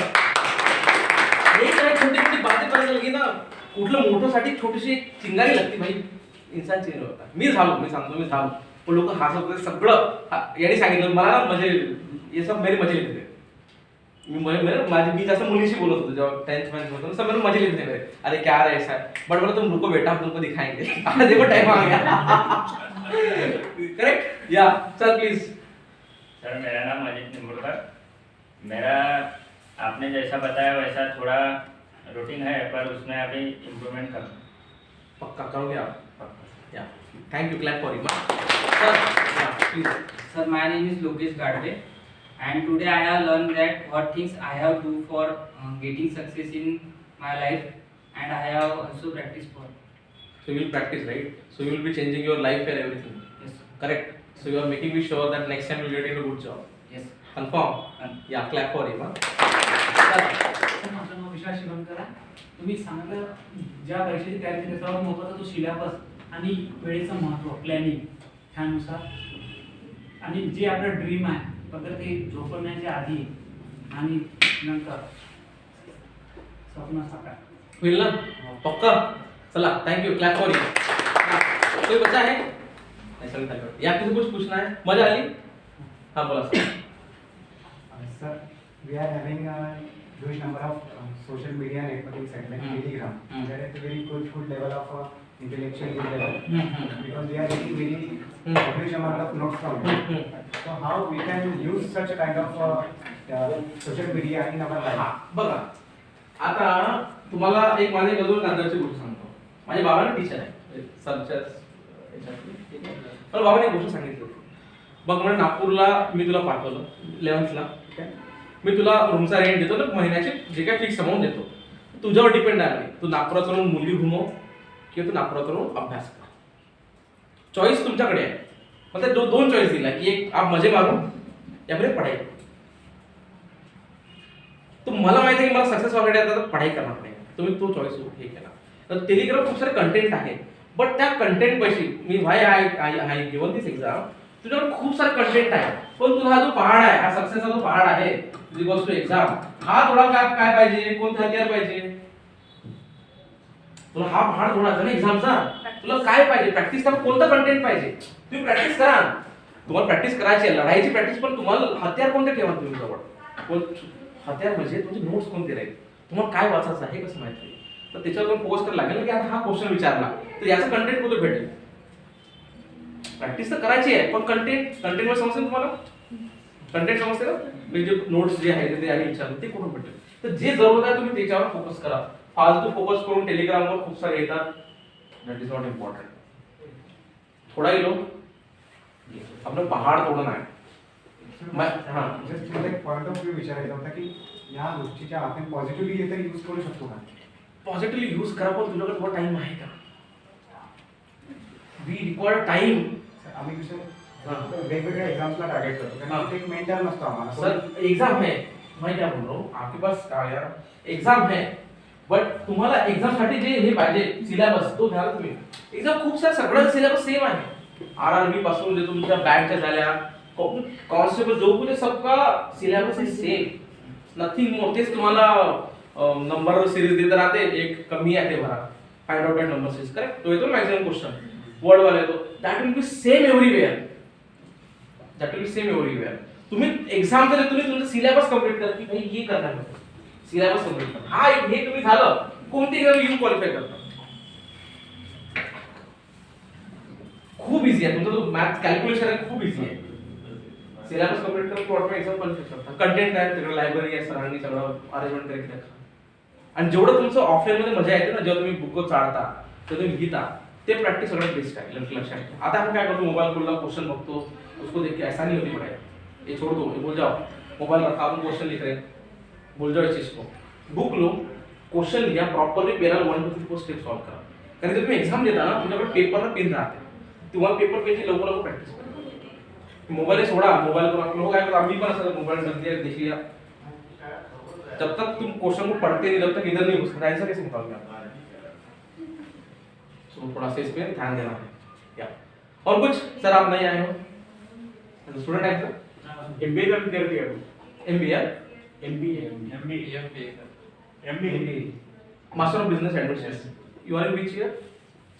एक काय छोटी छोटी बातें करायला लगी ना, कुठलं मोठंसाठी छोटीशी एक चिंगारी लागते भाई, इन्सान चेंज होता. मी सांगतो मी झालो, पण लोक हसत होते सगळं याने सांगितलं मला ना, म्हणजे हे सब मेरी मजा लेते थे. मी जास्त मुलीशी बोलत होतो जेव्हा 10th में होतो, सब मेरे मजे लेते थे मेरे, अरे क्या रे ऐसा, बट बोला तुम रुको बेटा, हम तुमको दिखाएंगे. देखो टाइम आ गया. करेक्ट या सर प्लीज. सर मेरा नाम अजित निम्बुरकर. मेरा आपने जैसा बताया वैसा थोड़ा रूटीन है, पर उसमें अभी इम्प्रूवमेंट करना. पक्का करोगे आप? या thank you, clap for you sir. Please. Sir, my name is Lokesh Gadve, and today I have learned that what things I have to do for getting success in my life, and I have also practiced for. So you will practice, right? So you will be changing your life and everything. Yes, sir. Correct. So you are making me sure that next time you will get a good job. Yes. Confirm. Yeah, clap for him. माझं नाव विशाल शिवणकर आहे. तुम्ही सांगितलं ज्या परीक्षेची तयारी केली सर्वात महत्त्वाचा तो सिलेबस आणि वेळेचं महत्त्व, प्लॅनिंग त्यानुसार, आणि जे आपलं ड्रीम आहे फक्त ते झोपण्याच्या आधी आणि नंतर स्वप्न साकार होईल ना? पक्का. चला, thank you, clap for you. कोई बच्चा है? ऐसा नहीं, या किसी कुछ पूछना है? मजा आई? हाँ बोला sir. Sir, we are having a huge number of social media networking sites like Telegram. They are at a very good level of intellectual level because we are getting very huge amount of notes from it. So how we can use such a kind of social media in our life? बघा, आता तुम्हाला एक माझे अजून कांद्याची गोष्ट सांगतो. माझ्या बाबाने टीचर आहे सरच्या याच्यातली. पण बाबाने एक गोष्ट सांगितली होती. बघ म्हणजे नागपूरला मी तुला पाठवलं 11th ला, ठीक आहे. मी तुला रूमचा रेंट देतो ना, महिन्याचे जे काही फिक्स अमाऊंट देतो, तुझ्यावर डिपेंड आहे तू नागपुरात राहून मुलगी घुमव किंवा तू नागपुरात राहून अभ्यास कर. चॉईस तुमच्याकडे आहे. मतलब दोन चॉईस दिला की एक आप मजे मारो या फिर पढ़ाई. तो मला माहिती आहे की मला सक्सेस वगैरे आता तर पढ़ाई करणार नाही, तुम्ही तो चॉईस हे केला. तर टेलिग्राम खूप सारे कंटेंट आहे, बट त्या कंटेंट पैसे मी भाई आय गिवन दिस एक्झाम, तुझ्याकडे खूप सारे कंटेंट आहे, पण तुझा जो पहाड आहे, हा सक्सेसचा जो पहाड आहे, तुझी गोष्ट एक्झाम, हा थोडा काय पाहिजे, कोणते हत्यार पाहिजे तुला? हा पहाड थोडा ना एक्झामचा, तुला काय पाहिजे? प्रॅक्टिस करा. कोणतं कंटेंट पाहिजे तुम्ही प्रॅक्टिस करा. तुम्हाला प्रॅक्टिस करायची आहे, लढाईची प्रॅक्टिस, पण तुम्हाला हत्यार कोणते ठेवा तुम्ही जवळ? हत्यार म्हणजे तुमचे नोट्स कोणते राहील, तुम्हाला काय वाचायचं आहे कसं माहिती. तर त्याच्यावर फोकस करायला लागेल की आता हा क्वेश्चन विचारला तर याचं कंटेंट कुठे भेटेल. प्रॅक्टिस तर करायची आहे, पण कंटेंटवर समजते तुम्हाला? कंटेंट समजते ना, म्हणजे नोट्स जे आहे ते आणि विचारलं ते कुठून भेटेल. तर जे जरूर आहे तुम्ही त्याच्यावर फोकस करा. फालतू फोकस करून टेलिग्रामवर खूप सारे येतात, दॅट इज नॉट इम्पॉर्टंट. थोडा ही लो, आपलं पहाड तोडणं आहे. हां, जस्ट मला एक पॉइंट ऑफ व्ह्यू विचारायचा होता की या गोष्टीच्या आपण पॉझिटिव्हली तरी यूज करू शकतो का? पॉझिटिव्हली यूज करा, पण तुझ्याकडे थोडा टाइम आहे का? We require time. आम्ही कसं वेगवेगळ्या एक्झाम्सला टार्गेट करतो कारण एक मेंटर नसतो आम्हाला. सर एग्जाम है, मैं क्या बोल रहा हूँ, आपके पास यार एग्जाम है, बट तुम्हाला एक्झाम साठी जे हे पाहिजे सिलेबस तो घ्या तुम्ही. एक्झाम खूप सारे सगळं सिलेबस सेम आहे. आरआरबी पासून जे तुमच्या बँकच्या झाल्या, कॉन्स्टेबल जो कुछ सबका syllabus is same, nothing more. तेच तुम्हाला नंबर सिरीज देत राहते, एक कमी आहे ते भरा, find out number series. Correct, तो येतो मॅक्सिमम क्वेश्चन वर्ड वाला येतो. That will be same everywhere. That will be same everywhere. तुम्ही एक्झाम मध्ये तुम्ही तुमचा सिलेबस कंप्लीट करा की भाई हे करणार आहे, सिलेबस कंप्लीट करा. हा हे तुम्ही झालं, कोणती एक्झाम यू क्वालिफाय करता. खूप इझी आहे तुमचा जो मॅथ कॅल्क्युलेशन आहे, खूप इझी आहे. सिलेबस कंप्लीट करून तो ऑटोमॅटिक एक्झाम क्वालिफाय करता. कंटेंट आहे तिकडे, लायब्ररी आहे, सरांनी सगळं अरेंजमेंट करून ठेवलं. आणि जेवढं तुमचं ऑफलाईन मध्ये मजा येते ना, जेव्हा तुम्ही बुक चाळता तेव्हा तुम्ही घेता, ते प्रॅक्टिस सगळ्यात बेस्ट आहे. लक्षात ठेवा. आता आपण काय करतो, मोबाईल खोलला, क्वेश्चन बघतो, उसको देख के ऐसा नहीं होती पढ़ाई, ये छोड़ दो, ये भूल जाओ. मोबाइल रखा, अपन क्वेश्चन लिख रहे हैं, भूल जाओ इस चीज को. बुक लो, क्वेश्चन लिहा, प्रॉपरली पेनल 1 2 3 4 स्टेप सॉल्व करा. कारण जर तुम्ही एक्झाम देता ना, तुमच्याकडे पेपर ना पेन राहते, तुम्हाला पेपर पेनची लवकर प्रॅक्टिस करा. मोबाईल सोडा, मोबाईल करून आपलं काय करतो, आम्ही पण असं मोबाईल बघते देखील जब तक तुम क्वेश्चन को पढ़ते नहीं जब तक इधर नहीं घुसना ऐसा कैसे निकालोगे आप? सो थोड़ा सा इस पे ध्यान देना है या और कुछ सर आप नहीं आए हो स्टूडेंट है सर MBA का विद्यार्थी है MBA MBA Master of Business Administration. You are in which year?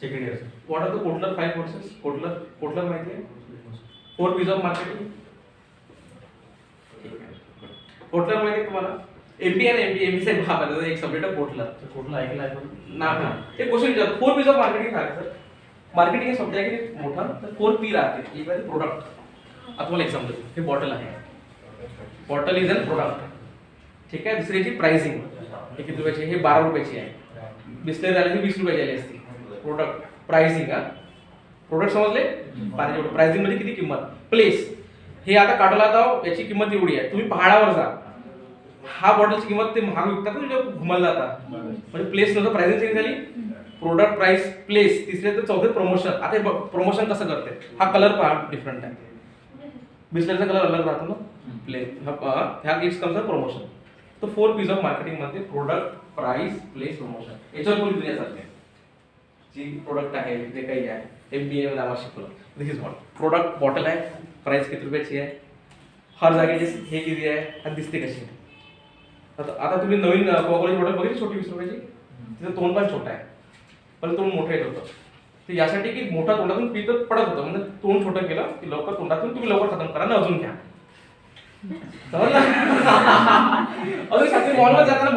Second year, sir. What are the Kotler 5 courses? Kotler माहिती आहे? 4 P's of marketing. कोटलर माहिती आहे तुम्हाला? MBA आणि MBA से भाग आहे एक सब्जेक्ट आहे कोटलर. कोटला ऐकलं आहे पण ना ते क्वेश्चन विचारतो 4 P's of marketing आहे सर. मार्केटिंग हे शब्द आहे की मोठा तर 4 P राहते. एक आहे प्रोडक्ट. आता तुम्हाला एक समजतो. हे बॉटल आहे. Bottle is an product. ठीक आहे. दुसरी याची प्राइसिंग. हे किती रुपयाची? हे 12 रुपयाची आहे. बिस्लेरी आली 20 रुपयाची आली असती. प्रोडक्ट प्राइसिंग हा. प्रोडक्ट समजले? पाण्याची प्राइसिंग म्हणजे किती किंमत? प्लेस. हे आता काढला तर याची किंमत एवढी आहे. तुम्ही पहाडावर जा. हा बॉटलची किंमत ते महाग विकतात ना जेव्हा घुमायला जातात. म्हणजे प्लेस नंतर प्राइसिंग चेंज झाली. प्रोडक्ट प्राइस प्लेस तिसरे तर चौथे प्रमोशन. आता हे प्रमोशन कसं करते? हा कलर पहा डिफरंट आहे. बिस्लेरीचा कलर अलग राहतो ना. प्लेस ह्या इट्स कम्स प्रमोशन. तो 4 P's ऑफ मार्केटिंग मध्ये प्रोडक्ट प्राइस प्लेस प्रमोशन याच्यावर कोणी दुनिया चालते. जी प्रोडक्ट आहे जे काही आहे MBA मध्ये आम्हाला शिकवलं. दिस इज व्हॉट प्रोडक्ट बॉटल आहे. प्राइस किती रुपयाची आहे? हर जागेची हे किती आहे आणि दिसते कशी. आता तुम्ही नवीन कोकोची बॉटल बघितली छोटी 20 रुपयाची. तिचं तोंड पण छोटं आहे पण तोंड मोठं येत होतं. तर यासाठी की मोठा तोंडातून पीत पडत होतं म्हणजे तोंड छोटं केलं की लवकर तोंडातून तुम्ही लवकर खतम करा ना अजून घ्या. अजून सांगते मॉलमध्ये जाताना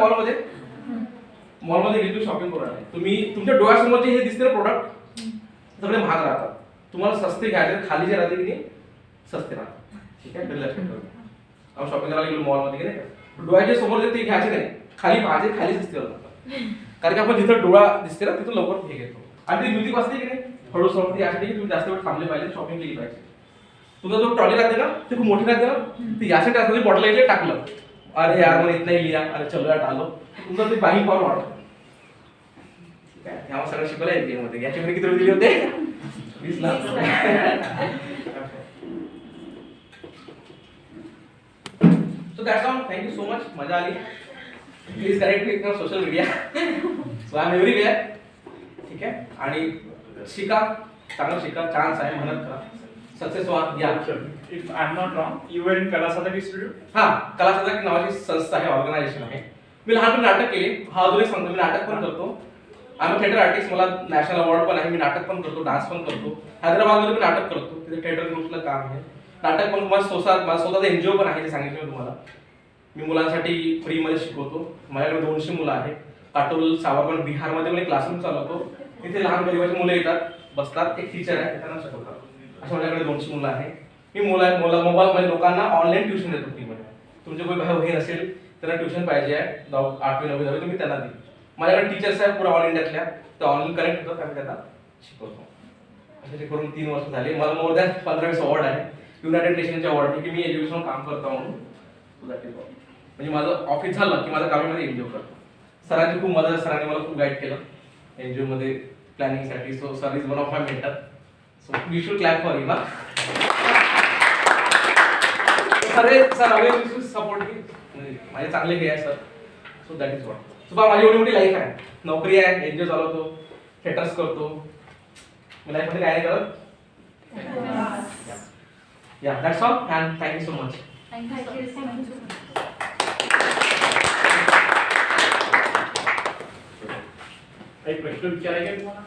मॉलमध्ये गेली शॉपिंग करू राहिले तुम्ही तुमच्या डोळ्यासमोर जे हे दिसते ना प्रोडक्ट सगळे महाग राहतात. तुम्हाला सस्ते घ्यायचे खाली जे राहते की नाही सस्ते राहतात. ठीक आहे लक्षात ठेवा. आपण शॉपिंग करायला गेलो मॉलमध्ये की नाही डोळ्याच्या समोर जे ते घ्यायचे नाही खाली पाहायचे खाली सस्ते होतात. कारण की आपण जिथं डोळा दिसते ना तिथून लवकर हे घेतो. आणि ती म्युझिक वाजते की नाही हळू समजते यासाठी तुम्ही जास्त वेळ थांबले पाहिजे शॉपिंग केली पाहिजे. तुमचा जो ट्रॉली राहते ना ते खूप मोठी राहते ना ती यासाठी असं बॉटल इथे टाकलं अरे यार मला इतना ही लिया अरे चलो यार आलो तुमचं ते बाईंग पावर वाढतं. तेव्हा सगळं शिकवलं MBA मध्ये. याच्यामध्ये किती रुपये दिले होते? 20 lakh. So that's all. Thank you so much. मजा आली. Please connect with social media. So I am everywhere. ठीक आहे आणि शिका चांगलं शिका चान्स आहे मेहनत करा सक्सेस व्हा. या if I am not wrong you were in कला साधक इन्स्टिट्यूट. हा कला साधक नावाची संस्था आहे ऑर्गनायझेशन आहे. मी लहानपणी नाटक केले. हा अजूनही सांगतो मी नाटक पण करतो. आम्ही थिएटर आर्टिस्ट मला नॅशनल अवॉर्ड पण आहे. मी नाटक पण करतो डान्स पण करतो. हैदराबादमध्ये मी नाटक करतो तिथे थिएटर ग्रुपला काम आहे. नाटक पण माझा स्वतःचा NGO पण आहे जे सांगितलं मी तुम्हाला. मी मुलांसाठी फ्रीमध्ये शिकवतो. माझ्याकडे 200 मुलं आहेत. काटोल सावरगड बिहारमध्ये पण एक क्लासरूम चालवतो. तिथे लहान गरीबाची मुलं येतात बसतात एक टीचर आहे त्यांना शिकवतात. अशा माझ्याकडे 200 मुलं आहेत. मी मोबाईलमध्ये लोकांना ऑनलाईन ट्युशन देतो फ्रीमध्ये. तुमचे कोणी भाऊ हे नसेल त्यांना ट्युशन पाहिजे आहे 8वी 9वी 10वी तुम्ही त्यांना द्या. माझ्याकडे टीचर्स आहेत पुरा ऑल इंडियातल्या तर ऑनलाईन कनेक्ट होतात आम्ही त्यांना शिकवतो. असे करून 3 वर्ष झाले. मला मोर दॅन 15-20 अवॉर्ड आहे. युनायटेड नेशनचे अवॉर्ड की मी एज्युकेशन काम करतो म्हणून म्हणजे माझं ऑफिस झालं की माझं कामामध्ये एन्जॉय करतो. सरांची खूप मदत सरांनी मला खूप गाईड केलं NGO मध्ये प्लॅनिंगसाठी. So sir is one of my mentor. So we should clap for him. Sir अवे सपोर्ट मी माझे चांगले हे आहे sir. So that is what. So माझी एवढी मोठी लाईफ आहे. नोकरी आहे NGO चालवतो थिएटर्स करतो. मी लाईफमध्ये काय नाही करत. या that's all and thank you so much. एक प्रश्न विचारायचा आहे तुम्हाला.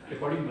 रेकॉर्डिंग